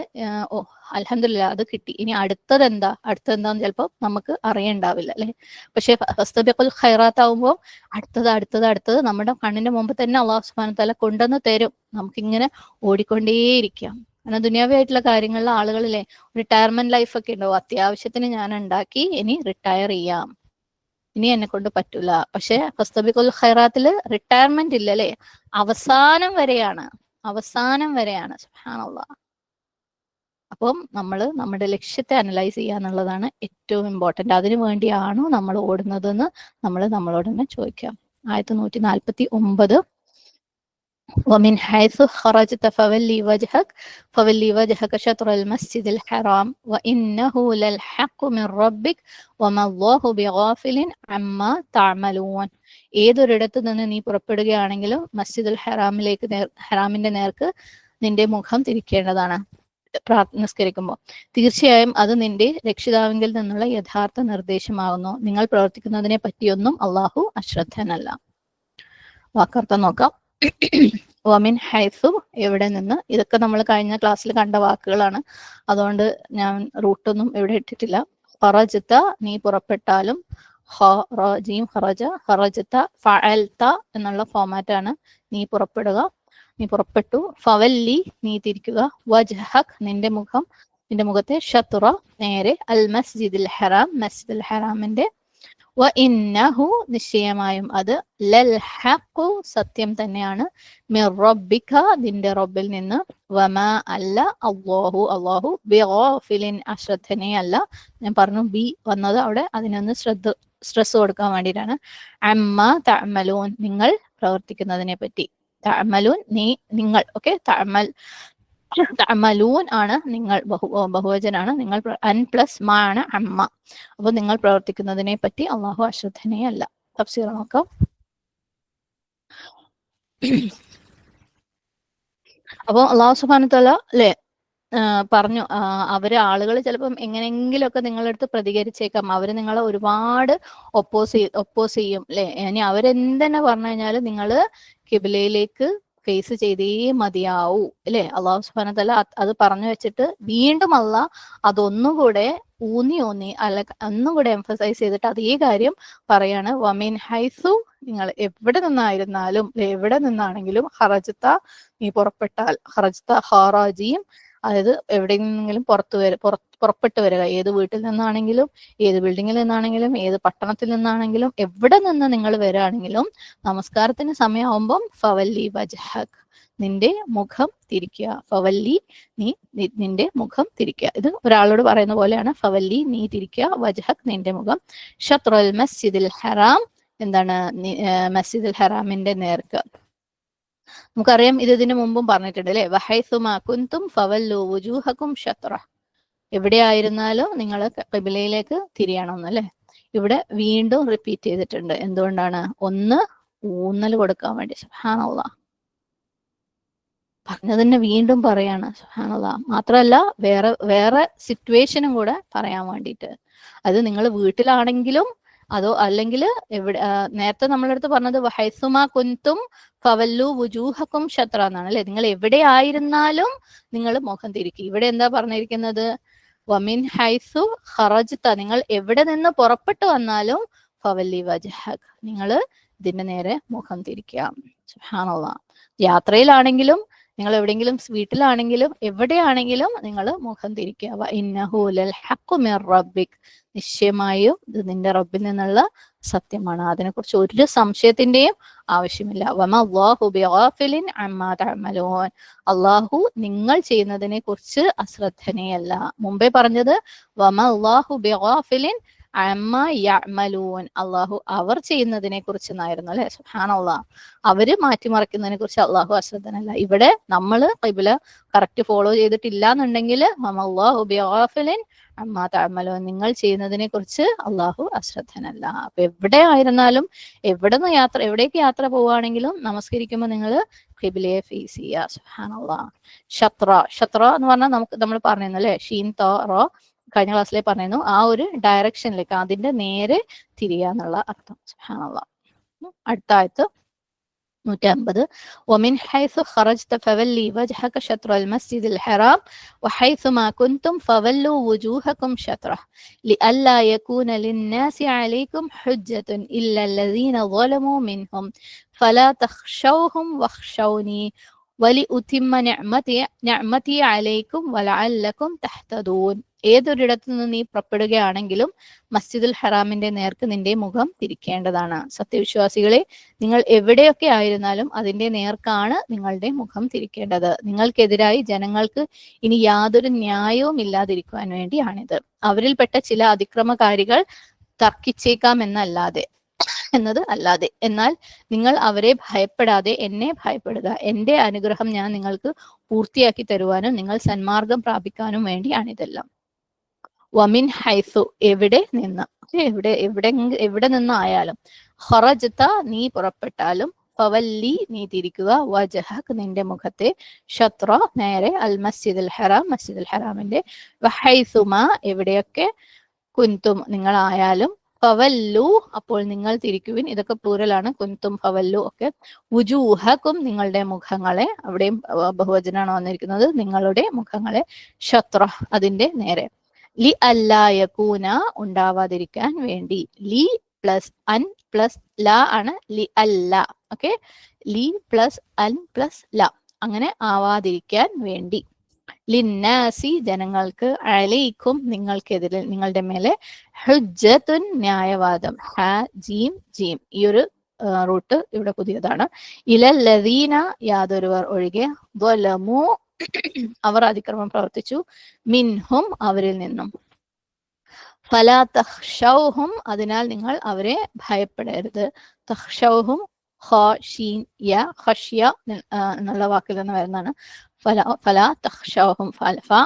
ഓ അൽഹംദുലില്ലാ അത് കിട്ടി, ഇനി അടുത്തതെന്താന്ന് ചിലപ്പോൾ നമുക്ക് അറിയണ്ടാവില്ല അല്ലെ? പക്ഷെ ഫസ്തബിഖുൽ ഖൈറാത്ത് ആവുമ്പോൾ അടുത്തത് നമ്മുടെ കണ്ണിന്റെ മുമ്പ് തന്നെ അള്ളാഹു സുബ്ഹാനഹു വ തആല കൊണ്ടുവന്ന് തരും. നമുക്കിങ്ങനെ ഓടിക്കൊണ്ടേയിരിക്കാം. കാരണം ദുനിയാവിയായിട്ടുള്ള കാര്യങ്ങളിൽ ആളുകളിലെ റിട്ടയർമെന്റ് ലൈഫ് ഒക്കെ ഉണ്ടാവും, അത്യാവശ്യത്തിന് ഞാൻ ഉണ്ടാക്കി ഇനി റിട്ടയർ ചെയ്യാം, ഇനി എന്നെ കൊണ്ട് പറ്റൂല. പക്ഷെ ഫസ്തബിഖുൽ ഖൈറാത്തില് റിട്ടയർമെന്റ് ഇല്ല അല്ലെ? അവസാനം വരെയാണ്. സുബ്ഹാനല്ലാഹ്. അപ്പം നമ്മൾ നമ്മുടെ ലക്ഷ്യത്തെ അനലൈസ് ചെയ്യുക എന്നുള്ളതാണ് ഏറ്റവും ഇമ്പോർട്ടന്റ്. അതിനു വേണ്ടിയാണോ നമ്മൾ ഓടുന്നതെന്ന് നമ്മൾ നമ്മളോട് തന്നെ ചോദിക്കാം. 1149 ومن حيث خرجت فولي وجهك شطر المسجد الحرام وإنه للحق من ربك وما الله بغافل عما تعملون. ഏതൊരിടത്തു നിന്ന് നീ പുറപ്പെടുകയാണെങ്കിലും മസ്ജിദുൽ ഹറാമിന്റെ നേർക്ക് നിന്റെ മുഖം തിരിക്കേണ്ടതാണ് നിസ്കരിക്കുമ്പോൾ. തീർച്ചയായും അത് നിന്റെ രക്ഷിതാവിങ്കിൽ നിന്നുള്ള യഥാർത്ഥ നിർദ്ദേശമാകുന്നു. നിങ്ങൾ പ്രവർത്തിക്കുന്നതിനെ പറ്റിയൊന്നും അള്ളാഹു അശ്രദ്ധനല്ല. വാക്കർത്ഥം നോക്കാം. വമിൻ ഹൈസു, എവിടെ നിന്ന്. ഇതൊക്കെ നമ്മൾ കഴിഞ്ഞ ക്ലാസ്സിൽ കണ്ട വാക്കുകളാണ്, അതുകൊണ്ട് ഞാൻ റൂട്ടൊന്നും ഇവിടെ ഇട്ടിട്ടില്ല. ഖറജത, നീ പുറപ്പെട്ടാലും. ഖറജത ഫഅൽത എന്നുള്ള ഫോമാറ്റാണ്. നീ പുറപ്പെടുക, നീ പുറപ്പെട്ടു. ഫവല്ലി, നീ തിരിക്കുക. വജ്ഹക്, നിന്റെ മുഖം, നിന്റെ മുഖത്തെ. ഷത്റ, നേരെ. അൽ മസ്ജിദുൽ ഹറാം, മസ്ജിദുൽ ഹറാമിന്റെ. വ ഇന്നഹു, നിശ്ചയമായും അത്. ലൽ ഹഖു, സത്യം തന്നെയാണ്. മിർ റബ്ബിക, നിന്റെ റബ്ബിൽ നിന്ന്. വമാ, അല്ല. അല്ലാഹു ബിഗാഫിലിൻ, അശ്രദ്ധനെ അല്ല. ഞാൻ പറഞ്ഞു ബി വന്നത് അവിടെ, അതിനൊന്ന് സ്ട്രെസ് കൊടുക്കാൻ വേണ്ടിയിട്ടാണ്. അമ്മ തഅമലൂൻ, നിങ്ങൾ പ്രവർത്തിക്കുന്നതിനെ പറ്റി. തഅമലൂൻ, നിങ്ങൾ. ഓക്കെ, തഅമലൂൻ ആണ് നിങ്ങൾ, ബഹുവചനാണ്. നിങ്ങൾ അൻ പ്ലസ് മാ ആണ് അമ്മ. അപ്പൊ നിങ്ങൾ പ്രവർത്തിക്കുന്നതിനെ പറ്റി അള്ളാഹു അശ്രദ്ധനെ അല്ല. തഫ്സീർ നോക്കാം. അപ്പൊ അള്ളാഹു സുബ്ഹാനഹു വതആല അല്ലെ പറഞ്ഞു, ആളുകൾ ചിലപ്പം എങ്ങനെയെങ്കിലുമൊക്കെ നിങ്ങളുടെ അടുത്ത് പ്രതികരിച്ചേക്കാം. അവര് നിങ്ങളെ ഒരുപാട് ഒപ്പോസ് ചെയ്യും അല്ലെ. ഇനി അവരെന്തെന്നെ പറഞ്ഞു കഴിഞ്ഞാലും നിങ്ങള് കിബിലയിലേക്ക് ഫേസ് ചെയ്തേ മതിയാവൂ അല്ലെ. അള്ളാഹു സുബ്ഹാനഹു വതആല അത് പറഞ്ഞു വെച്ചിട്ട് വീണ്ടും അള്ളാഹ് അതൊന്നുകൂടെ ഊന്നി അല്ല ഒന്നുകൂടെ എംഫസൈസ് ചെയ്തിട്ട് അതേ കാര്യം പറയാണ്. വമിൻ ഹൈസു, നിങ്ങൾ എവിടെ നിന്നായിരുന്നാലും, എവിടെ നിന്നാണെങ്കിലും. ഖറജത, നീ പുറപ്പെട്ടാൽ. ഖറജത ഖാറാജിയും, അതായത് എവിടെ നിന്നെങ്കിലും പുറപ്പെട്ടു വരിക. ഏത് വീട്ടിൽ നിന്നാണെങ്കിലും, ഏത് ബിൽഡിങ്ങിൽ നിന്നാണെങ്കിലും, ഏത് പട്ടണത്തിൽ നിന്നാണെങ്കിലും, എവിടെ നിന്ന് നിങ്ങൾ വരികയാണെങ്കിലും നമസ്കാരത്തിന് സമയമാകുമ്പം ഫവല്ലി വജ്ഹക്, നിന്റെ മുഖം തിരിക്കുക. ഫവല്ലി, നീ നിന്റെ മുഖം തിരിക്കുക. ഇത് ഒരാളോട് പറയുന്ന പോലെയാണ്. ഫവല്ലി, നീ തിരിക്കുക. വജ്ഹക്, നിന്റെ മുഖം. ഷത്റുൽ മസ്ജിദുൽ ഹറാം, എന്താണ്, മസ്ജിദുൽ ഹറാമിന്റെ നേർക്ക്. നമുക്കറിയാം, ഇതിനു മുമ്പും പറഞ്ഞിട്ടുണ്ട് അല്ലെ. വഹൈസുമാ കുന്തും ഫവല്ലു വുജൂഹകും ഷത്റ, എവിടെയായിരുന്നാലും നിങ്ങൾ ഖിബ്ലയിലേക്ക് തിരിയണം അല്ലെ. ഇവിടെ വീണ്ടും റിപ്പീറ്റ് ചെയ്തിട്ടുണ്ട്. എന്തുകൊണ്ടാണ്? ഒന്ന്, ഊന്നൽ കൊടുക്കാൻ വേണ്ടി. സുബ്ഹാനല്ലാഹ്, പറഞ്ഞതന്നെ വീണ്ടും പറയാണ്. സുബ്ഹാനല്ലാഹ്. മാത്രമല്ല വേറെ സിറ്റുവേഷനും കൂടെ പറയാൻ വേണ്ടിയിട്ട്. അത് നിങ്ങൾ വീട്ടിലാണെങ്കിലും അതോ അല്ലെങ്കിൽ എവിടെ, നേരത്തെ നമ്മളടുത്ത് പറഞ്ഞത് വഹൈസുമാ കുന്തും ഫവല്ലു വുജൂഹക്കും ഷത്റ എന്നാണ് അല്ലെ. നിങ്ങൾ എവിടെ ആയിരുന്നാലും നിങ്ങൾ മുഖം തിരിക്കുക. ഇവിടെ എന്താ പറഞ്ഞിരിക്കുന്നത്? വമിൻ ഹൈസു ഖറജ്ത, നിങ്ങൾ എവിടെ നിന്ന് പുറപ്പെട്ടു വന്നാലും ഫവല്ലി വജ്ഹക്, നിങ്ങൾ ഇതിന്റെ നേരെ മുഖം തിരിക്കുക. സുബ്ഹാനല്ലാഹ്. യാത്രയിലാണെങ്കിലും, നിങ്ങൾ എവിടെയെങ്കിലും വീട്ടിലാണെങ്കിലും എവിടെയാണെങ്കിലും നിങ്ങൾ മുഖം തിരിക്കുക. ഇന്നഹു ലൽ ഹഖു മിർ റബ്ബിക്, നിശ്ചയമായും ഇത് നിന്റെ റബ്ബിൽ നിന്നുള്ള സത്യമാണ്. അതിനെക്കുറിച്ച് ഒരു സംശയത്തിന്റെയും ആവശ്യമില്ല. വമല്ലാഹു ബിഗാഫിലിൻ അമ്മാ തഅമലൂൻ, അള്ളാഹു നിങ്ങൾ ചെയ്യുന്നതിനെ കുറിച്ച് അശ്രദ്ധനെയല്ല. മുമ്പേ പറഞ്ഞത് വമല്ലാഹു ബിഗാഫിലിൻ അമ്മാ യഅമലൂൻ, അള്ളാഹു അവർ ചെയ്യുന്നതിനെ കുറിച്ച് എന്നായിരുന്നു അല്ലെ. സുബ്ഹാനല്ലാഹ്. അവര് മാറ്റിമറിക്കുന്നതിനെ കുറിച്ച് അള്ളാഹു അശ്രദ്ധനല്ല. ഇവിടെ നമ്മൾ ഖിബ്ല കറക്റ്റ് ഫോളോ ചെയ്തിട്ടില്ല എന്നുണ്ടെങ്കിൽ വമല്ലാഹു ബിഗാഫിലിൻ അമ്മാ തഅമലൂൻ, നിങ്ങൾ ചെയ്യുന്നതിനെ കുറിച്ച് അള്ളാഹു അശ്രദ്ധനല്ല. അപ്പൊ എവിടെ ആയിരുന്നാലും, എവിടേക്ക് യാത്ര പോവുകയാണെങ്കിലും നമസ്കരിക്കുമ്പോൾ നിങ്ങൾ ഖിബ്ലയെ ഫേസ് ചെയ്യുക. സുബ്ഹാനല്ലാഹ്. ഷത്ര എന്ന് പറഞ്ഞാൽ നമ്മൾ പറഞ്ഞിരുന്നു അല്ലെ, ഷീൻ തോ റോ, കഴിഞ്ഞ ക്ലാസ്സിലെ പറഞ്ഞിരുന്നു. ആ ഒരു ഡയറക്ഷനിലേക്ക്, അതിന്റെ നേരെ തിരിയാന്നുള്ള അർത്ഥം. സുബ്ഹാനല്ലാഹ്. അടുത്ത ആയത്ത് 150. ومن حيث خرجت فولي وجهك شطر المسجد الحرام وحيث ما كنتم فولوا وجوهكم شطره لئلا يكون للناس عليكم حجة إلا الذين ظلموا منهم فلا تخشوهم واخشوني ولأتم نعمتي عليكم ولعلكم تهتدون. ഏതൊരിടത്തു നിന്ന് നീ പുറപ്പെടുകയാണെങ്കിലും മസ്ജിദുൽ ഹറാമിന്റെ നേർക്ക് നിന്റെ മുഖം തിരിക്കേണ്ടതാണ്. സത്യവിശ്വാസികളെ, നിങ്ങൾ എവിടെയൊക്കെ ആയിരുന്നാലും അതിന്റെ നേർക്കാണ് നിങ്ങളുടെ മുഖം തിരിക്കേണ്ടത്. നിങ്ങൾക്കെതിരായി ജനങ്ങൾക്ക് ഇനി യാതൊരു ന്യായവും ഇല്ലാതിരിക്കുവാൻ വേണ്ടിയാണിത്. അവരിൽപ്പെട്ട ചില അതിക്രമകാരികൾ തർക്കിച്ചേക്കാം എന്നല്ലാതെ. എന്നത് അല്ലാതെ. എന്നാൽ നിങ്ങൾ അവരെ ഭയപ്പെടാതെ എന്നെ ഭയപ്പെടുക. എന്റെ അനുഗ്രഹം ഞാൻ നിങ്ങൾക്ക് പൂർത്തിയാക്കി തരുവാനും നിങ്ങൾ സന്മാർഗം പ്രാപിക്കാനും വേണ്ടിയാണിതെല്ലാം. വമിൻ ഹൈസു, എവിടെ നിന്ന്, എവിടെ നിന്നായാലും, ഖറജ്ത നീ പുറപ്പെട്ടാലും, ഫവല്ലി നീ തിരിക്കുക, വജഹക് നിന്റെ മുഖത്തെ, ഷത്ര നേരെ, അൽ മസ്ജിദുൽ ഹറാം മസ്ജിദുൽ ഹറാമിന്റെ, വഹൈസുമ എവിടെയൊക്കെ, കുന്തും നിങ്ങളായാലും, ഫവല്ലു അപ്പോൾ നിങ്ങൾ തിരിക്കുവിൻ. ഇതൊക്കെ പ്ലൂറലാണ്, കുന്തും ഫവല്ലു ഒക്കെ. വുജൂഹക്കും നിങ്ങളുടെ മുഖങ്ങളെ, അവിടെയും ബഹുവചനാണ് വന്നിരിക്കുന്നത്, നിങ്ങളുടെ മുഖങ്ങളെ, ഷത്ര അതിന്റെ നേരെ. ലി അല്ലായകൂന ഉണ്ടാവാതിരിക്കാൻ വേണ്ടി. ലി പ്ലസ് അൻ പ്ലസ് ല ആണ് ലി അല്ല. ഓക്കെ, ലി പ്ലസ് അൻ പ്ലസ് ല, അങ്ങനെ ആവാതിരിക്കാൻ വേണ്ടി. ലിന്നാസി ജനങ്ങൾക്ക്, അലൈക്കും നിങ്ങൾക്കെതിരെ നിങ്ങളുടെ മേലെ, ഹുജ്ജത്തുൻ ന്യായവാദം, ഹ ജീം ജീം ഈ ഒരു റൂട്ട് ഇവിടെ പുതിയതാണ്. ഇലല്ലദീന യാതൊരുവർ ഒഴികെ, ദ്വലമു അവർ അതിക്രമം പ്രവർത്തിച്ചു, മിൻഹും അവരിൽ നിന്നും, ഫലാ തഖ്ശൗഹും അതിനാൽ നിങ്ങൾ അവരെ ഭയപ്പെടരുത്. തഖ്ശൗഹും ഖാശീൻ യ ഖശ്യ എന്നുള്ള വാക്കിൽ നിന്ന് വരുന്നതാണ്. ഫലാ തഖ്ശൗഹും,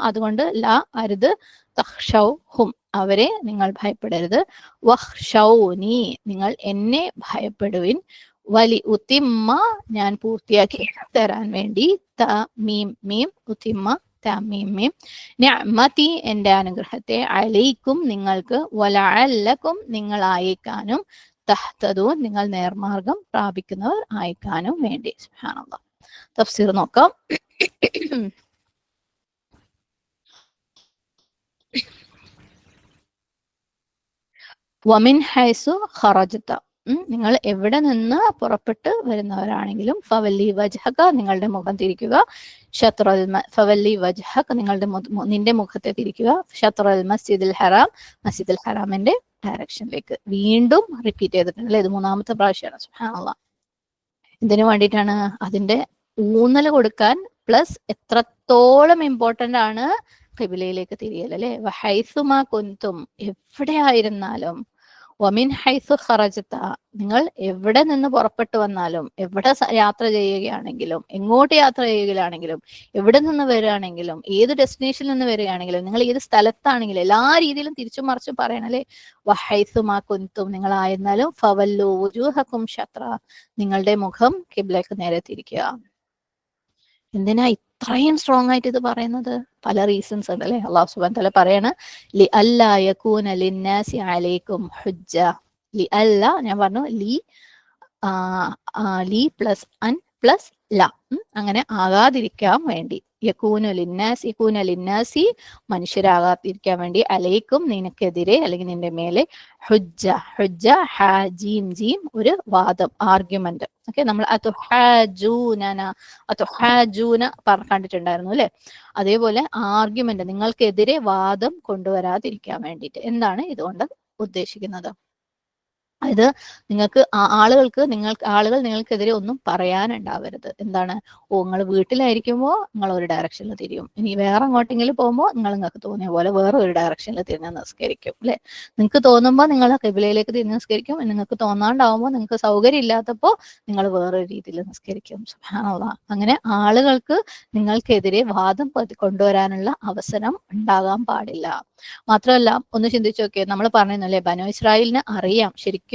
അതുകൊണ്ട് ലാ അരുത്, തഖ്ശൗഹും അവരെ നിങ്ങൾ ഭയപ്പെടരുത്. വഖ്ശൗനി നിങ്ങൾ എന്നെ ഭയപ്പെടുവിൻ. വലി ഉത്തിമ്മ ഞാൻ പൂർത്തിയാക്കി തരാൻ വേണ്ടി, തമീം മീം ഉത്തിമ്മ തമീം മീം, നിഅമതി എന്റെ അനുഗ്രഹത്തെ, അലൈക്കും നിങ്ങൾക്ക്, വലഅല്ലക്കും നിങ്ങൾ ആയേക്കാനും, തഹ്തദൂൻ നിങ്ങൾ നേർമാർഗം പ്രാപിക്കുന്നവർ ആയേക്കാനും വേണ്ടി. സുബ്ഹാനല്ലാഹ്. തഫ്സീർ നോക്കാം. വമിൻ ഹൈസു ഖറജ്ത നിങ്ങൾ എവിടെ നിന്ന് പുറപ്പെട്ട് വരുന്നവരാണെങ്കിലും, ഫവല്ലി വജ്ഹക നിങ്ങളുടെ മുഖം തിരിക്കുക, ഷത്റൽ ഫവല്ലി വജ്ഹക നിന്റെ മുഖത്തെ തിരിക്കുക, ഷത്റൽ മസ്ജിദുൽ ഹറാം മസ്ജിദുൽ ഹറാമിന്റെ ഡയറക്ഷനിലേക്ക്. വീണ്ടും റിപ്പീറ്റ് ചെയ്തിട്ടുണ്ട് അല്ലെ, ഇത് 3ാമത്തെ പ്രാവശ്യമാണ്. സുബ്ഹാനല്ലാഹ്. ഇതിനു വേണ്ടിയിട്ടാണ് അതിന്റെ ഊന്നൽ കൊടുക്കാൻ, പ്ലസ് എത്രത്തോളം ഇമ്പോർട്ടന്റ് ആണ് ഖിബിലയിലേക്ക് തിരിയൽ അല്ലെ. വഹൈസുമാ കുന്തും എവിടെ ആയിരുന്നാലും, വമിൻ ഹൈസു ഖറജ്ത നിങ്ങൾ എവിടെ നിന്ന് പുറപ്പെട്ടു വന്നാലും, എവിടെ യാത്ര ചെയ്യുകയാണെങ്കിലും, എങ്ങോട്ട് യാത്ര ചെയ്യുകയാണെങ്കിലും, എവിടെ നിന്ന് വരികയാണെങ്കിലും, ഏത് ഡെസ്റ്റിനേഷനിൽ നിന്ന് വരികയാണെങ്കിലും, നിങ്ങൾ ഏത് സ്ഥലത്താണെങ്കിലും, എല്ലാ രീതിയിലും തിരിച്ചും മറിച്ചും പറയണല്ലേ. വഹൈസുമാ കുന്തും നിങ്ങളായിരുന്നാലും, ഫവല്ലു വുജൂഹക്കും ഷത്ര നിങ്ങളുടെ മുഖം ഖിബ്ലയ്ക്ക് നേരെ തിരിക്കുക. എന്തിനാ ഇത്രയും സ്ട്രോങ് ആയിട്ട് ഇത് പറയുന്നത്? പല റീസൺസ് ഉണ്ട് അല്ലെ. അല്ലാഹു സുബ്ഹാനഹു വ തആല പറയാണ്, ലി അല്ലാ യകൂന ലിന്നാസി അലൈക്കും ഹുജ്ജ. ലി അല്ല ഞാൻ പറഞ്ഞു, ലി പ്ലസ് അൻ പ്ലസ് ല, അങ്ങനെ ആകാതിരിക്കാൻ വേണ്ടി. യകൂന ലിന്നാസി മനുഷ്യരാകാതിരിക്കാൻ വേണ്ടി, അലൈക്കും നിനക്കെതിരെ അല്ലെങ്കിൽ നിന്റെ മേലെ, ഹുജ്ജ ഹ ജീം ജീം ഒരു വാദം, ആർഗ്യുമെന്റ്. ഓക്കെ, നമ്മൾ അതുഹാജൂന കണ്ടിട്ടുണ്ടായിരുന്നു അല്ലെ. അതേപോലെ ആർഗ്യുമെന്റ്, നിങ്ങൾക്കെതിരെ വാദം കൊണ്ടുവരാതിരിക്കാൻ വേണ്ടിയിട്ട്. എന്താണ് ഇതുകൊണ്ട് ഉദ്ദേശിക്കുന്നത്? ഇത് നിങ്ങൾക്ക് ആളുകൾ നിങ്ങൾക്കെതിരെ ഒന്നും പറയാനുണ്ടാവരുത്. എന്താണ്? നിങ്ങൾ വീട്ടിലായിരിക്കുമ്പോൾ നിങ്ങൾ ഒരു ഡയറക്ഷനിൽ തിരിയും, ഇനി വേറെ അങ്ങോട്ടെങ്കിലും പോകുമ്പോൾ നിങ്ങൾക്ക് തോന്നിയ പോലെ വേറെ ഒരു ഡയറക്ഷനിൽ തിരിഞ്ഞ് നിസ്കരിക്കും അല്ലെ. നിങ്ങൾക്ക് തോന്നുമ്പോൾ നിങ്ങൾ ഖിബിലയിലേക്ക് തിരിഞ്ഞ് നിസ്കരിക്കും, നിങ്ങൾക്ക് തോന്നാണ്ടാവുമ്പോൾ, നിങ്ങൾക്ക് സൗകര്യം ഇല്ലാത്തപ്പോൾ നിങ്ങൾ വേറൊരു രീതിയിൽ നിസ്കരിക്കും. സുബ്ഹാനല്ലാഹ്. അങ്ങനെ ആളുകൾക്ക് നിങ്ങൾക്കെതിരെ വാദം കൊണ്ടുവരാനുള്ള അവസരം ഉണ്ടാകാൻ പാടില്ല. മാത്രമല്ല, ഒന്ന് ചിന്തിച്ചു നോക്കിയേ, നമ്മൾ പറഞ്ഞല്ലേ, ബനു ഇസ്രായേലിന് അറിയാം ശരിക്കും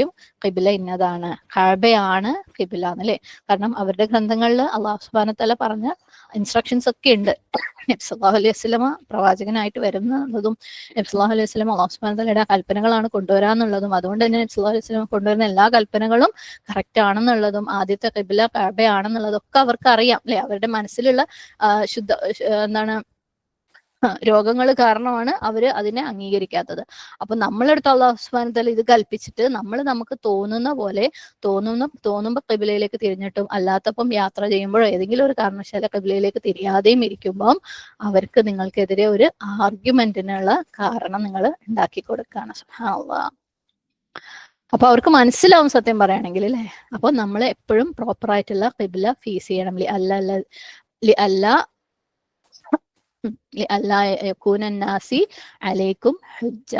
ഖിബില ഇന്നതാണ്, കഅബയാണ് ഖിബില എന്നല്ലേ. കാരണം അവരുടെ ഗ്രന്ഥങ്ങളിൽ അല്ലാഹു സുബ്ഹാനഹു വ തആല പറഞ്ഞ ഇൻസ്ട്രക്ഷൻസ് ഒക്കെ ഉണ്ട്. നബി സല്ലല്ലാഹു അലൈഹി വസല്ലമ പ്രവാചകനായിട്ട് വരുന്നതും, നബി സല്ലല്ലാഹു അലൈഹി വസല്ലമ അല്ലാഹു സുബ്ഹാനഹു വ തആലയുടെ കൽപ്പനകളാണ് കൊണ്ടുവരാന്നുള്ളതും, അതുകൊണ്ട് തന്നെ നബി സല്ലല്ലാഹു അലൈഹി വസല്ലമ കൊണ്ടുവരുന്ന എല്ലാ കൽപ്പനകളും കറക്റ്റ് ആണെന്നുള്ളതും, ആദ്യത്തെ ഖിബില കഅബയാണെന്നുള്ളതും ഒക്കെ അവർക്ക് അറിയാം അല്ലെ. അവരുടെ മനസ്സിലുള്ള എന്താണ് രോഗങ്ങൾ കാരണമാണ് അവര് അതിനെ അംഗീകരിക്കാത്തത്. അപ്പൊ നമ്മളെടുത്ത് അല്ലാഹു സുബ്ഹാനഹു വ തആല ഇത് കൽപ്പിച്ചിട്ട്, നമുക്ക് തോന്നുന്ന പോലെ തോന്നുമ്പോൾ ഖിബിലയിലേക്ക് തിരിഞ്ഞിട്ടും, അല്ലാത്തപ്പം യാത്ര ചെയ്യുമ്പോഴോ ഏതെങ്കിലും ഒരു കാരണവശാല ഖിബിലയിലേക്ക് തിരിയാതെയും ഇരിക്കുമ്പോൾ അവർക്ക് നിങ്ങൾക്കെതിരെ ഒരു ആർഗ്യുമെന്റിനുള്ള കാരണം നിങ്ങൾ ഉണ്ടാക്കി കൊടുക്കുകയാണ്. സുബ്ഹാനല്ലാഹ്. അപ്പൊ അവർക്ക് മനസ്സിലാവും സത്യം പറയുകയാണെങ്കിൽ അല്ലെ. അപ്പൊ നമ്മൾ എപ്പോഴും പ്രോപ്പർ ആയിട്ടുള്ള ഖിബില ഫേസ് ചെയ്യണം. അല്ല അല്ലാസി അലൈക്കും ഹുജ്ജ,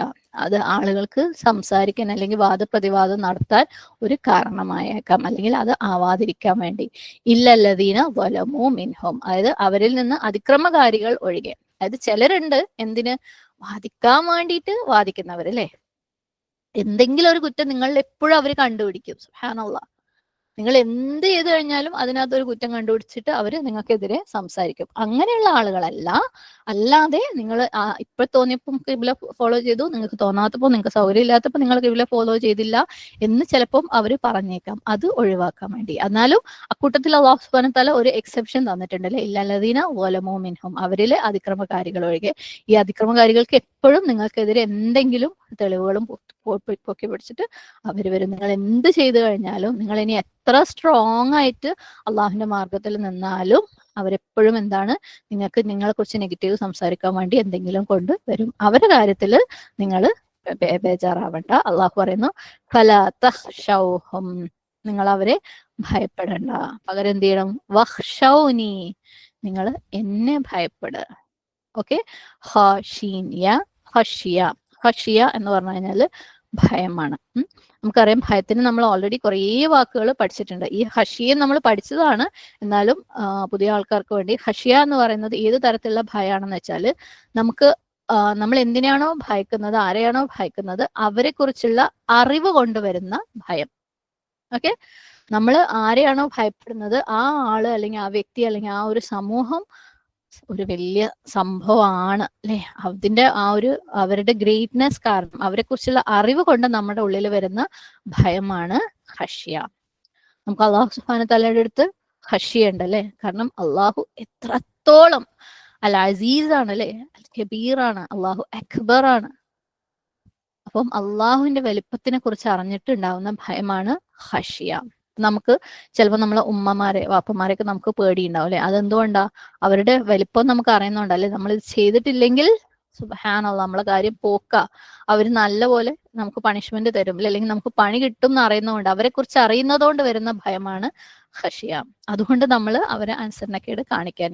അത് ആളുകൾക്ക് സംസാരിക്കാൻ അല്ലെങ്കിൽ വാദപ്രതിവാദം നടത്താൻ ഒരു കാരണമായേക്കാം, അല്ലെങ്കിൽ അത് ആവാതിരിക്കാൻ വേണ്ടി. ഇല്ലല്ലദീന വലമു മിൻഹും, അതായത് അവരിൽ നിന്ന് അതിക്രമകാരികൾ ഒഴികെ. അതായത് ചിലരുണ്ട് എന്തിന് വാദിക്കാൻ വേണ്ടിയിട്ട് വാദിക്കുന്നവർ അല്ലേ, എന്തെങ്കിലും ഒരു കുറ്റം നിങ്ങളിൽ എപ്പോഴും അവർ കണ്ടുപിടിക്കും. സുബ്ഹാനല്ലാഹ്, നിങ്ങൾ എന്ത് ചെയ്തു കഴിഞ്ഞാലും അതിനകത്തൊരു കുറ്റം കണ്ടുപിടിച്ചിട്ട് അവര് നിങ്ങൾക്കെതിരെ സംസാരിക്കും. അങ്ങനെയുള്ള ആളുകളല്ല. അല്ലാതെ നിങ്ങൾ ഇപ്പൊ തോന്നിയപ്പം കിബില ഫോളോ ചെയ്തു, നിങ്ങൾക്ക് തോന്നാത്തപ്പോൾ, നിങ്ങൾക്ക് സൗകര്യം ഇല്ലാത്തപ്പോൾ നിങ്ങൾ കിബില ഫോളോ ചെയ്തില്ല എന്ന് ചിലപ്പം അവര് പറഞ്ഞേക്കാം. അത് ഒഴിവാക്കാൻ വേണ്ടി. എന്നാലും അക്കൂട്ടത്തിൽ അല്ലാഹു സുബ്ഹാനഹു വ തആല ഒരു എക്സെപ്ഷൻ തന്നിട്ടുണ്ട് അല്ലെ, ഇല്ലല്ലദീന വലമു മിൻഹും, അവരിലെ അതിക്രമകാരികൾ ഒഴികെ. ഈ അതിക്രമകാരികൾക്ക് എപ്പോഴും നിങ്ങൾക്കെതിരെ എന്തെങ്കിലും തെളിവുകളും പൊക്കി പിടിച്ചിട്ട് അവർ വരും. നിങ്ങൾ എന്ത് ചെയ്തു കഴിഞ്ഞാലും, നിങ്ങൾ ഇനി എത്ര സ്ട്രോങ് ആയിട്ട് അള്ളാഹുവിന്റെ മാർഗത്തിൽ നിന്നാലും അവരെപ്പോഴും എന്താണ്, നിങ്ങൾക്ക് നിങ്ങളെ കുറിച്ച് നെഗറ്റീവ് സംസാരിക്കാൻ വേണ്ടി എന്തെങ്കിലും കൊണ്ട് വരും. അവരുടെ കാര്യത്തിൽ നിങ്ങൾ ബേജാറാവണ്ട. അള്ളാഹു പറയുന്നു ഫലാ തഖ്ശൗഹും, നിങ്ങൾ അവരെ ഭയപ്പെടണ്ട, പകരം എന്ത് ചെയ്യണം, വഖ്ശൗനി, നിങ്ങൾ എന്നെ ഭയപ്പെടുക. ഓക്കെ, ഹഷിയ എന്ന് പറഞ്ഞു കഴിഞ്ഞാല് ഭയമാണ്. നമുക്കറിയാം ഭയത്തിന് നമ്മൾ ഓൾറെഡി കുറേ വാക്കുകൾ പഠിച്ചിട്ടുണ്ട്. ഈ ഹഷിയെ നമ്മൾ പഠിച്ചതാണ്, എന്നാലും പുതിയ ആൾക്കാർക്ക് വേണ്ടി ഹഷിയ എന്ന് പറയുന്നത് ഏത് തരത്തിലുള്ള ഭയമാണെന്ന് വെച്ചാൽ, നമുക്ക് നമ്മൾ എന്തിനാണോ ഭയക്കുന്നത്, ആരെയാണോ ഭയക്കുന്നത്, അവരെ കുറിച്ചുള്ള അറിവ് കൊണ്ടുവരുന്ന ഭയം. ഓക്കെ, നമ്മൾ ആരെയാണോ ഭയപ്പെടുന്നത് ആ ആള് അല്ലെങ്കിൽ ആ വ്യക്തി അല്ലെങ്കിൽ ആ ഒരു സമൂഹം ഒരു വലിയ സംഭവമാണ് അല്ലെ, അതിന്റെ ആ ഒരു അവരുടെ ഗ്രേറ്റ്നെസ് കാരണം, അവരെ കുറിച്ചുള്ള അറിവ് കൊണ്ട് നമ്മുടെ ഉള്ളിൽ വരുന്ന ഭയമാണ് ഹഷിയ. നമുക്ക് അള്ളാഹു സുബ്ഹാനഹു തആലയുടെ അടുത്ത് ഹഷിയ ഉണ്ട് അല്ലെ, കാരണം അള്ളാഹു എത്രത്തോളം അൽ അസീസ് ആണ് അല്ലെ, അൽ കബീർ ആണ്, അള്ളാഹു അക്ബർ ആണ്. അപ്പം അള്ളാഹുവിന്റെ വലിപ്പത്തിനെ കുറിച്ച് അറിഞ്ഞിട്ടുണ്ടാവുന്ന ഭയമാണ് ഹഷിയ. നമുക്ക് ചിലപ്പോൾ നമ്മളെ ഉമ്മമാരെ വാപ്പമാരെയൊക്കെ നമുക്ക് പേടിയുണ്ടാവും അല്ലെ, അതെന്തുകൊണ്ടാ, അവരുടെ വലിപ്പം നമുക്ക് അറിയുന്നുണ്ടല്ലേ. നമ്മൾ ഇത് ചെയ്തിട്ടില്ലെങ്കിൽ സുബ്ഹാനല്ലാഹ് നമ്മളെ കാര്യം പോക്ക, അവർ നല്ലപോലെ നമുക്ക് പണിഷ്മെന്റ് തരും അല്ലെങ്കിൽ നമുക്ക് പണി കിട്ടും എന്ന് അറിയുന്നതുകൊണ്ട്, അവരെ കുറിച്ച് അറിയുന്നതുകൊണ്ട് വരുന്ന ഭയമാണ് ഹഷിയ. അതുകൊണ്ട് നമ്മൾ അവരെ അനുസരണക്കേട് കാണിക്കാൻ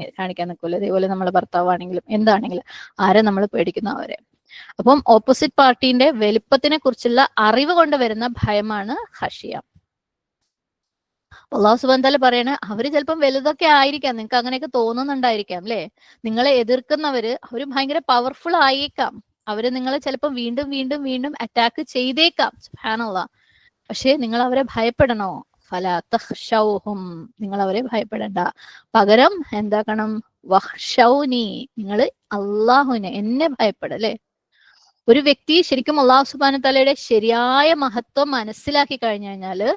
നിൽക്കില്ല. അതേപോലെ നമ്മളെ ഭർത്താവാണെങ്കിലും എന്താണെങ്കിലും ആരെ നമ്മൾ പേടിക്കുന്ന അവരെ. അപ്പം ഓപ്പോസിറ്റ് പാർട്ടീന്റെ വലിപ്പത്തിനെ കുറിച്ചുള്ള അറിവ് കൊണ്ട് വരുന്ന ഭയമാണ് ഹഷിയ. അള്ളാഹു സുബ്ഹാനഹു വ തആല പറയണ, അവര് ചിലപ്പം വലുതൊക്കെ ആയിരിക്കാം, നിങ്ങൾക്ക് അങ്ങനെയൊക്കെ തോന്നുന്നുണ്ടായിരിക്കാം അല്ലെ, നിങ്ങളെ എതിർക്കുന്നവര് അവര് ഭയങ്കര പവർഫുൾ ആയേക്കാം, അവര് നിങ്ങളെ ചിലപ്പോൾ വീണ്ടും വീണ്ടും വീണ്ടും അറ്റാക്ക് ചെയ്തേക്കാം. സുബ്ഹാനല്ലാഹ്, പക്ഷെ നിങ്ങൾ അവരെ ഭയപ്പെടണോ, ഫലാ തഖ്ശൗഹും, നിങ്ങൾ അവരെ ഭയപ്പെടണ്ട, പകരം എന്താക്കണം, വഖ്ശൗനി, നിങ്ങൾ അള്ളാഹുവിനെ എന്നെ ഭയപ്പെടല്ലേ. ഒരു വ്യക്തി ശരിക്കും അള്ളാഹു സുബ്ഹാനഹു തആലയുടെ ശരിയായ മഹത്വം മനസ്സിലാക്കി കഴിഞ്ഞു കഴിഞ്ഞാല്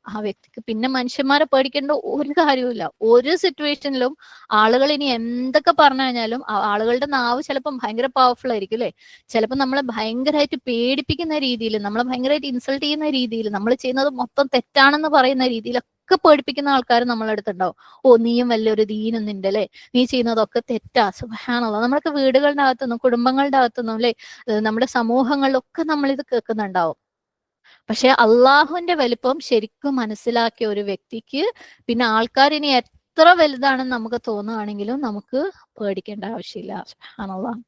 ആ വ്യക്തിക്ക് പിന്നെ മനുഷ്യന്മാരെ പേടിക്കേണ്ട ഒരു കാര്യവുമില്ല. ഒരു സിറ്റുവേഷനിലും ആളുകൾ ഇനി എന്തൊക്കെ പറഞ്ഞു കഴിഞ്ഞാലും, ആളുകളുടെ നാവ് ചിലപ്പം ഭയങ്കര പവർഫുൾ ആയിരിക്കും അല്ലെ, ചിലപ്പോൾ നമ്മളെ ഭയങ്കരമായിട്ട് പേടിപ്പിക്കുന്ന രീതിയിൽ, നമ്മളെ ഭയങ്കരമായിട്ട് ഇൻസൾട്ട് ചെയ്യുന്ന രീതിയിൽ, നമ്മൾ ചെയ്യുന്നത് മൊത്തം തെറ്റാണെന്ന് പറയുന്ന രീതിയിലൊക്കെ പേടിപ്പിക്കുന്ന ആൾക്കാർ നമ്മളെ അടുത്തുണ്ടാവും. ഓ നീയും വലിയൊരു ദീനൊന്നുണ്ട് അല്ലെ, നീ ചെയ്യുന്നതൊക്കെ തെറ്റാ. സുബ്ഹാനല്ലാഹ്, നമ്മളൊക്കെ വീടുകളുടെ അകത്തുനിന്നും കുടുംബങ്ങളുടെ അകത്തുനിന്നും അല്ലെ, നമ്മുടെ സമൂഹങ്ങളിലൊക്കെ നമ്മൾ ഇത് കേൾക്കുന്നുണ്ടാവും. പക്ഷെ അള്ളാഹുവിന്റെ വലിപ്പം ശരിക്കും മനസ്സിലാക്കിയ ഒരു വ്യക്തിക്ക് പിന്നെ ആൾക്കാർ ഇനി എത്ര വലുതാണെന്ന് നമുക്ക് തോന്നുകയാണെങ്കിലും നമുക്ക് പേടിക്കേണ്ട ആവശ്യമില്ല. സുബ്ഹാനല്ലാഹ്.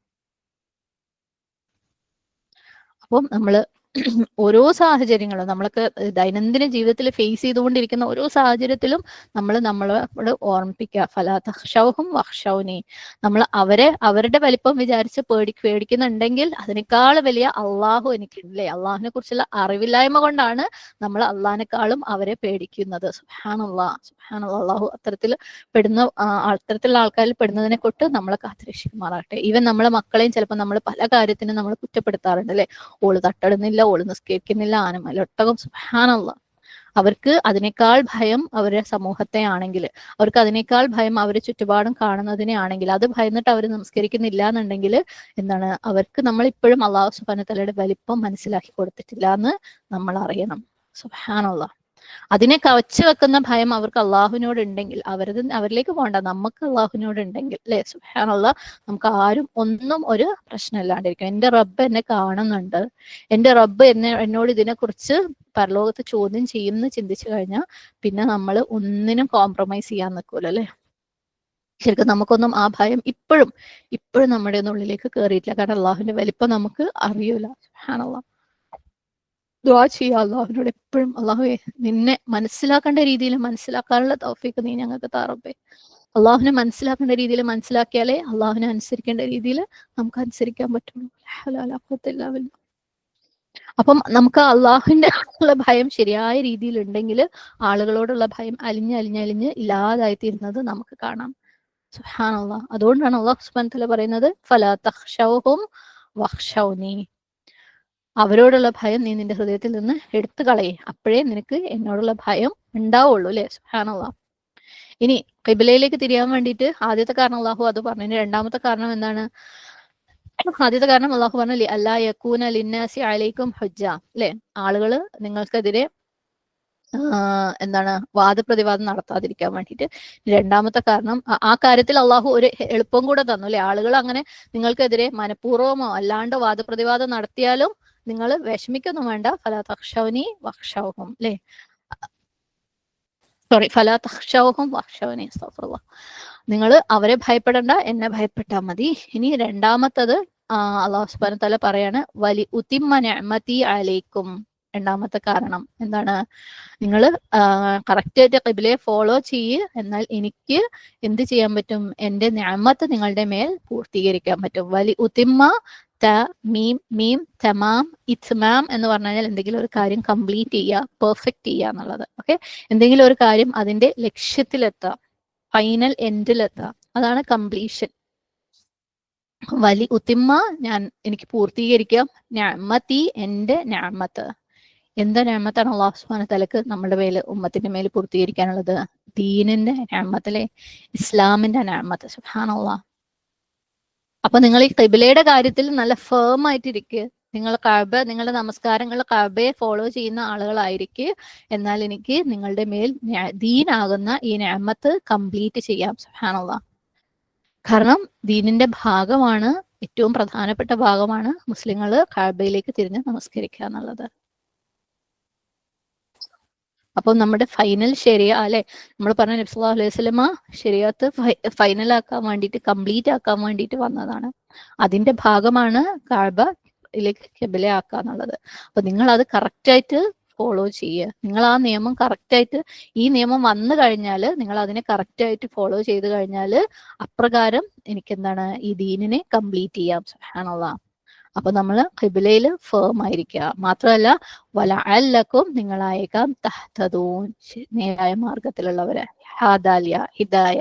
അപ്പം നമ്മള് ഓരോ സാഹചര്യങ്ങളും നമ്മളൊക്കെ ദൈനംദിന ജീവിതത്തിൽ ഫേസ് ചെയ്തുകൊണ്ടിരിക്കുന്ന ഓരോ സാഹചര്യത്തിലും നമ്മളോട് ഓർമ്മിപ്പിക്കുക, ഫലാ തഖ്ശൗഹും വഖ്ശൗനി, നമ്മൾ അവരുടെ വലിപ്പം വിചാരിച്ച് പേടിക്കുന്നുണ്ടെങ്കിൽ അതിനേക്കാൾ വലിയ അള്ളാഹു എനിക്കുണ്ടല്ലേ. അള്ളാഹുവിനെ കുറിച്ചുള്ള അറിവില്ലായ്മ കൊണ്ടാണ് നമ്മൾ അള്ളാഹിനെക്കാളും അവരെ പേടിക്കുന്നത്. സുബ്ഹാനല്ലാഹ്, സുബ്ഹാനല്ലാഹ്. അള്ളാഹു അത്തരത്തിലുള്ള ആൾക്കാരിൽ പെടുന്നതിനെ തൊട്ട് നമ്മളെ കാത്തുരക്ഷിക്കുമാറാകട്ടെ. ഈവൻ നമ്മളെ മക്കളെയും ചിലപ്പോൾ നമ്മൾ പല കാര്യത്തിനും നമ്മൾ കുറ്റപ്പെടുത്താറുണ്ട് അല്ലെ, ഓള് തട്ടടുന്നില്ല, ഓള് നിസ്കരിക്കുന്നില്ല, ആനമലൊട്ടകം. സുബ്ഹാനല്ലാഹ്, അവർക്ക് അതിനേക്കാൾ ഭയം അവരുടെ സമൂഹത്തെ ആണെങ്കിൽ, അവർക്ക് അതിനേക്കാൾ ഭയം അവരുടെ ചുറ്റുപാടും കാണുന്നതിനെ ആണെങ്കിൽ, അത് ഭയന്നിട്ട് അവർ നമസ്കരിക്കുന്നില്ല എന്നുണ്ടെങ്കിൽ എന്താണ്, അവർക്ക് നമ്മൾ ഇപ്പോഴും അള്ളാഹു സുബ്ഹാനഹു വ തആലയുടെ വലിപ്പം മനസ്സിലാക്കി കൊടുത്തിട്ടില്ല എന്ന് നമ്മൾ അറിയണം. സുബ്ഹാനല്ലാഹ്, അതിനെ കവച്ചു വെക്കുന്ന ഭയം അവർക്ക് അള്ളാഹുവിനോട് ഉണ്ടെങ്കിൽ അവരിലേക്ക് പോകണ്ട, നമുക്ക് അള്ളാഹുവിനോട് ഉണ്ടെങ്കിൽ അല്ലെ, സുബ്ഹാനല്ലാഹ്, നമുക്ക് ആരും ഒന്നും ഒരു പ്രശ്നമില്ലാണ്ടിരിക്കും. എന്റെ റബ്ബ് എന്നെ കാണുന്നുണ്ട്, എന്റെ റബ്ബ് എന്നോട് ഇതിനെക്കുറിച്ച് പരലോകത്ത് ചോദ്യം ചെയ്യുമെന്ന് ചിന്തിച്ചു കഴിഞ്ഞാൽ പിന്നെ നമ്മൾ ഒന്നിനും കോംപ്രമൈസ് ചെയ്യാൻ നിൽക്കൂല അല്ലെ. ശരിക്കും നമുക്കൊന്നും ആ ഭയം ഇപ്പോഴും നമ്മുടെ ഉള്ളിലേക്ക് കയറിയിട്ടില്ല. കാരണം അള്ളാഹുവിന്റെ വലിപ്പം നമുക്ക് അറിയൂല. സുബ്ഹാനല്ലാഹ്. ദുആ ചെയ്യുക അള്ളാഹുവിനോട് എപ്പോഴും, അള്ളാഹുവേ നിന്നെ മനസ്സിലാക്കേണ്ട രീതിയിൽ മനസ്സിലാക്കാനുള്ള തൗഫീഖ് നീ ഞങ്ങൾക്ക് താ റബ്ബേ. അള്ളാഹുവിനെ മനസ്സിലാക്കേണ്ട രീതിയിൽ മനസ്സിലാക്കിയാലേ അള്ളാഹുവിനെ അനുസരിക്കേണ്ട രീതിയിൽ നമുക്ക് അനുസരിക്കാൻ പറ്റുള്ളൂ. അപ്പം നമുക്ക് അള്ളാഹുവിന്റെ ഉള്ള ഭയം ശരിയായ രീതിയിൽ ഉണ്ടെങ്കിൽ ആളുകളോടുള്ള ഭയം അലിഞ്ഞ് ഇല്ലാതായിത്തീരുന്നത് നമുക്ക് കാണാം. സുബ്ഹാനല്ലാഹ്. അതുകൊണ്ടാണ് അള്ളാഹു സുബ്ഹാനഹു വതആല പറയുന്നത് ഫലാ തഖ്ശൗഹും വഖ്ശൗനി. അവരോടുള്ള ഭയം നീ നിന്റെ ഹൃദയത്തിൽ നിന്ന് എടുത്തു കളയേ, അപ്പോഴേ നിനക്ക് എന്നോടുള്ള ഭയം ഉണ്ടാവുള്ളൂ. അല്ലെ? സുബ്ഹാനല്ലാഹ്. ഇനി ഖിബ്ലയിലേക്ക് തിരിയാൻ വേണ്ടിയിട്ട് ആദ്യത്തെ കാരണം അള്ളാഹു അത് പറഞ്ഞു. രണ്ടാമത്തെ കാരണം എന്താണ്? ആദ്യത്തെ കാരണം അള്ളാഹു പറഞ്ഞു അല്ലാ യകൂന ലിന്നാസി അലൈക്കും ഹുജ്ജ. അല്ലെ? ആളുകള് നിങ്ങൾക്കെതിരെ എന്താണ് വാദപ്രതിവാദം നടത്താതിരിക്കാൻ വേണ്ടിയിട്ട്. രണ്ടാമത്തെ കാരണം ആ കാര്യത്തിൽ അള്ളാഹു ഒരു എളുപ്പം കൂടെ തന്നു. അല്ലെ? ആളുകൾ അങ്ങനെ നിങ്ങൾക്കെതിരെ മനഃപൂർവ്വമോ അല്ലാണ്ട് വാദപ്രതിവാദം നടത്തിയാലും നിങ്ങൾ വിഷമിക്കൊന്നും വേണ്ട. ഫലാ തഖ്ശൗനി വഖ്ശൗഹും. അല്ലെ? ഫലാ തഖ്ശൗഹും വഖ്ശൗനി. അസ്തഗ്ഫിറുല്ലാഹ്. നിങ്ങൾ അവരെ ഭയപ്പെടണ്ട, എന്നെ ഭയപ്പെട്ടാൽ മതി. ഇനി രണ്ടാമത്തത് അള്ളാഹു സുബ്ഹാനഹു വതആല പറയാണ് വലി ഉതിമ്മ നിഅമതി അലൈക്കും. രണ്ടാമത്തെ കാരണം എന്താണ്? നിങ്ങൾ കറക്റ്റായിട്ട് ഖിബ്ലയെ ഫോളോ ചെയ്യ്, എന്നാൽ എനിക്ക് എന്ത് ചെയ്യാൻ പറ്റും? എന്റെ നിഅമത്ത് നിങ്ങളുടെ മേൽ പൂർത്തീകരിക്കാൻ പറ്റും. വലി ഉതിമ്മ മീം തമാം ഇത്മാം എന്ന് പറഞ്ഞാൽ എന്തെങ്കിലും ഒരു കാര്യം കംപ്ലീറ്റ് ചെയ്യുക, പെർഫെക്റ്റ് ചെയ്യുക എന്നുള്ളത്. ഓക്കെ, എന്തെങ്കിലും ഒരു കാര്യം അതിന്റെ ലക്ഷ്യത്തിലെത്താം, ഫൈനൽ എൻഡിലെത്താം, അതാണ് കംപ്ലീഷൻ. വലി ഉത്തിമ്മ, എനിക്ക് പൂർത്തീകരിക്കാം. നിഅമതി, എന്റെ നിഅമത്ത്. എന്താ നിഅമത്താണ് അല്ലാഹു സുബ്ഹാനഹു വതആലക്ക് നമ്മുടെ മേൽ, ഉമ്മത്തിന്റെ മേൽ പൂർത്തീകരിക്കാനുള്ളത്? ദീനിന്റെ നിഅമത്ത്, അല്ലെ? ഇസ്ലാമിന്റെ നിഅമത്ത്. സുബ്ഹാനല്ലാഹ്. അപ്പൊ നിങ്ങൾ ഈ ഖിബ്ലയുടെ കാര്യത്തിൽ നല്ല ഫേം ആയിട്ടിരിക്കുക. നിങ്ങൾ കഅബ, നിങ്ങളുടെ നമസ്കാരങ്ങൾ കഅബയെ ഫോളോ ചെയ്യുന്ന ആളുകളായിരിക്കും. എന്നാൽ എനിക്ക് നിങ്ങളുടെ മേൽ ദീനാകുന്ന ഈ നിഅമത്ത് കംപ്ലീറ്റ് ചെയ്യാം. സുബ്ഹാനല്ലാഹ്. കാരണം ദീനിന്റെ ഭാഗമാണ്, ഏറ്റവും പ്രധാനപ്പെട്ട ഭാഗമാണ് മുസ്ലിങ്ങൾ കഅബയിലേക്ക് തിരിഞ്ഞ് നമസ്കരിക്കുക എന്നുള്ളത്. അപ്പോൾ നമ്മുടെ ഫൈനൽ ശരിയ, അല്ലെ? നമ്മൾ പറഞ്ഞ നബി സല്ലല്ലാഹു അലൈഹി വസല്ലമ ശരിയത്ത് ഫൈനൽ ആക്കാൻ വേണ്ടിയിട്ട്, കംപ്ലീറ്റ് ആക്കാൻ വേണ്ടിയിട്ട് വന്നതാണ്. അതിന്റെ ഭാഗമാണ് കഅബയിലേക്ക് ഖിബ്ല ആക്കുക എന്നുള്ളത്. അപ്പൊ നിങ്ങൾ അത് കറക്റ്റായിട്ട് ഫോളോ ചെയ്യുക. നിങ്ങൾ ആ നിയമം കറക്റ്റായിട്ട്, ഈ നിയമം വന്നു കഴിഞ്ഞാൽ നിങ്ങൾ അതിനെ കറക്റ്റായിട്ട് ഫോളോ ചെയ്ത് കഴിഞ്ഞാൽ അപ്രകാരം എനിക്ക് എന്താണ് ഈ ദീനിനെ കംപ്ലീറ്റ് ചെയ്യാം. സുബ്ഹാനല്ലാഹ്. അപ്പൊ നമ്മൾ ഖിബ്ലയിൽ ഫേം ആയിരിക്കുക. മാത്രമല്ല വലഅല്ലക്കും, നിങ്ങളായേക്കാം തഹ്തദൂൻ, നേരായ മാർഗത്തിലുള്ളവരെ. ഹാദാലിയ, ഹിദായ,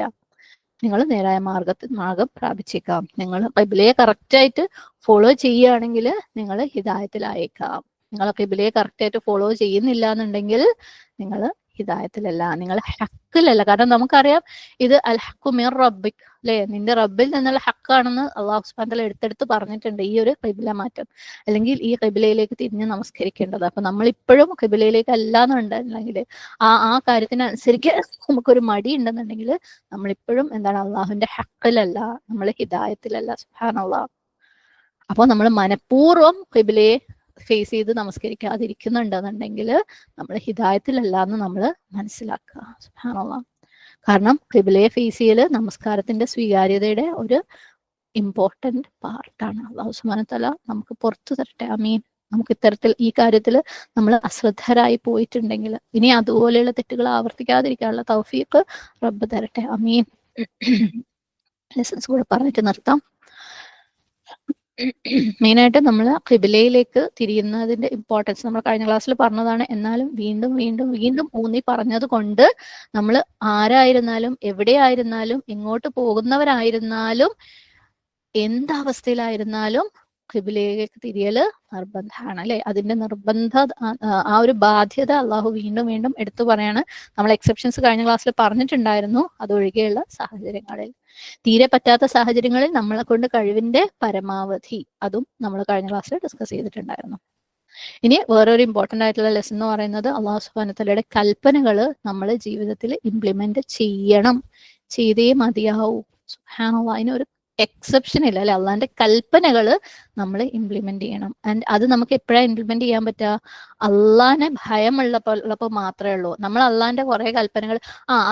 നിങ്ങൾ നേരായ മാർഗം പ്രാപിച്ചേക്കാം. നിങ്ങൾ ഖിബ്ലയെ കറക്റ്റായിട്ട് ഫോളോ ചെയ്യുകയാണെങ്കിൽ നിങ്ങൾ ഹിദായത്തിലായേക്കാം. നിങ്ങൾ ഖിബ്ലയെ കറക്റ്റായിട്ട് ഫോളോ ചെയ്യുന്നില്ല എന്നുണ്ടെങ്കിൽ നിങ്ങൾ ഹിദായത്തിലല്ല, നിങ്ങൾ ഹക്കിലല്ല. കാരണം നമുക്കറിയാം ഇത് അൽ ഹഖു മിർ റബ്ബിക്, അല്ലെ? നിന്റെ റബ്ബിൽ നിന്നുള്ള ഹക്കാണെന്ന് അള്ളാഹു സുബ്ഹാനഹു വതആല എടുത്തെടുത്ത് പറഞ്ഞിട്ടുണ്ട്. ഈ ഒരു ഖിബ്ല മാറ്റം, അല്ലെങ്കിൽ ഈ ഖിബ്ലയിലേക്ക് തിരിഞ്ഞ് നമസ്കരിക്കേണ്ടത്. അപ്പൊ നമ്മൾ ഇപ്പോഴും ഖിബ്ലയിലേക്ക് അല്ലാന്നുണ്ടെങ്കിൽ, ആ കാര്യത്തിനനുസരിച്ച് നമുക്കൊരു മടി ഉണ്ടെന്നുണ്ടെങ്കിൽ നമ്മളിപ്പോഴും എന്താണ് അള്ളാഹുവിന്റെ ഹക്കിലല്ല, നമ്മൾ ഹിദായത്തിലല്ല. സുബ്ഹാനല്ലാഹ്. അപ്പോൾ നമ്മൾ മനഃപൂർവ്വം ഖിബ്ലയെ ഫേസ് ചെയ്ത് നമസ്കരിക്കാതിരിക്കുന്നുണ്ടെന്നുണ്ടെങ്കിൽ നമ്മൾ ഹിദായത്തിലല്ല എന്ന് നമ്മൾ മനസ്സിലാക്കുക. സുബ്ഹാനല്ലാഹ്. കാരണം ഖിബ്ലയെ ഫേസ് ചെയ്യൽ നമസ്കാരത്തിന്റെ സ്വീകാര്യതയുടെ ഒരു ഇമ്പോർട്ടന്റ് പാർട്ടാണ്. അല്ലാഹു സുബ്ഹാനഹു വതആല നമുക്ക് പുറത്തു തരട്ടെ. ആമീൻ. നമുക്ക് ഇത്തരത്തിൽ ഈ കാര്യത്തിൽ നമ്മൾ അശ്രദ്ധരായി പോയിട്ടുണ്ടെങ്കിൽ ഇനി അതുപോലെയുള്ള തെറ്റുകൾ ആവർത്തിക്കാതിരിക്കാനുള്ള തൗഫീഖ് റബ്ബ് തരട്ടെ. ആമീൻ. ലെസൺസ് കൂടെ പറഞ്ഞിട്ട് നിർത്താം. മെയിനായിട്ട് നമ്മൾ ഖിബ്ലയിലേക്ക് തിരിയുന്നതിന്റെ ഇമ്പോർട്ടൻസ് നമ്മൾ കഴിഞ്ഞ ക്ലാസ്സിൽ പറഞ്ഞതാണ്. എന്നാലും വീണ്ടും വീണ്ടും വീണ്ടും ഊന്നി പറഞ്ഞത് കൊണ്ട് നമ്മൾ ആരായിരുന്നാലും, എവിടെയായിരുന്നാലും, എങ്ങോട്ട് പോകുന്നവരായിരുന്നാലും, എന്തവസ്ഥയിലായിരുന്നാലും ഖിബ്ലയിലേക്ക് തിരിയല് നിർബന്ധമാണ്, അല്ലെ? അതിന്റെ ആ ഒരു ബാധ്യത അള്ളാഹു വീണ്ടും വീണ്ടും എടുത്തു പറയാണ്. നമ്മൾ എക്സെപ്ഷൻസ് കഴിഞ്ഞ ക്ലാസ്സിൽ പറഞ്ഞിട്ടുണ്ടായിരുന്നു. അതൊഴികെയുള്ള സാഹചര്യങ്ങളിൽ, തീരെ പറ്റാത്ത സാഹചര്യങ്ങളിൽ നമ്മളെ കൊണ്ട് കഴിവിന്റെ പരമാവധി, അതും നമ്മൾ കഴിഞ്ഞ ക്ലാസ്സിൽ ഡിസ്കസ് ചെയ്തിട്ടുണ്ടായിരുന്നു. ഇനി വേറൊരു ഇമ്പോർട്ടന്റ് ആയിട്ടുള്ള ലെസൺ എന്ന് പറയുന്നത് അള്ളാഹു സുബ്ഹാനഹു വതആലയുടെ കൽപ്പനകൾ നമ്മൾ ജീവിതത്തിൽ ഇംപ്ലിമെന്റ് ചെയ്യണം, ചെയ്തേ മതിയാവൂ. സുബ്ഹാനല്ലാഹ്. അതിനൊരു എക്സെപ്ഷൻ ഇല്ല അല്ലെ. അള്ളാന്റെ കൽപ്പനകൾ നമ്മൾ ഇംപ്ലിമെന്റ് ചെയ്യണം. ആൻഡ് അത് നമുക്ക് എപ്പോഴാണ് ഇംപ്ലിമെന്റ് ചെയ്യാൻ പറ്റുക? അള്ളാനെ ഭയമുള്ളപ്പോൾ മാത്രമേ ഉള്ളൂ. നമ്മൾ അള്ളാന്റെ കുറെ കൽപ്പനകൾ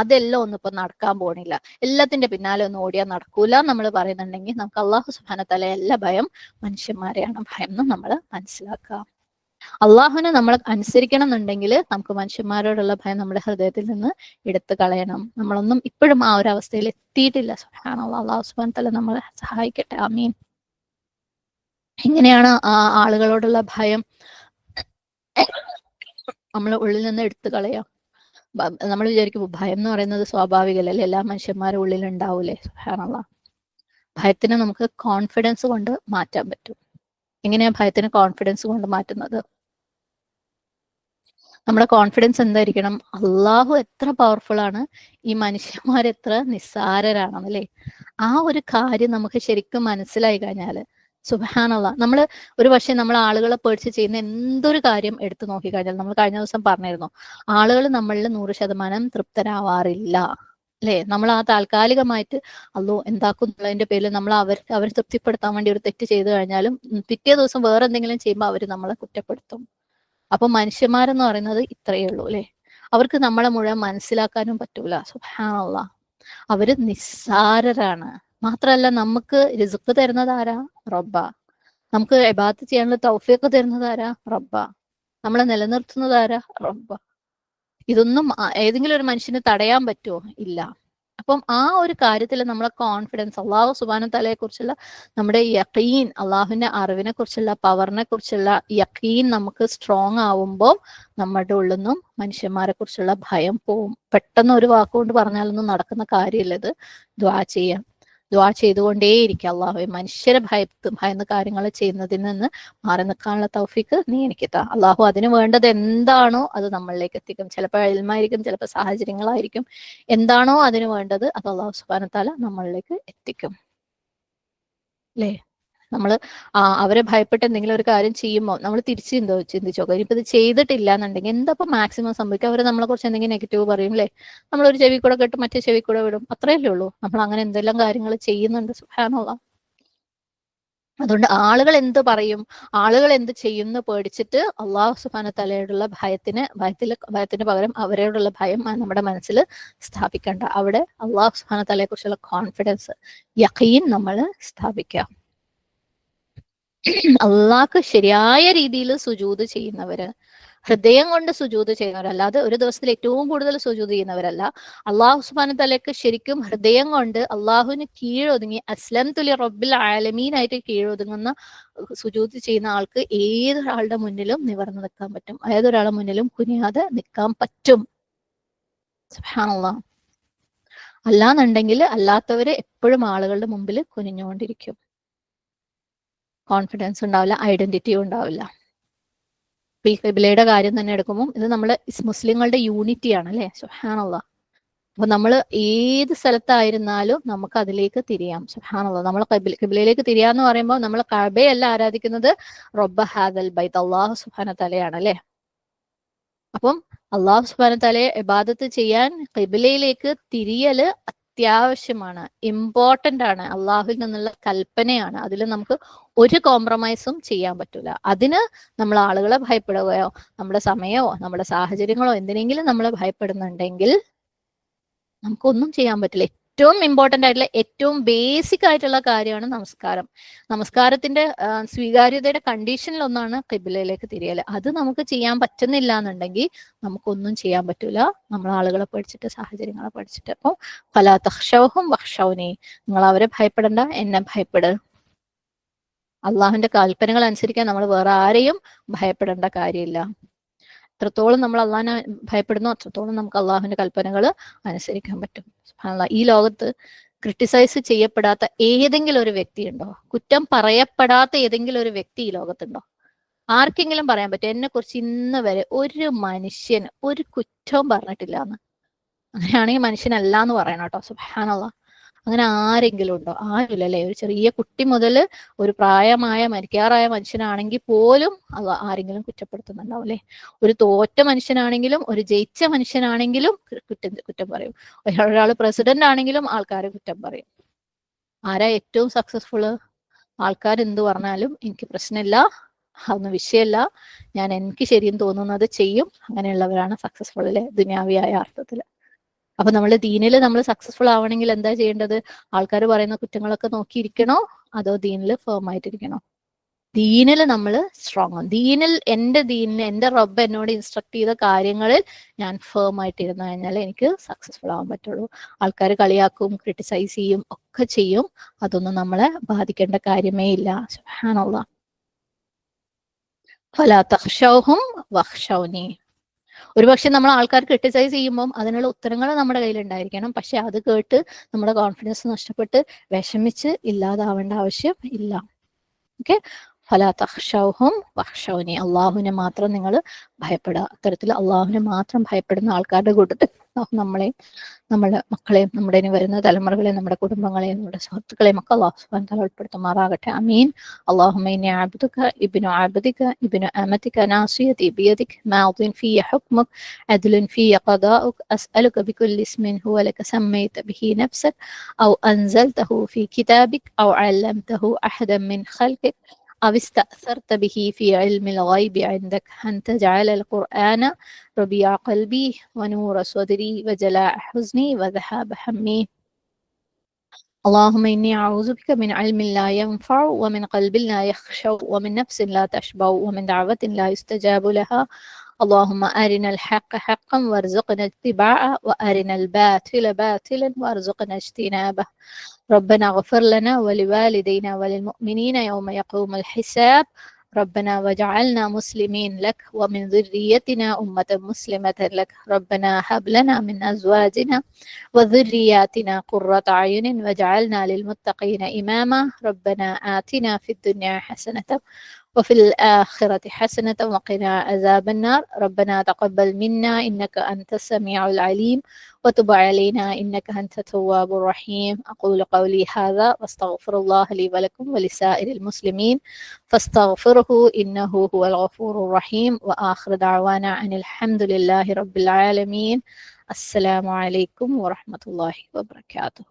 അതെല്ലാം ഒന്നും ഇപ്പൊ നടക്കാൻ പോണില്ല, എല്ലാത്തിന്റെ പിന്നാലെ ഒന്നും ഓടിയാൽ നടക്കൂല നമ്മൾ പറയുന്നുണ്ടെങ്കിൽ നമുക്ക് അള്ളാഹു സുബ്ഹാനഹു വതആല എല്ലാ ഭയം മനുഷ്യന്മാരെയാണ് ഭയം എന്ന് നമ്മൾ മനസ്സിലാക്കുക. അള്ളാഹുവിനെ നമ്മൾ അനുസരിക്കണം എന്നുണ്ടെങ്കിൽ നമുക്ക് മനുഷ്യന്മാരോടുള്ള ഭയം നമ്മുടെ ഹൃദയത്തിൽ നിന്ന് എടുത്തു കളയണം. നമ്മളൊന്നും ഇപ്പോഴും ആ ഒരു അവസ്ഥയിൽ എത്തിയിട്ടില്ല. സുബ്ഹാനല്ലാഹ്. അള്ളാഹു സുബ്ഹാനഹു വതആല നമ്മളെ സഹായിക്കട്ടെ. ആമീൻ. എങ്ങനെയാണ് ആ ആളുകളോടുള്ള ഭയം നമ്മൾ ഉള്ളിൽ നിന്ന് എടുത്തു കളയാം? നമ്മൾ വിചാരിക്കും ഭയം എന്ന് പറയുന്നത് സ്വാഭാവികമല്ലേ, എല്ലാ മനുഷ്യന്മാരുടെ ഉള്ളിൽ ഉണ്ടാവൂലേ? സുബ്ഹാനല്ലാഹ്. ഭയത്തിനെ നമുക്ക് കോൺഫിഡൻസ് കൊണ്ട് മാറ്റാൻ പറ്റും. എങ്ങനെയാ ഭയത്തിന് കോൺഫിഡൻസ് കൊണ്ട് മാറ്റുന്നത്? നമ്മുടെ കോൺഫിഡൻസ് എന്തായിരിക്കണം? അള്ളാഹു എത്ര പവർഫുൾ ആണ്, ഈ മനുഷ്യന്മാർ എത്ര നിസ്സാരരാണെന്നല്ലേ. ആ ഒരു കാര്യം നമുക്ക് ശരിക്കും മനസ്സിലായി കഴിഞ്ഞാല് സുബ്ഹാനല്ലാഹ്, നമ്മൾ ഒരു പക്ഷേ നമ്മൾ ആളുകളെ പേടിച്ച് ചെയ്യുന്ന എന്തൊരു കാര്യം എടുത്തു നോക്കിക്കഴിഞ്ഞാൽ, നമ്മൾ കഴിഞ്ഞ ദിവസം പറഞ്ഞിരുന്നു, ആളുകൾ നമ്മളിൽ 100% തൃപ്തരാവാറില്ല അല്ലെ. നമ്മൾ ആ താൽക്കാലികമായിട്ട് അല്ലോ എന്താക്കും എന്നുള്ളതിന്റെ പേരിൽ നമ്മൾ അവർ തൃപ്തിപ്പെടുത്താൻ വേണ്ടി ഒരു തെറ്റ് ചെയ്തു കഴിഞ്ഞാലും പിറ്റേ ദിവസം വേറെ എന്തെങ്കിലും ചെയ്യുമ്പോൾ അവർ നമ്മളെ കുറ്റപ്പെടുത്തും. അപ്പൊ മനുഷ്യന്മാരെന്ന് പറയുന്നത് ഇത്രയേ ഉള്ളൂ അല്ലെ. അവർക്ക് നമ്മളെ മുഴുവൻ മനസ്സിലാക്കാനും പറ്റൂല. സുബ്ഹാനല്ലാഹ്. അവര് നിസ്സാരരാണ്. മാത്രല്ല നമുക്ക് റിസ്ക് തരുന്നത് ആരാ? റബ്ബ. നമുക്ക് ഇബാദത്ത് ചെയ്യാനുള്ള തൗഫീഖ് തരുന്നത് ആരാ? റബ്ബ. നമ്മളെ നിലനിർത്തുന്നത് ആരാ? റബ്ബ. ഇതൊന്നും ഏതെങ്കിലും ഒരു മനുഷ്യന് തടയാൻ പറ്റുമോ? ഇല്ല. അപ്പം ആ ഒരു കാര്യത്തിൽ നമ്മളെ കോൺഫിഡൻസ്, അള്ളാഹു സുബ്ഹാനഹു വതആലയെ കുറിച്ചുള്ള നമ്മുടെ യഖീൻ, അള്ളാഹുവിന്റെ അറിവിനെ കുറിച്ചുള്ള പവറിനെ കുറിച്ചുള്ള യഖീൻ നമുക്ക് സ്ട്രോങ് ആവുമ്പോൾ നമ്മുടെ ഉള്ളിൽ നിന്നും മനുഷ്യന്മാരെ കുറിച്ചുള്ള ഭയം പോവും. പെട്ടെന്ന് ഒരു വാക്കുകൊണ്ട് പറഞ്ഞാലൊന്നും നടക്കുന്ന കാര്യമില്ല ഇത്. ദുആ ചെയ്യാം, ദുആ ചെയ്തുകൊണ്ടേയിരിക്കുക. അള്ളാഹുവേ മനുഷ്യരെ ഭയന്ന് കാര്യങ്ങൾ ചെയ്യുന്നതിൽ നിന്ന് മാറി നിൽക്കാനുള്ള തൗഫീക്ക് നീ എനിക്ക് താ. അള്ളാഹു അതിന് വേണ്ടത് എന്താണോ അത് നമ്മളിലേക്ക് എത്തിക്കും. ചിലപ്പോൾ ഇൽമായിരിക്കും, ചിലപ്പോൾ സാഹചര്യങ്ങളായിരിക്കും. എന്താണോ അതിന് വേണ്ടത് അത് അള്ളാഹു സുബ്ഹാനഹു വതആല നമ്മളിലേക്ക് എത്തിക്കും അല്ലേ. നമ്മൾ അവരെ ഭയപ്പെട്ട് എന്തെങ്കിലും ഒരു കാര്യം ചെയ്യുമ്പോൾ നമ്മൾ തിരിച്ച് ചിന്തിച്ചോ, ഇനിയിപ്പോൾ ഇത് ചെയ്തിട്ടില്ല എന്നുണ്ടെങ്കിൽ എന്താ ഇപ്പൊ മാക്സിമം സംഭവിക്കുക? അവർ നമ്മളെ കുറിച്ച് എന്തെങ്കിലും നെഗറ്റീവ് പറയും അല്ലേ. നമ്മളൊരു ചെവി കൂടെ കേട്ട് മറ്റേ ചെവി കൂടെ വിടും, അത്രയല്ലേ ഉള്ളൂ. നമ്മൾ അങ്ങനെ എന്തെല്ലാം കാര്യങ്ങൾ ചെയ്യുന്നുണ്ട്. സുബ്ഹാനല്ലാഹ്. അതുകൊണ്ട് ആളുകൾ എന്ത് പറയും, ആളുകൾ എന്ത് ചെയ്യുന്നു പേടിച്ചിട്ട് അള്ളാഹു സുബ്ഹാനഹു വതആലയോടുള്ള ഭയത്തിന് പകരം അവരോടുള്ള ഭയം നമ്മുടെ മനസ്സിൽ സ്ഥാപിക്കണ്ട. അവിടെ അള്ളാഹു സുബ്ഹാനഹു വതആലയെ കുറിച്ചുള്ള കോൺഫിഡൻസ്, യഖീൻ നമ്മൾ സ്ഥാപിക്കുക. അള്ളാഹ്ക്ക് ശരിയായ രീതിയിൽ സുജൂദ് ചെയ്യുന്നവര്, ഹൃദയം കൊണ്ട് സുജൂദ് ചെയ്യുന്നവരല്ല, അത് ഒരു ദിവസത്തിൽ ഏറ്റവും കൂടുതൽ സുജൂദ് ചെയ്യുന്നവരല്ല. അള്ളാഹു സുബ്ഹാനഹു വതആലയ്ക്ക് ശരിക്കും ഹൃദയം കൊണ്ട് അള്ളാഹുവിന് കീഴൊതുങ്ങി അസ്ലംതു ലിറബ്ബിൽ ആലമീൻ ആയിട്ട് കീഴൊതുങ്ങുന്ന സുജൂദ് ചെയ്യുന്ന ആൾക്ക് ഏതൊരാളുടെ മുന്നിലും നിവർന്നു നിൽക്കാൻ പറ്റും, ഏതൊരാളുടെ മുന്നിലും കുനിയാതെ നിൽക്കാൻ പറ്റും. സുബ്ഹാനല്ലാഹ്. അല്ലാന്നുണ്ടെങ്കിൽ അല്ലാത്തവര് എപ്പോഴും ആളുകളുടെ മുമ്പിൽ കുനിഞ്ഞുകൊണ്ടിരിക്കും. കോൺഫിഡൻസ് ഉണ്ടാവില്ല, ഐഡന്റിറ്റിയും ഉണ്ടാവില്ല. ഈ ഖിബ്ലയുടെ കാര്യം തന്നെ എടുക്കുമ്പോൾ ഇത് നമ്മള് മുസ്ലിങ്ങളുടെ യൂണിറ്റിയാണ് അല്ലെ. സുബ്ഹാനല്ലാഹ്. അപ്പൊ നമ്മൾ ഏത് സ്ഥലത്തായിരുന്നാലും നമുക്ക് അതിലേക്ക് തിരിയാം. സുബ്ഹാനല്ലാഹ്. നമ്മൾ ഖിബ്ലയിലേക്ക് തിരിയാന്ന് പറയുമ്പോൾ നമ്മൾ കഅബയല്ല ആരാധിക്കുന്നത്, റബ്ബ ഹാദൽ ബൈത്ത്, അള്ളാഹു സുബ്ഹാനഹു വതആലയാണ് അല്ലെ. അപ്പം അള്ളാഹു സുബ്ഹാനഹു വതആലയെ ഇബാദത്ത് ചെയ്യാൻ ഖിബ്ലയിലേക്ക് തിരിയല് അത്യാവശ്യമാണ്, ഇമ്പോർട്ടന്റ് ആണ്, അള്ളാഹുവിൽ നിന്നുള്ള കൽപ്പനയാണ്. അതിൽ നമുക്ക് ഒരു കോംപ്രമൈസും ചെയ്യാൻ പറ്റൂല. അതിന് നമ്മൾ ആളുകളെ ഭയപ്പെടുകയോ നമ്മുടെ സമയമോ നമ്മുടെ സാഹചര്യങ്ങളോ എന്തിനെങ്കിലും നമ്മൾ ഭയപ്പെടുന്നുണ്ടെങ്കിൽ നമുക്കൊന്നും ചെയ്യാൻ പറ്റില്ല. ഏറ്റവും ഇമ്പോർട്ടന്റ് ആയിട്ടുള്ള ഏറ്റവും ബേസിക് ആയിട്ടുള്ള കാര്യമാണ് നമസ്കാരം. നമസ്കാരത്തിന്റെ സ്വീകാര്യതയുടെ കണ്ടീഷനിൽ ഒന്നാണ് ഖിബ്ലയിലേക്ക് തിരിയല്. അത് നമുക്ക് ചെയ്യാൻ പറ്റുന്നില്ല എന്നുണ്ടെങ്കിൽ നമുക്കൊന്നും ചെയ്യാൻ പറ്റൂല, നമ്മൾ ആളുകളെ പഠിച്ചിട്ട് സാഹചര്യങ്ങളെ പഠിച്ചിട്ട്. അപ്പോൾ ഫലാ തഖ്ശൗഹും വഖ്ശൗനി, നിങ്ങൾ അവരെ ഭയപ്പെടണ്ട, എന്നെ ഭയപ്പെട്. അള്ളാഹുവിന്റെ കൽപ്പനകൾ അനുസരിക്കാൻ നമ്മൾ വേറെ ആരെയും ഭയപ്പെടേണ്ട കാര്യമില്ല. എത്രത്തോളം നമ്മൾ അള്ളാഹിനെ ഭയപ്പെടുന്നു അത്രത്തോളം നമുക്ക് അള്ളാഹുവിന്റെ കൽപ്പനകൾ അനുസരിക്കാൻ പറ്റും. സുബ്ഹാനല്ലാഹ്. ഈ ലോകത്ത് ക്രിട്ടിസൈസ് ചെയ്യപ്പെടാത്ത ഏതെങ്കിലും ഒരു വ്യക്തി ഉണ്ടോ? കുറ്റം പറയപ്പെടാത്ത ഏതെങ്കിലും ഒരു വ്യക്തി ഈ ലോകത്തുണ്ടോ? ആർക്കെങ്കിലും പറയാൻ പറ്റും എന്നെ കുറിച്ച് ഇന്ന് വരെ ഒരു മനുഷ്യൻ ഒരു കുറ്റവും പറഞ്ഞിട്ടില്ല എന്ന്? അങ്ങനെയാണെങ്കിൽ മനുഷ്യനല്ല എന്ന് പറയണം കേട്ടോ. സുബ്ഹാനല്ലാഹ്. അങ്ങനെ ആരെങ്കിലും ഉണ്ടോ? ആരുമില്ലല്ലേ. ഒരു ചെറിയ കുട്ടി മുതൽ ഒരു പ്രായമായ മരിക്കാറായ മനുഷ്യനാണെങ്കിൽ പോലും അത് ആരെങ്കിലും കുറ്റപ്പെടുത്തുന്നുണ്ടാവും അല്ലെ. ഒരു തോറ്റ മനുഷ്യനാണെങ്കിലും ഒരു ജയിച്ച മനുഷ്യനാണെങ്കിലും കുറ്റം പറയും. ഒരാൾ പ്രസിഡന്റ് ആണെങ്കിലും ആൾക്കാർ കുറ്റം പറയും. ആരാ ഏറ്റവും സക്സസ്ഫുള്ള്? ആൾക്കാർ എന്ത് പറഞ്ഞാലും എനിക്ക് പ്രശ്നമില്ല, അതൊന്നും വിഷയമല്ല, ഞാൻ എനിക്ക് ശരിയെന്ന് തോന്നുന്നത് ചെയ്യും, അങ്ങനെയുള്ളവരാണ് സക്സസ്ഫുൾ അല്ലെ, ദുനിയാവിയായ അർത്ഥത്തിൽ. അപ്പൊ നമ്മൾ ദീനിൽ നമ്മൾ സക്സസ്ഫുൾ ആവണമെങ്കിൽ എന്താ ചെയ്യേണ്ടത്? ആൾക്കാർ പറയുന്ന കുറ്റങ്ങളൊക്കെ നോക്കിയിരിക്കണോ, അതോ ദീനിൽ ഫേം ആയിട്ടിരിക്കണോ? ദീനിൽ നമ്മൾ സ്ട്രോങ് ആണ്. ദീനിൽ എൻ്റെ റബ്ബ് എന്നോട് ഇൻസ്ട്രക്ട് ചെയ്ത കാര്യങ്ങളിൽ ഞാൻ ഫേം ആയിട്ടിരുന്നു കഴിഞ്ഞാൽ എനിക്ക് സക്സസ്ഫുൾ ആവാൻ പറ്റുള്ളൂ. ആൾക്കാർ കളിയാക്കും, ക്രിട്ടിസൈസ് ചെയ്യും, ഒക്കെ ചെയ്യും, അതൊന്നും നമ്മളെ ബാധിക്കേണ്ട കാര്യമേ ഇല്ല. സുബ്ഹാനല്ലാഹ്. ഫലാ തഖ്ശൗഹും വഖ്ശൗനി. ഒരുപക്ഷെ നമ്മൾ ആൾക്കാർ ക്രിട്ടിസൈസ് ചെയ്യുമ്പോൾ അതിനുള്ള ഉത്തരങ്ങൾ നമ്മുടെ കയ്യിൽ ഉണ്ടായിരിക്കണം. പക്ഷെ അത് കേട്ട് നമ്മുടെ കോൺഫിഡൻസ് നഷ്ടപ്പെട്ട് വിഷമിച്ച് ഇല്ലാതാവേണ്ട ആവശ്യം ഇല്ല. ഓക്കെ, ഫലാ തഖ്ശൗഹും വഖ്ശൗനി. അള്ളാഹുവിനെ മാത്രം നിങ്ങൾ ഭയപ്പെടുക. അത്തരത്തിൽ അള്ളാഹുവിനെ മാത്രം ഭയപ്പെടുന്ന ആൾക്കാരുടെ കൂട്ടത്തിൽ നമ്മളെയും നമ്മുടെ മക്കളെയും നമ്മുടെ ഇനി വരുന്ന തലമുറകളെയും നമ്മുടെ കുടുംബങ്ങളെയും നമ്മുടെ സുഹൃത്തുക്കളെയും ഒക്കെ അള്ളാഹു സുബ്ഹാനഹു വ തആല ഉൾപ്പെടുത്തുമാറാകട്ടെ. അമീൻ. അല്ലാഹുമ്മ ഇന്നി അബ്ദുക ഇബ്നു അബ്ദിക ഇബ്നു അമതിക നാസിയതി ബിയദിക മാദിൻ ഫിയ ഹുക്മുക അദ്ലുൻ ഫിയ ഖദാഉക അസ്അലുക ബികുല്ലി ഇസ്മിൻ ഹുവ ലക സമ്മൈത ബിഹി നഫ്സക ഔ അൻസൽതഹു ഫി കിതാബിക ഔ അല്ലംതഹു അഹദൻ മിൻ ഖൽഖിക أو استأثرت به في علم الغيب عندك أن تجعل القرآن ربيع قلبي ونور صدري وجلاء حزني وذهاب همي. اللهم إني أعوذ بك من علم لا ينفع ومن قلب لا يخشع ومن نفس لا تشبع ومن دعوة لا يستجاب لها. اللهم أرنا الحق حقا وارزقنا اتباعه وأرنا الباطل باطلا وارزقنا اجتنابه. ربنا اغفر لنا ولوالدينا وللمؤمنين يوم يقوم الحساب. ربنا واجعلنا مسلمين لك ومن ذريتنا أمة مسلمة لك. ربنا هب لنا من أزواجنا وذرياتنا قرة أعين واجعلنا للمتقين إماما. ربنا آتنا في الدنيا حسنة وفي الآخرة حسنة وقنا عذاب النار. ربنا تقبل منا إنك أنت السميع العليم وتب علينا إنك أنت التواب الرحيم. أقول قولي هذا واستغفر الله لي ولكم ولسائر المسلمين فاستغفره إنه هو الغفور الرحيم. وآخر دعوانا أن الحمد لله رب العالمين. السلام عليكم ورحمة الله وبركاته.